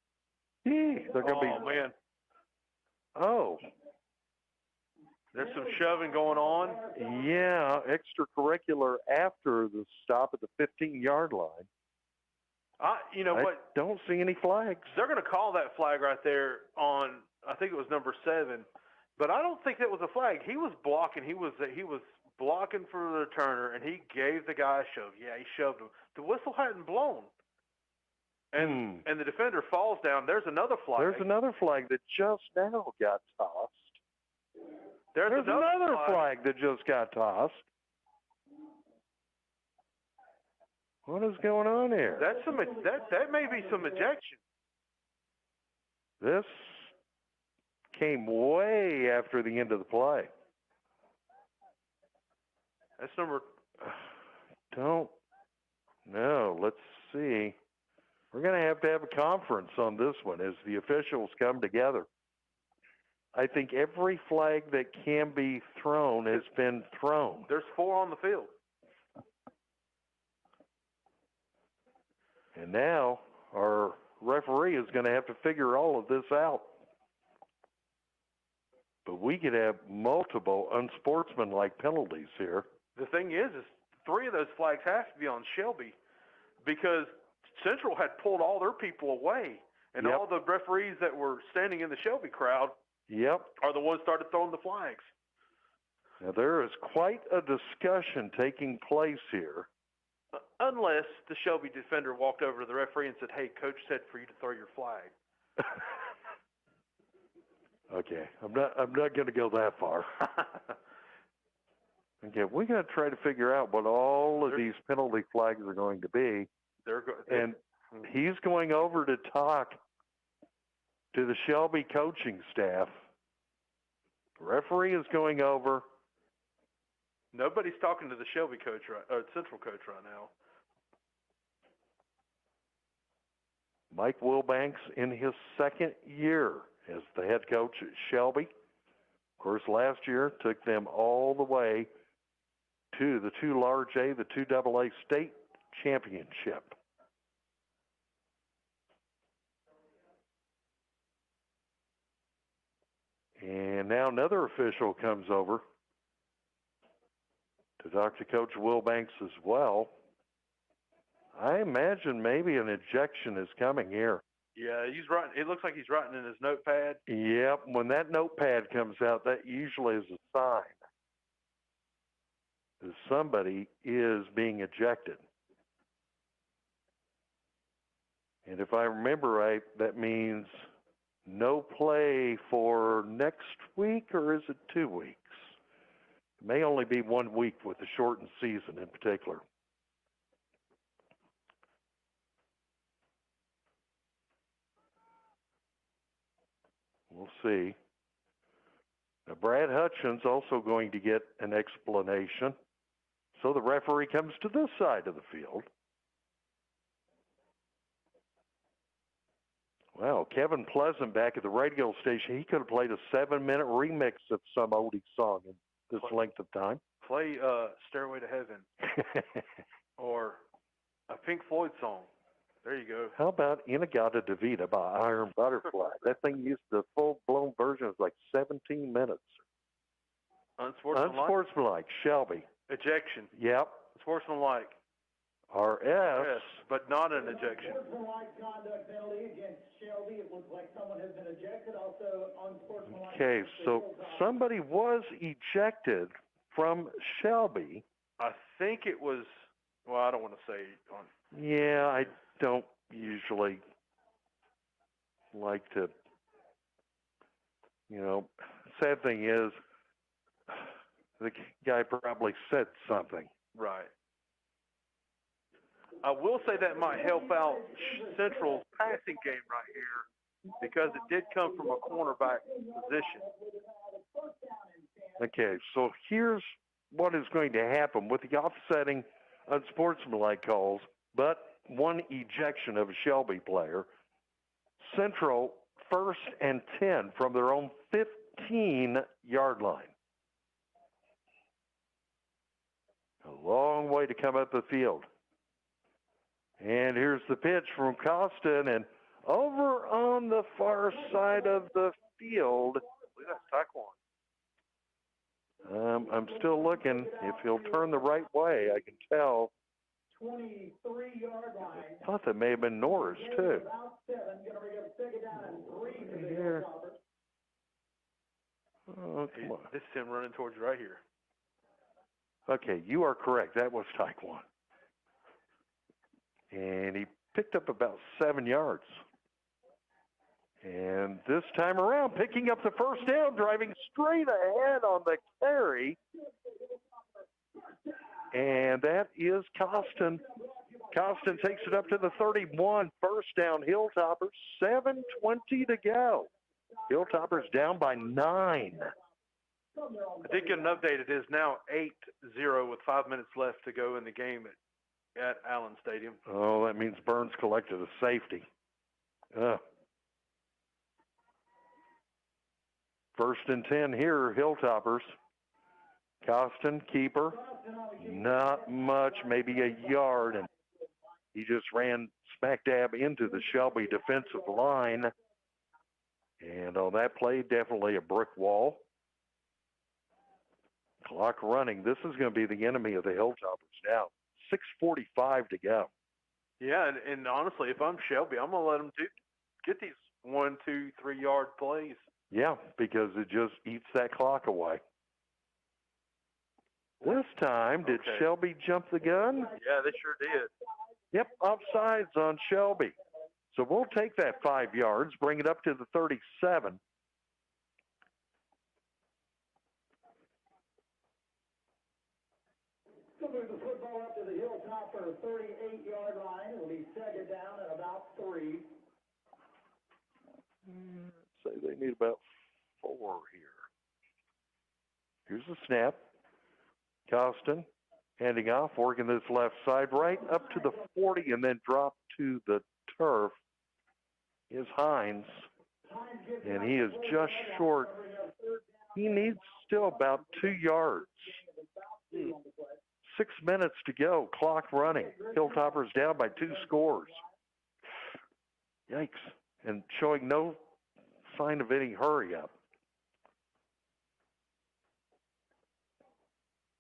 They're going to be. Oh, man. Oh, There's some shoving going on. Yeah, extracurricular after the stop at the 15-yard line. You know what? I don't see any flags. They're going to call that flag right there on, I think it was number 7, but I don't think that was a flag. He was blocking. He was blocking for the returner, and he gave the guy a shove. Yeah, he shoved him. The whistle hadn't blown. And the defender falls down. There's another flag. There's another flag that just now got tossed. There's another flag that just got tossed. What is going on here? That may be some ejection. This came way after the end of the play. That's number... Don't know. Let's see. We're going to have a conference on this one as the officials come together. I think every flag that can be thrown has been thrown. There's 4 on the field. And now our referee is going to have to figure all of this out. But we could have multiple unsportsmanlike penalties here. The thing is 3 of those flags have to be on Shelby because Central had pulled all their people away, and all the referees that were standing in the Shelby crowd are the ones started throwing the flags. Now, there is quite a discussion taking place here. Unless the Shelby defender walked over to the referee and said, "Hey, coach said for you to throw your flag." Okay, I'm not going to go that far. Okay, we got to try to figure out what all of these penalty flags are going to be. And he's going over to talk to the Shelby coaching staff. The referee is going over. Nobody's talking to the Shelby coach or Central coach right now. Mike Wilbanks in his second year as the head coach at Shelby. Of course, last year took them all the way to the 2 large A, the 2 AA state championship. And now another official comes over to talk to Coach Wilbanks as well. I imagine maybe an ejection is coming here. Yeah, he's writing. It looks like he's writing in his notepad. Yep, when that notepad comes out, that usually is a sign that somebody is being ejected. And if I remember right, that means no play for next week, or is it 2 weeks? It may only be 1 week with the shortened season in particular. We'll see. Now, Brad Hutchins also going to get an explanation. So the referee comes to this side of the field. Well, Kevin Pleasant back at the radio station, he could have played a 7-minute remix of some oldie song in this length of time. Play Stairway to Heaven or a Pink Floyd song. There you go. How about Inagata Davida by Iron Butterfly? That thing used the full-blown version. It was like 17 minutes. Unsportsmanlike. Shelby. Ejection. Yep. Unsportsmanlike. RS. Yes, but not an ejection. Unsportsmanlike conduct penalty against Shelby. It looks like someone has been ejected. Also, unsportsmanlike. Okay, so somebody was ejected from Shelby. I think it was, well, I don't want to say. Yeah, I don't usually like to, sad thing is, the guy probably said something. Right. I will say that might help out Central's passing game right here because it did come from a cornerback position. Okay, so here's what is going to happen with the offsetting unsportsmanlike calls, but one ejection of a Shelby player. Central 1st and 10 from their own 15-yard line. A long way to come up the field. And here's the pitch from Costin, and over on the far side of the field, I believe that's Taekwon. I'm still looking. If he'll turn the right way, I can tell. 23-yard line. I thought that may have been Norris, too. About 7. Going to bring up second down and 3 for the Here. Hilltoppers. Oh, come on. This is him running towards you right here. Okay, you are correct. That was Taekwondo. And he picked up about 7 yards. And this time around, picking up the first down, driving straight ahead on the carry. And that is Costin. Costin takes it up to the 31. First down, Hilltoppers. 7:20 to go. Hilltoppers down by 9. I did get an update. It is now 8-0 with 5 minutes left to go in the game at Allen Stadium. Oh, that means Burns collected a safety. First and 10 here, Hilltoppers. Costin, keeper. Not much, maybe a yard. And he just ran smack dab into the Shelby defensive line. And on that play, definitely a brick wall. Clock running. This is going to be the enemy of the Hilltoppers now. 6:45 to go. Yeah, and honestly, if I'm Shelby, I'm going to let them get these 1, 2, 3 yard plays. Yeah, because it just eats that clock away. This time, did Shelby jump the gun? Yeah, they sure did. Yep, offsides on Shelby. So we'll take that 5 yards, bring it up to the 37. We'll move the football up to the Hilltopper 38-yard line. It'll be second down at about 3. Say they need about 4 here. Here's the snap. Costin handing off, working this left side right up to the 40 and then drop to the turf is Hines. And he is just short. He needs still about 2 yards. 6 minutes to go, clock running. Hilltoppers down by 2 scores. Yikes. And showing no sign of any hurry up.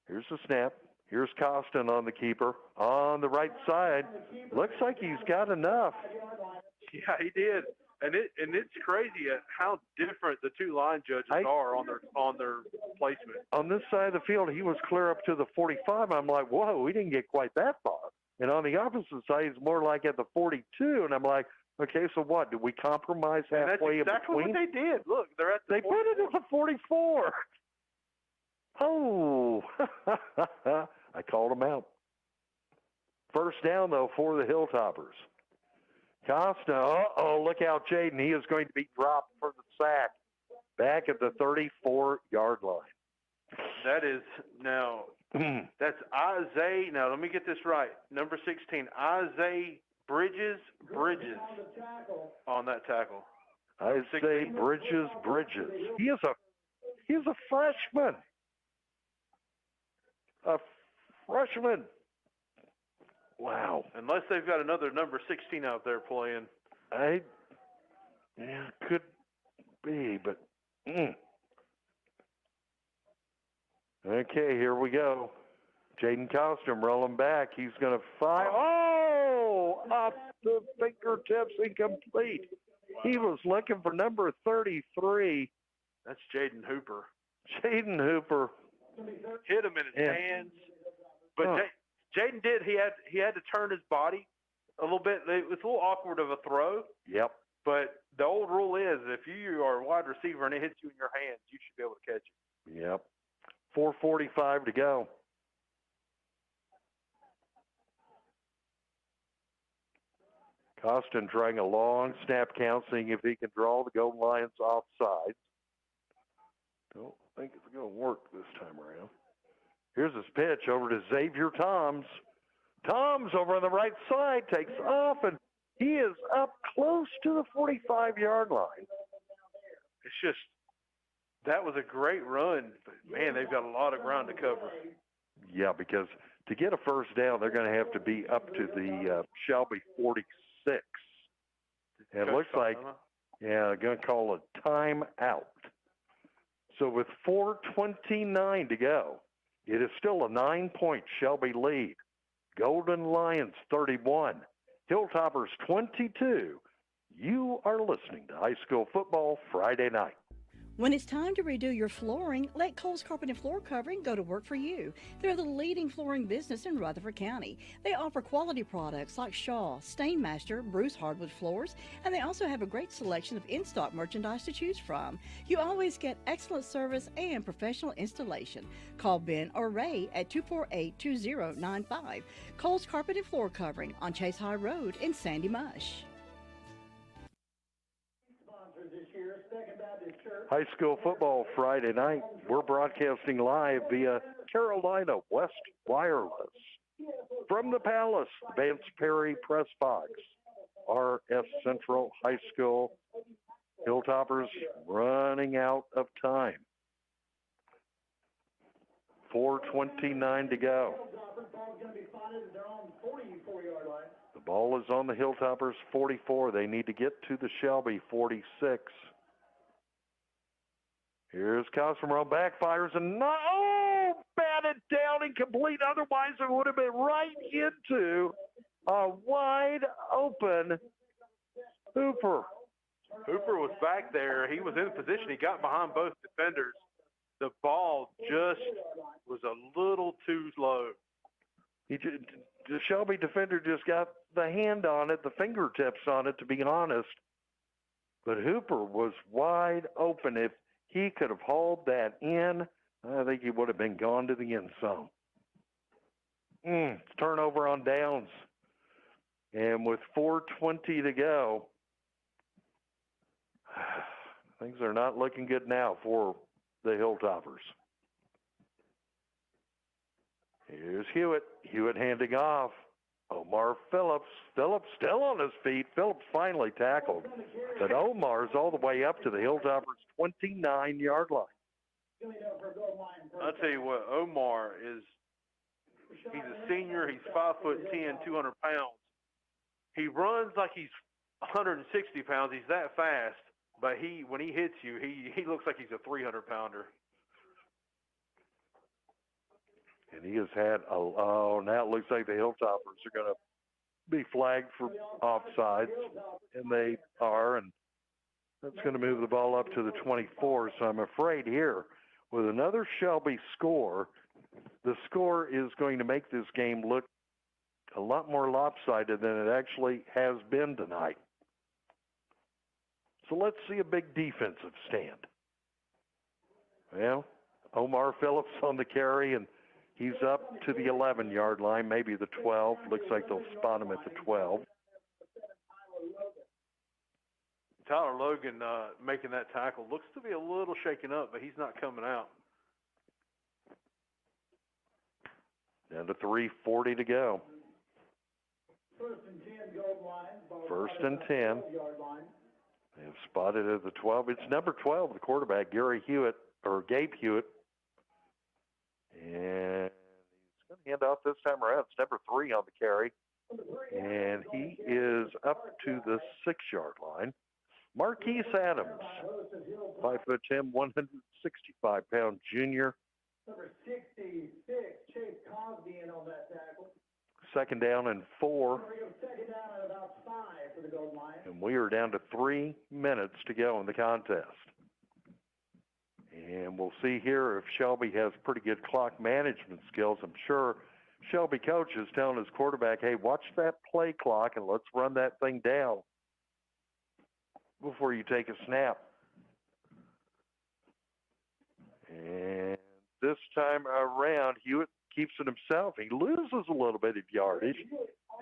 Here's the snap. Here's Costin on the keeper. On the right side. Looks like he's got enough. Yeah, he did. And it's crazy at how different the two line judges are on their placement. On this side of the field, he was clear up to the 45. I'm like, whoa, we didn't get quite that far. And on the opposite side, he's more like at the 42. And I'm like, okay, so what? Did we compromise halfway in between? That's exactly what they did. Look, they're at the They put it at the 44. Oh, I called him out. First down, though, for the Hilltoppers. Costa, look out, Jaden. He is going to be dropped for the sack back at the 34-yard line. That is now, that's Isaiah. Now, let me get this right. Number 16, Isaiah Bridges on that tackle. Isaiah Bridges. He is a freshman. A freshman. Wow. Unless they've got another number 16 out there playing. Could be, but Okay, here we go. Jaden Costum rolling back. He's going to fire. Oh, off the fingertips, incomplete. He was looking for number 33. That's Jaden Hooper. Jaden Hooper. Hit him in his hands. But Jaden did. He had to turn his body a little bit. It was a little awkward of a throw. Yep. But the old rule is if you are a wide receiver and it hits you in your hands, you should be able to catch it. Yep. 4:45 to go. Costin trying a long snap count, seeing if he can draw the goal lines offside. Don't think it's going to work this time around. Here's his pitch over to Xavier Toms. Toms over on the right side takes off, and he is up close to the 45-yard line. It's just, that was a great run, but, man, they've got a lot of ground to cover. Yeah, because to get a first down, they're going to have to be up to the Shelby 46. And it looks like, they're going to call a timeout. So with 4:29 to go, it is still a 9-point Shelby lead. Golden Lions 31, Hilltoppers 22. You are listening to High School Football Friday night. When it's time to redo your flooring, let Cole's Carpet and Floor Covering go to work for you. They're the leading flooring business in Rutherford County. They offer quality products like Shaw, Stainmaster, Bruce hardwood floors, and they also have a great selection of in-stock merchandise to choose from. You always get excellent service and professional installation. Call Ben or Ray at 248-2095. Cole's Carpet and Floor Covering on Chase High Road in Sandy Mush. High School Football Friday night. We're broadcasting live via Carolina West Wireless. From the Palace, Vance Perry Press Box, RS Central High School. Hilltoppers running out of time. 4:29 to go. The ball is on the Hilltoppers 44. They need to get to the Shelby 46. Here's Cosmo, backfires and batted down incomplete. Otherwise, it would have been right into a wide open Hooper. Hooper was back there. He was in position. He got behind both defenders. The ball just was a little too low. The Shelby defender just got the hand on it, the fingertips on it, to be honest. But Hooper was wide open. If he could have hauled that in, I think he would have been gone to the end zone. Turnover on downs. And with 4:20 to go, things are not looking good now for the Hilltoppers. Here's Hewitt. Hewitt handing off. Omar Phillips. Phillips still on his feet. Phillips finally tackled. But Omar's all the way up to the Hilltoppers' 29-yard line. I'll tell you what, Omar he's a senior. He's 5'10", 200 pounds. He runs like he's 160 pounds. He's that fast. But when he hits you, he looks like he's a 300-pounder. And he has had now it looks like the Hilltoppers are going to be flagged for offsides, and they are, and that's going to move the ball up to the 24. So I'm afraid here, with another Shelby score, the score is going to make this game look a lot more lopsided than it actually has been tonight. So let's see a big defensive stand. Well, Omar Phillips on the carry, and he's up to the 11-yard line, maybe the 12. Looks like they'll spot him at the 12. Tyler Logan making that tackle. Looks to be a little shaken up, but he's not coming out. Down to 3:40 to go. First and 10. They have spotted at the 12. It's number 12, the quarterback, Gabe Hewitt. And he's going to hand off this time around. It's number 3 on the carry. And he is up to the 6-yard line. Marquise Adams, 5'10", 165-pound junior. Number 66, Chase Cosby in on that tackle. Second down and 4. Second down and about 5 for the goal line. And we are down to 3 minutes to go in the contest. And we'll see here if Shelby has pretty good clock management skills. I'm sure Shelby coach is telling his quarterback, hey, watch that play clock and let's run that thing down before you take a snap. And this time around, Hewitt keeps it himself. He loses a little bit of yardage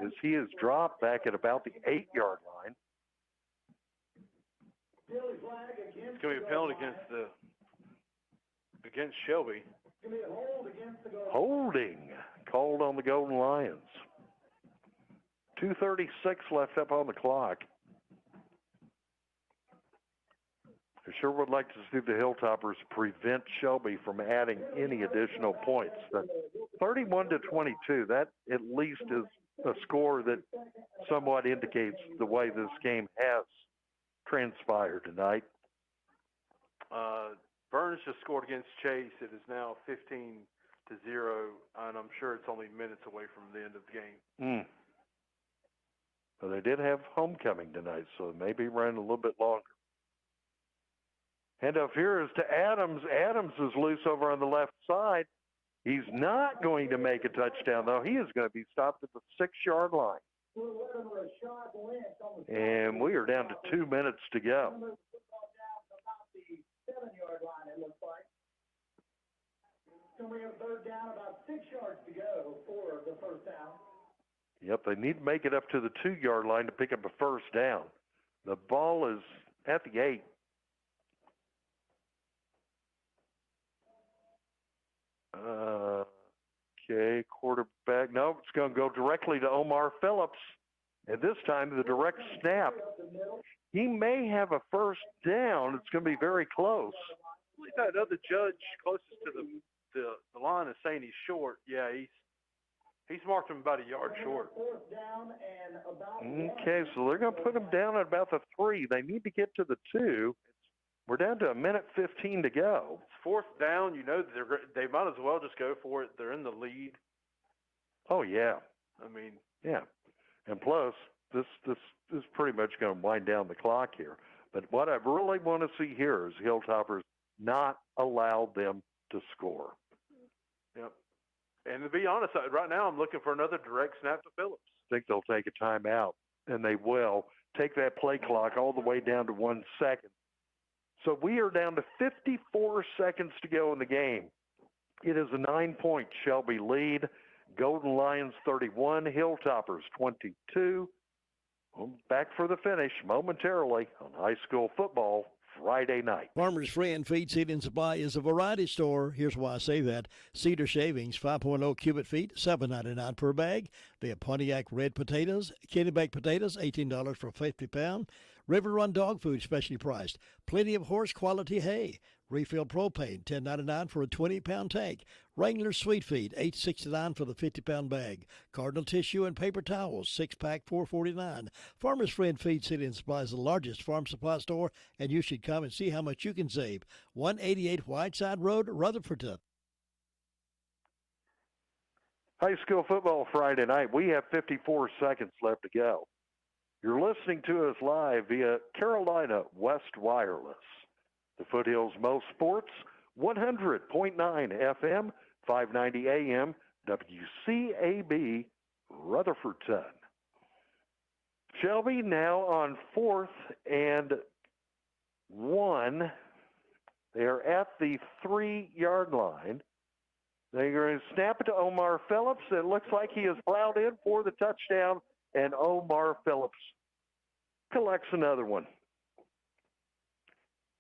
as he is dropped back at about the 8-yard line. It's going to be a penalty against Shelby. Holding called on the Golden Lions. 2:36 left up on the clock. I sure would like to see the Hilltoppers prevent Shelby from adding any additional points. 31-22, that at least is a score that somewhat indicates the way this game has transpired tonight. Burns just scored against Chase. It is now 15-0, and I'm sure it's only minutes away from the end of the game. But they did have homecoming tonight, so it may be running a little bit longer. Hand off here is to Adams. Adams is loose over on the left side. He's not going to make a touchdown, though. He is going to be stopped at the 6-yard line. And we are down to 2 minutes to go. 7-yard line, it looks like. So we have third down, about 6 yards to go for the first down. Yep, they need to make it up to the 2-yard line to pick up a first down. The ball is at the 8. Okay, quarterback. No, it's going to go directly to Omar Phillips. And this time, the direct snap. He may have a first down. It's going to be very close. That other judge closest to the line is saying he's short. Yeah, he's marked him about a yard short. Okay, so they're going to put him down at about the 3. They need to get to the 2. We're down to 1:15 to go. It's fourth down. You know, they might as well just go for it. They're in the lead. Oh, yeah. I mean. Yeah. And plus, this is pretty much going to wind down the clock here. But what I really want to see here is Hilltoppers not allow them to score. Yep. And to be honest, right now I'm looking for another direct snap to Phillips. I think they'll take a timeout, and they will take that play clock all the way down to 1 second. So we are down to 54 seconds to go in the game. It is a 9-point Shelby lead. Golden Lions 31, Hilltoppers 22. Back for the finish momentarily on high school football Friday night. Farmers Friend Feed, Seed, and Supply is a variety store. Here's why I say that. Cedar shavings, 5.0 cubic feet, $7.99 per bag. They have Pontiac red potatoes, Kenny baked potatoes, $18 for a 50-pound. River Run dog food, specially priced. Plenty of horse quality hay. Refill propane, $10.99 for a 20-pound tank. Wrangler Sweet Feed, $8.69 for the 50-pound bag. Cardinal tissue and paper towels, 6-pack, $4.49. Farmers Friend Feed, City and Supply is the largest farm supply store, and you should come and see how much you can save. 188 Whiteside Road, Rutherford. High school football Friday night. We have 54 seconds left to go. You're listening to us live via Carolina West Wireless. The Foothills Most Sports, 100.9 FM, 590 AM, WCAB, Rutherford. Shelby now on 4th and 1. They are at the 3-yard line. They're going to snap it to Omar Phillips. It looks like he is plowed in for the touchdown, and Omar Phillips collects another one.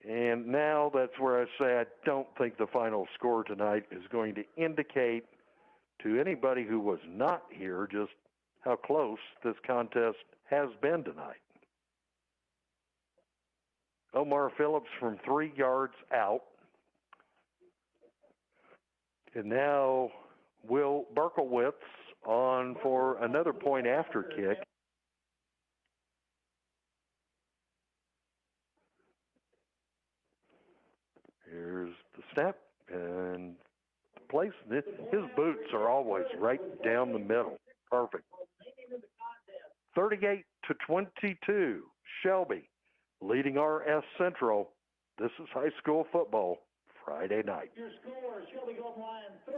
And now that's where I say I don't think the final score tonight is going to indicate to anybody who was not here just how close this contest has been tonight. Omar Phillips from 3 yards out. And now Will Berkowitz on for another point after kick. Here's the snap and place. His boots are always right down the middle. Perfect. 38-22, Shelby leading RS Central. This is high school football Friday night.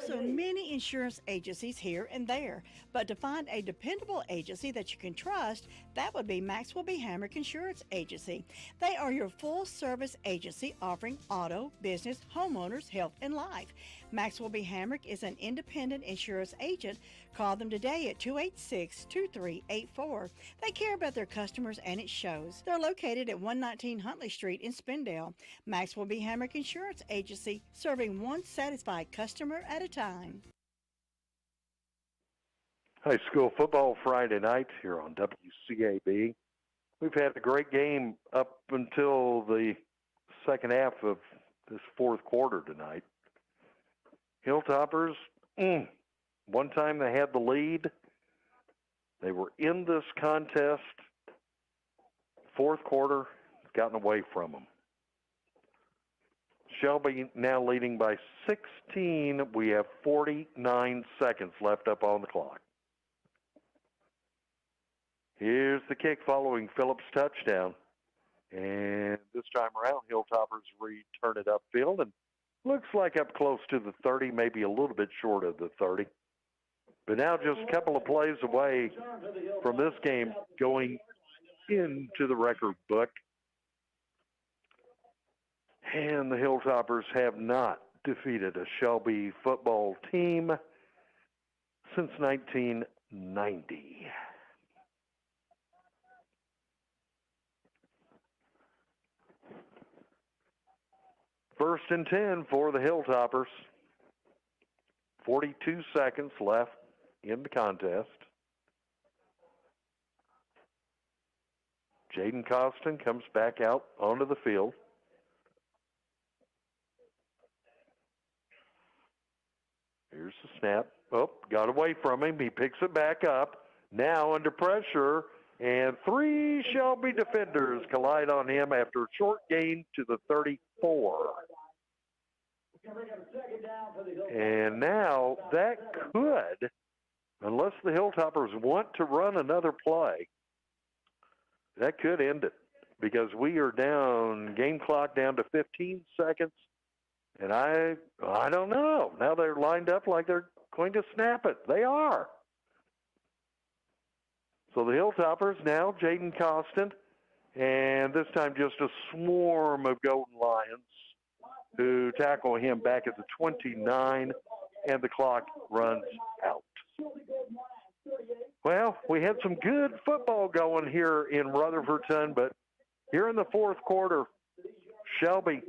So many insurance agencies here and there, but to find a dependable agency that you can trust, that would be Maxwell B. Hamrick Insurance Agency. They are your full-service agency offering auto, business, homeowners, health, and life. Maxwell B. Hamrick is an independent insurance agent. Call them today at 286-2384. They care about their customers, and it shows. They're located at 119 Huntley Street in Spindale. Maxwell B. Hamrick Insurance Agency, serving one satisfied customer at a time. High school football Friday night here on WCAB. We've had a great game up until the second half of this fourth quarter tonight. Hilltoppers, one time they had the lead. They were in this contest. Fourth quarter, gotten away from them. Shelby now leading by 16. We have 49 seconds left up on the clock. Here's the kick following Phillips' touchdown. And this time around, Hilltoppers return it upfield, and looks like up close to the 30, maybe a little bit short of the 30. But now just a couple of plays away from this game going into the record book. And the Hilltoppers have not defeated a Shelby football team since 1990. First and 10 for the Hilltoppers. 42 seconds left in the contest. Jaden Costin comes back out onto the field. Here's the snap. Oh, got away from him. He picks it back up. Now under pressure, and 3 Shelby defenders collide on him after a short gain to the 34. And now that could, unless the Hilltoppers want to run another play, that could end it, because we are down, game clock down to 15 seconds. And I don't know. Now they're lined up like they're going to snap it. They are. So the Hilltoppers now, Jaden Costin, and this time just a swarm of Golden Lions who tackle him back at the 29, and the clock runs out. Well, we had some good football going here in Rutherford, but here in the fourth quarter, Shelby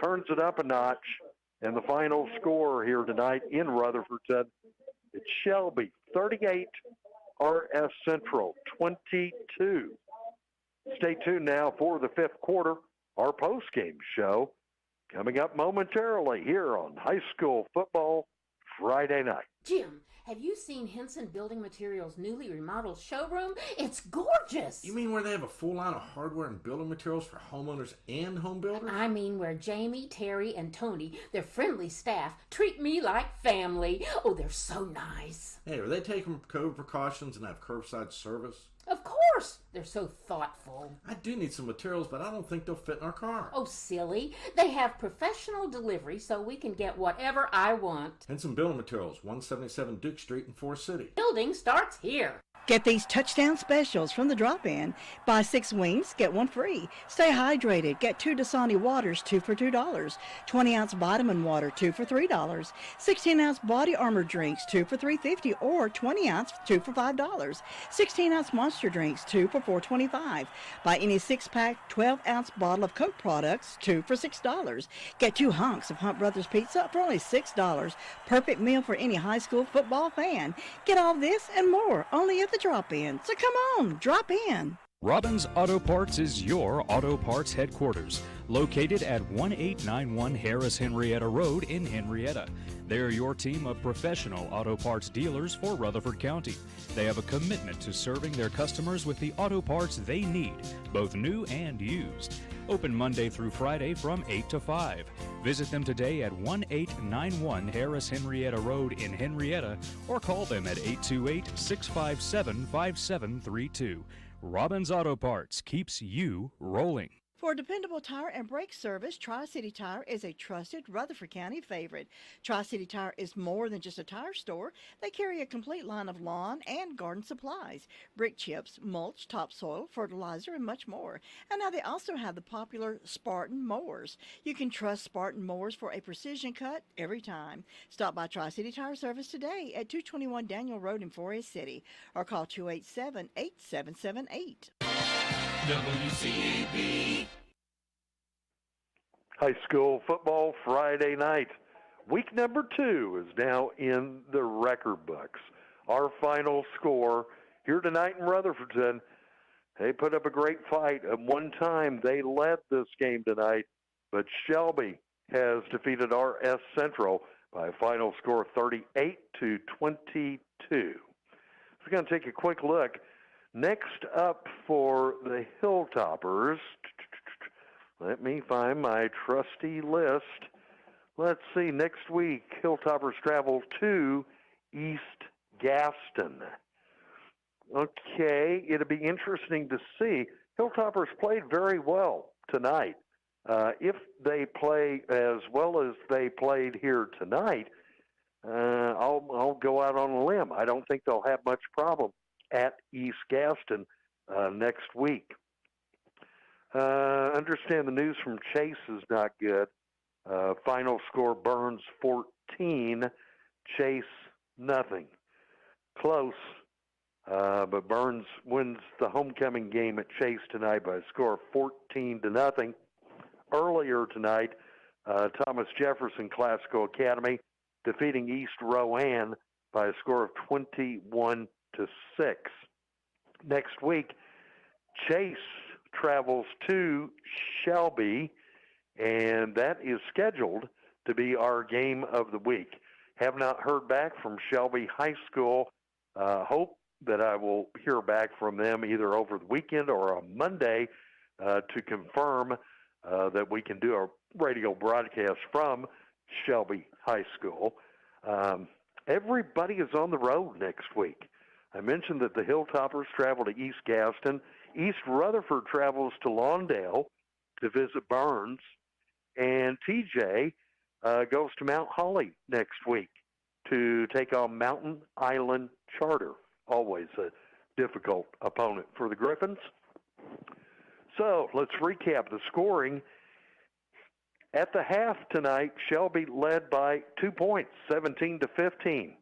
turns it up a notch, and the final score here tonight in Rutherford, it's Shelby 38, RS Central 22. Stay tuned now for the fifth quarter, our post-game show, coming up momentarily here on High School Football Friday night. Jim, have you seen Henson Building Materials' newly remodeled showroom? It's gorgeous! You mean where they have a full line of hardware and building materials for homeowners and home builders? I mean where Jamie, Terry, and Tony, their friendly staff, treat me like family. Oh, they're so nice. Hey, are they taking COVID precautions and have curbside service? Of course! They're so thoughtful. I do need some materials, but I don't think they'll fit in our car. Oh, silly. They have professional delivery so we can get whatever I want. Henson Building Materials, 177 Duke Street in Forest City. Building starts here. Get these touchdown specials from the drop-in. Buy 6 wings, get 1 free. Stay hydrated. Get 2 Dasani waters, 2 for $2. 20-ounce vitamin water, 2 for $3. 16-ounce body armor drinks, 2 for $3.50, or 20-ounce, 2 for $5. 16-ounce monster drinks, 2 for $4.25. Buy any 6-pack, 12-ounce bottle of Coke products, 2 for $6. Get 2 hunks of Hunt Brothers Pizza for only $6. Perfect meal for any high school football fan. Get all this and more only at the drop-in. So come on, drop in. Robbins Auto Parts is your auto parts headquarters, located at 1891 Harris Henrietta Road in Henrietta. They're your team of professional auto parts dealers for Rutherford County. They have a commitment to serving their customers with the auto parts they need, both new and used. Open Monday through Friday from 8 to 5. Visit them today at 1891 Harris Henrietta Road in Henrietta, or call them at 828-657-5732. Robbins Auto Parts keeps you rolling. For dependable tire and brake service, Tri-City Tire is a trusted Rutherford County favorite. Tri-City Tire is more than just a tire store. They carry a complete line of lawn and garden supplies, brick chips, mulch, topsoil, fertilizer, and much more. And now they also have the popular Spartan mowers. You can trust Spartan mowers for a precision cut every time. Stop by Tri-City Tire Service today at 221 Daniel Road in Forest City, or call 287-8778. WCAB. High School Football Friday night. Week number 2 is now in the record books. Our final score here tonight in Rutherford, they put up a great fight. At one time, they led this game tonight, but Shelby has defeated RS Central by a final score of 38-22. We're going to take a quick look. Next up for the Hilltoppers, Let me find my trusty list. Let's see, next week, Hilltoppers travel to East Gaston. Okay, it'll be interesting to see. Hilltoppers played very well tonight. If they play as well as they played here tonight, I'll go out on a limb. I don't think they'll have much problem at East Gaston next week. Understand the news from Chase is not good. Final score, Burns 14, Chase nothing. Close, but Burns wins the homecoming game at Chase tonight by a score of 14-0. Earlier tonight, Thomas Jefferson Classical Academy defeating East Rowan by a score of 21-6. Next week, Chase travels to Shelby, and that is scheduled to be our game of the week. Have not heard back from Shelby High School. Hope that I will hear back from them either over the weekend or on Monday to confirm that we can do a radio broadcast from Shelby High School. Everybody is on the road next week. I mentioned that the Hilltoppers travel to East Gaston. East Rutherford travels to Lawndale to visit Burns. And TJ goes to Mount Holly next week to take on Mountain Island Charter. Always a difficult opponent for the Griffins. So let's recap the scoring. At the half tonight, Shelby led by 2 points, 17-15.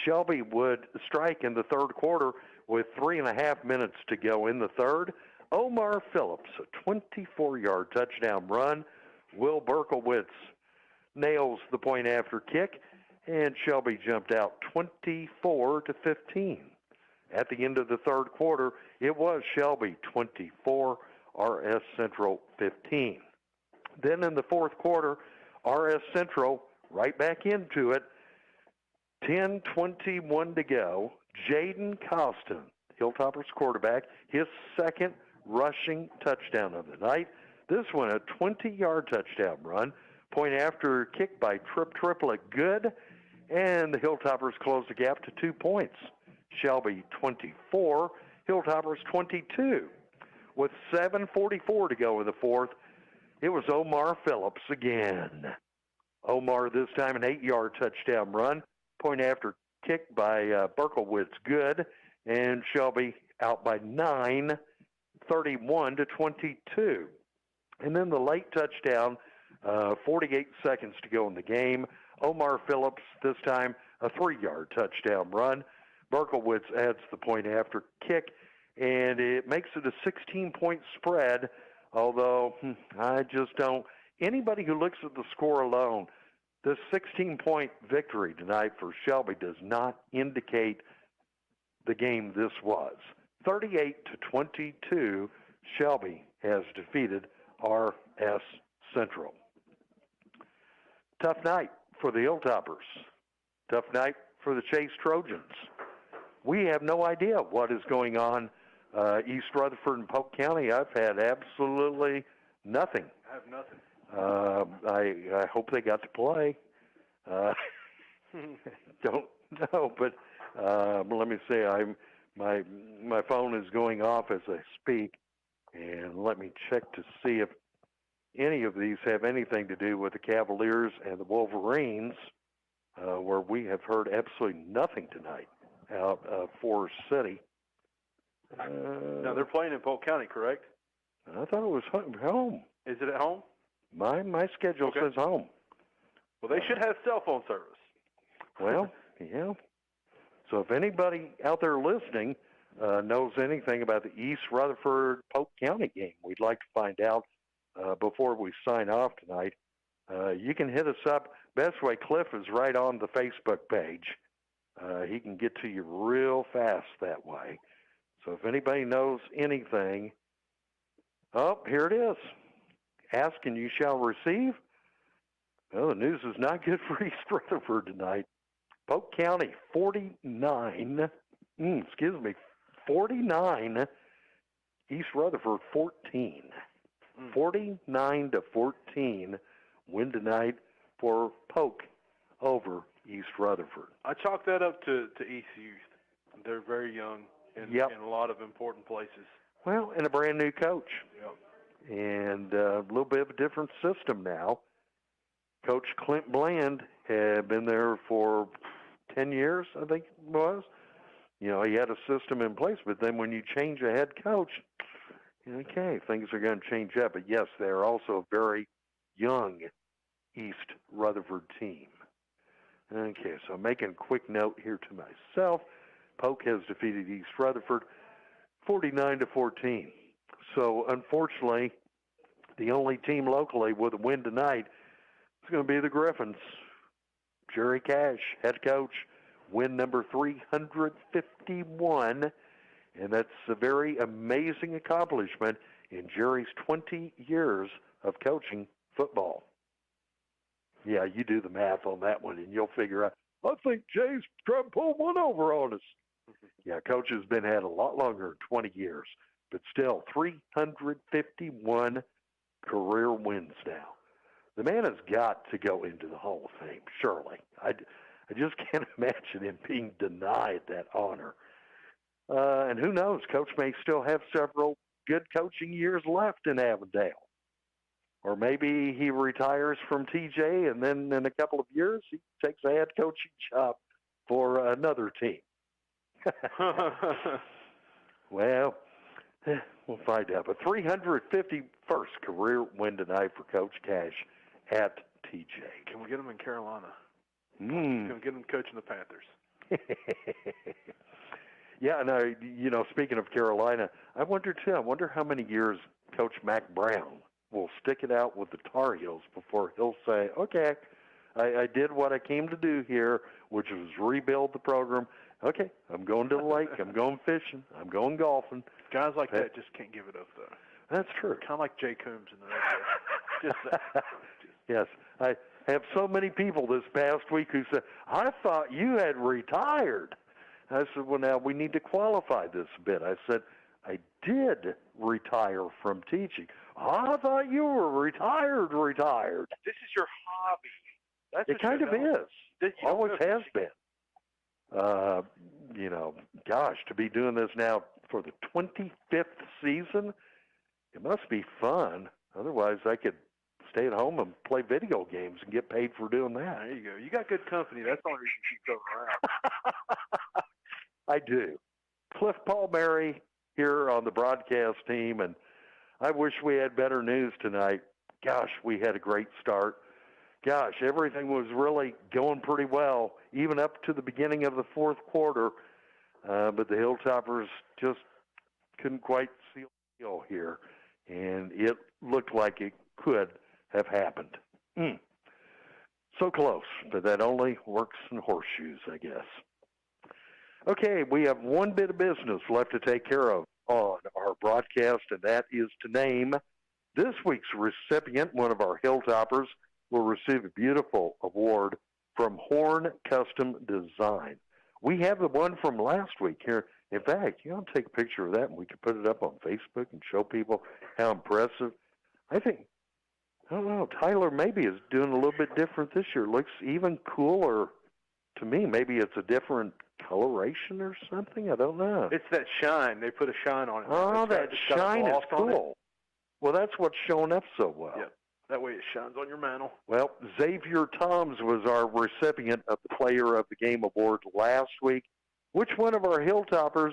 Shelby would strike in the third quarter with 3.5 minutes to go in the third. Omar Phillips, a 24-yard touchdown run. Will Berkowitz nails the point after kick, and Shelby jumped out 24-15. At the end of the third quarter, it was Shelby 24, RS Central 15. Then in the fourth quarter, RS Central right back into it. 10:21 to go. Jaden Costin, Hilltoppers quarterback, his second rushing touchdown of the night. This one a 20-yard touchdown run. Point after kick by Triplet good, and the Hilltoppers closed the gap to 2 points. Shelby 24, Hilltoppers 22. With 7:44 to go in the fourth, it was Omar Phillips again. Omar this time an 8-yard touchdown run. Point after kick by Berkowitz good, and Shelby out by 9, 31-22. And then the late touchdown, 48 seconds to go in the game. Omar Phillips, this time a 3-yard touchdown run. Berkowitz adds the point after kick, and it makes it a 16-point spread, although I just don't. Anybody who looks at the score alone, this 16-point victory tonight for Shelby does not indicate the game this was. 38-22, Shelby has defeated RS Central. Tough night for the Hilltoppers. Tough night for the Chase Trojans. We have no idea what is going on East Rutherford and Polk County. I've had absolutely nothing. I have nothing. I hope they got to play. Don't know, but let me say, my phone is going off as I speak, and let me check to see if any of these have anything to do with the Cavaliers and the Wolverines, where we have heard absolutely nothing tonight out of Forest City. Now, they're playing in Polk County, correct? I thought it was home. Is it at home? My schedule says home. Well, they should have cell phone service. Well, yeah. So if anybody out there listening knows anything about the East Rutherford Polk County game, we'd like to find out before we sign off tonight. You can hit us up. Best way, Cliff is right on the Facebook page. He can get to you real fast that way. So if anybody knows anything, here it is. Ask and you shall receive. Well, the news is not good for East Rutherford tonight. Polk County 49, 49, East Rutherford 14. 49-14 win tonight for Polk over East Rutherford. I chalk that up to East Youth. They're very young in a lot of important places. Well, and a brand new coach. Yep. And a little bit of a different system now. Coach Clint Bland had been there for 10 years, I think it was. He had a system in place, but then when you change a head coach, okay, things are going to change up. But yes, they're also a very young East Rutherford team. Okay, so I'm making a quick note here to myself. Polk has defeated East Rutherford 49-14. So unfortunately, the only team locally with a win tonight is going to be the Griffins. Jerry Cash, head coach, win number 351, and that's a very amazing accomplishment in Jerry's 20 years of coaching football. Yeah, you do the math on that one, and you'll figure out, I think Jay's trying to pull one over on us. Yeah, coach has been at a lot longer than 20 years, but still 351 career wins now. The man has got to go into the Hall of Fame, surely. I just can't imagine him being denied that honor. And who knows, Coach may still have several good coaching years left in Avondale. Or maybe he retires from TJ, and then in a couple of years he takes a head coaching job for another team. Well, we'll find out. But 351st career win tonight for Coach Cash at TJ. Can we get him in Carolina? Can we get him coaching the Panthers? Yeah, no, speaking of Carolina, I wonder how many years Coach Mac Brown will stick it out with the Tar Heels before he'll say, okay, I did what I came to do here, which was rebuild the program. Okay, I'm going to the lake. I'm going fishing. I'm going golfing. Guys like that just can't give it up, though. That's true. Kind of like Jay Coombs in the Red Yes, I have so many people this past week who said, I thought you had retired. I said, well, now we need to qualify this a bit. I said, I did retire from teaching. I thought you were retired. This is your hobby. It kind of is. Always has been. Gosh, to be doing this now for the 25th season, it must be fun. Otherwise, I could stay at home and play video games and get paid for doing that. There you go. You got good company. That's the only reason you keep going around. I do. Cliff Palmieri here on the broadcast team, and I wish we had better news tonight. Gosh, we had a great start. Gosh, everything was really going pretty well, even up to the beginning of the fourth quarter. But the Hilltoppers just couldn't quite seal the deal here, and it looked like it could have happened. So close, but that only works in horseshoes, I guess. Okay, we have one bit of business left to take care of on our broadcast, and that is to name this week's recipient. One of our Hilltoppers will receive a beautiful award from Horn Custom Design. We have the one from last week here. In fact, you want to take a picture of that, and we can put it up on Facebook and show people how impressive. I don't know, Tyler maybe is doing a little bit different this year. Looks even cooler to me. Maybe it's a different coloration or something. I don't know. It's that shine. They put a shine on it. Oh, that shine is cool. Well, that's what's showing up so well. Yep. That way it shines on your mantle. Well, Xavier Toms was our recipient of the Player of the Game award last week. Which one of our Hilltoppers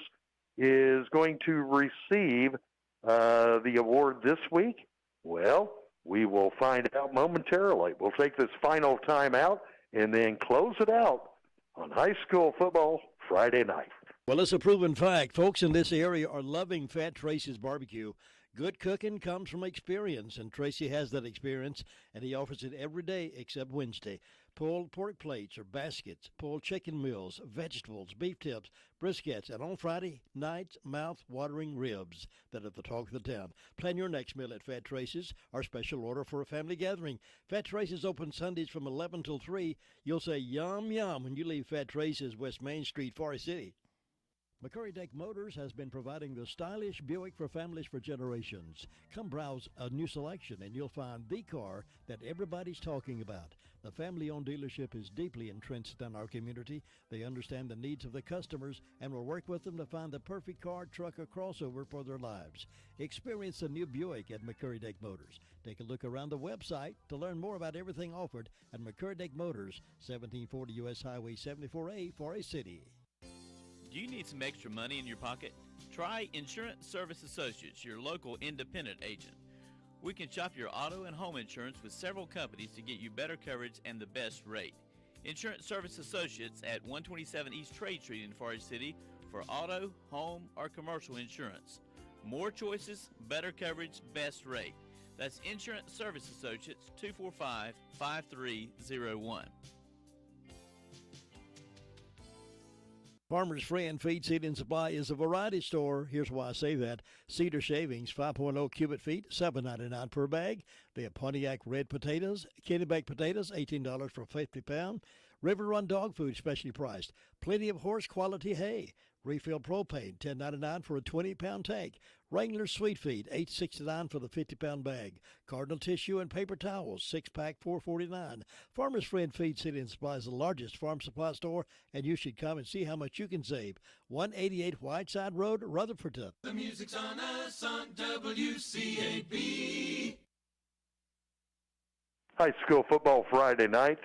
is going to receive the award this week? Well, we will find out momentarily. We'll take this final time out and then close it out on High School Football Friday night. Well, it's a proven fact. Folks in this area are loving Fat Tracy's barbecue. Good cooking comes from experience, and Tracy has that experience, and he offers it every day except Wednesday. Pulled pork plates or baskets, pulled chicken meals, vegetables, beef tips, briskets, and on Friday nights, mouth-watering ribs that are the talk of the town. Plan your next meal at Fat Tracy's, our special order for a family gathering. Fat Tracy's open Sundays from 11 till 3. You'll say yum, yum when you leave Fat Tracy's, West Main Street, Forest City. McCurry Deck Motors has been providing the stylish Buick for families for generations. Come browse a new selection and you'll find the car that everybody's talking about. The family-owned dealership is deeply entrenched in our community. They understand the needs of the customers and will work with them to find the perfect car, truck, or crossover for their lives. Experience the new Buick at McCurry Deck Motors. Take a look around the website to learn more about everything offered at McCurry Deck Motors, 1740 U.S. Highway 74A, Forest City. Do you need some extra money in your pocket? Try Insurance Service Associates, your local independent agent. We can shop your auto and home insurance with several companies to get you better coverage and the best rate. Insurance Service Associates at 127 East Trade Street in Forest City for auto, home, or commercial insurance. More choices, better coverage, best rate. That's Insurance Service Associates, 245-5301. Farmer's Friend Feed, Seed, and Supply is a variety store. Here's why I say that. Cedar shavings, 5.0 cubic feet, $7.99 per bag. They have Pontiac red potatoes, candy baked potatoes, $18 for 50 pound. River Run dog food, specially priced. Plenty of horse quality hay. Refill propane, $10.99 for a 20-pound tank. Wrangler Sweet Feed, $8.69 for the 50-pound bag. Cardinal tissue and paper towels, 6-pack, $4.49. Farmer's Friend Feed, Seed, and Supply is the largest farm supply store, and you should come and see how much you can save. 188 Whiteside Road, Rutherford. The music's on us on WCAB. High school football Friday night,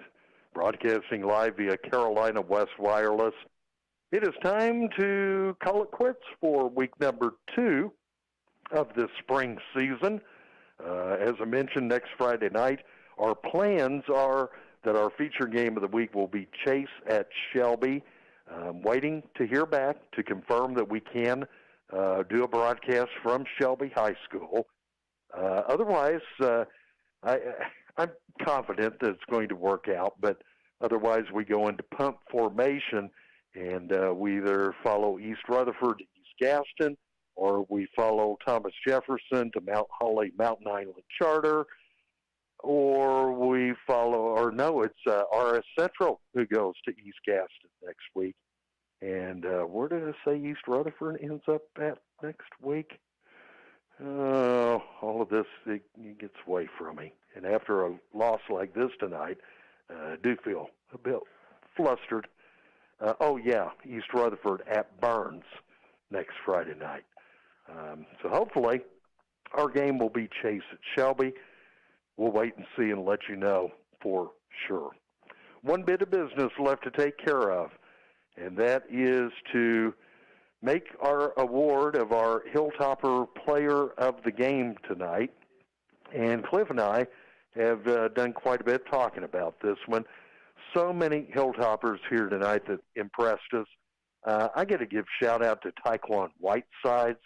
broadcasting live via Carolina West Wireless. It is time to call it quits for week number 2 of this spring season. As I mentioned, next Friday night, our plans are that our feature game of the week will be Chase at Shelby. Waiting to hear back to confirm that we can do a broadcast from Shelby High School. Otherwise, I'm confident that it's going to work out, but otherwise we go into punt formation, and we either follow East Rutherford to East Gaston, or we follow Thomas Jefferson to Mount Holly, Mountain Island Charter, or we follow, or no, it's RS Central who goes to East Gaston next week. And where did I say East Rutherford ends up at next week? All of this, it gets away from me. And after a loss like this tonight, I do feel a bit flustered. East Rutherford at Burns next Friday night. So hopefully our game will be Chase at Shelby. We'll wait and see and let you know for sure. One bit of business left to take care of, and that is to make our award of our Hilltopper Player of the Game tonight. And Cliff and I have done quite a bit talking about this one. So many Hilltoppers here tonight that impressed us. I got to give shout-out to Taekwon Whitesides,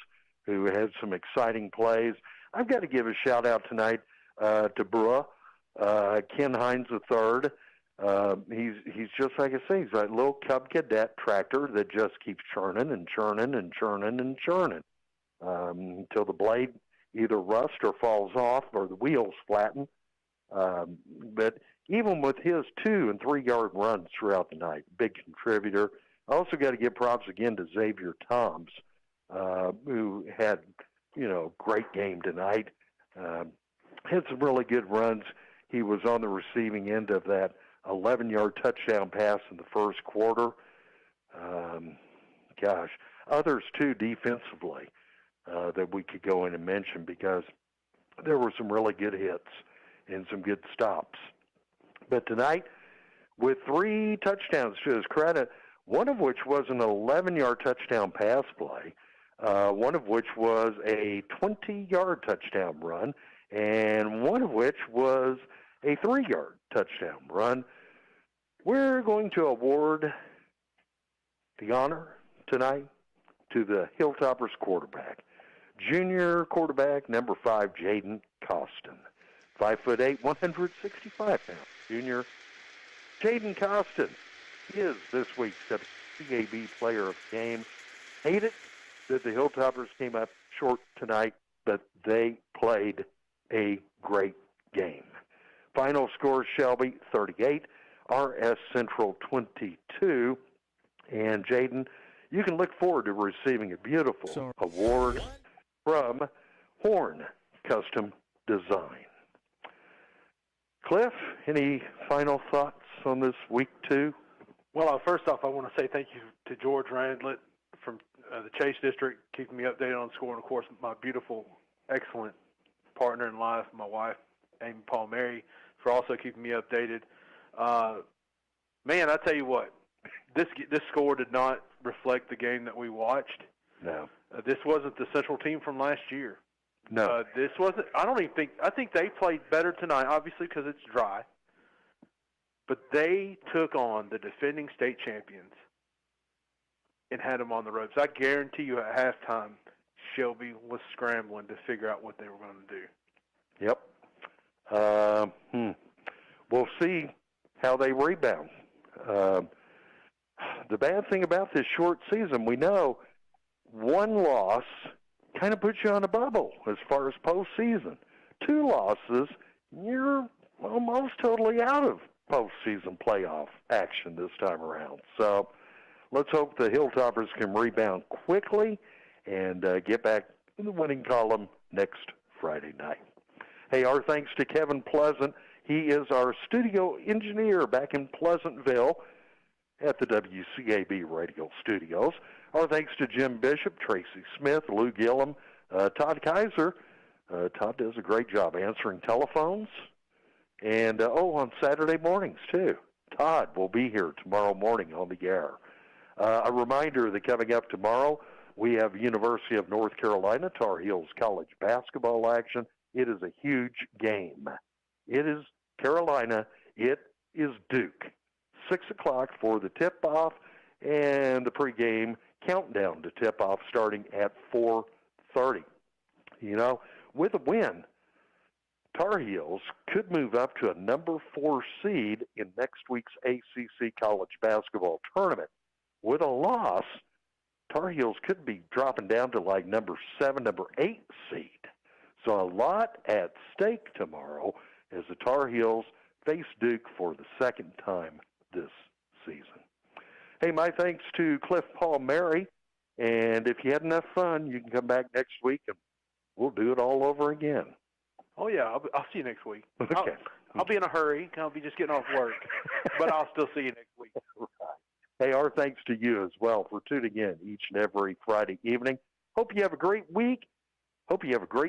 who had some exciting plays. I've got to give a shout-out tonight to Bruh, Ken Hines III. He's just like I say, he's that little Cub Cadet tractor that just keeps churning and churning and churning and churning until the blade either rusts or falls off or the wheels flatten. But even with his 2- and 3-yard runs throughout the night, big contributor. I also got to give props again to Xavier Toms, who had, great game tonight. Had some really good runs. He was on the receiving end of that 11-yard touchdown pass in the first quarter. Others too defensively that we could go in and mention, because there were some really good hits and some good stops. But tonight, with 3 touchdowns to his credit, one of which was an 11-yard touchdown pass play, one of which was a 20-yard touchdown run, and one of which was a 3-yard touchdown run. We're going to award the honor tonight to the Hilltoppers quarterback, junior quarterback number 5, Jaden Costin. 5'8", 165 pounds. Junior Jaden Costin is this week's WCAB Player of the Game. Hate it that the Hilltoppers came up short tonight, but they played a great game. Final score, Shelby 38, RS Central 22. And Jaden, you can look forward to receiving a beautiful award from Horn Custom Design. Cliff, any final thoughts on this week 2? Well, first off, I want to say thank you to George Randlett from the Chase District, keeping me updated on the score, and, of course, my beautiful, excellent partner in life, my wife, Amy Palmieri, for also keeping me updated. Man, I tell you what, this score did not reflect the game that we watched. No. This wasn't the Central team from last year. No. This wasn't. I think they played better tonight, obviously, because it's dry. But they took on the defending state champions and had them on the ropes. I guarantee you at halftime, Shelby was scrambling to figure out what they were going to do. Yep. We'll see how they rebound. The bad thing about this short season, we know one loss kind of puts you on a bubble as far as postseason. 2 losses, you're almost totally out of postseason playoff action this time around. So let's hope the Hilltoppers can rebound quickly and get back in the winning column next Friday night. Hey, our thanks to Kevin Pleasant. He is our studio engineer back in Pleasantville at the WCAB Radio Studios. Our thanks to Jim Bishop, Tracy Smith, Lou Gillum, Todd Kaiser. Todd does a great job answering telephones. And, on Saturday mornings, too. Todd will be here tomorrow morning on the air. A reminder that coming up tomorrow, we have University of North Carolina Tar Heels college basketball action. It is a huge game. It is Carolina. It is Duke. 6 o'clock for the tip-off and the pregame countdown to tip-off starting at 4:30. You know, with a win, Tar Heels could move up to a number 4 seed in next week's ACC college basketball tournament. With a loss, Tar Heels could be dropping down to like number 7, number 8 seed. So a lot at stake tomorrow as the Tar Heels face Duke for the second time this season. Hey, my thanks to Cliff Palmieri. And if you had enough fun, you can come back next week and we'll do it all over again. Oh, yeah, I'll see you next week. Okay. I'll be in a hurry. I'll be just getting off work. But I'll still see you next week. Right. Hey, our thanks to you as well for tuning in each and every Friday evening. Hope you have a great week. Hope you have a great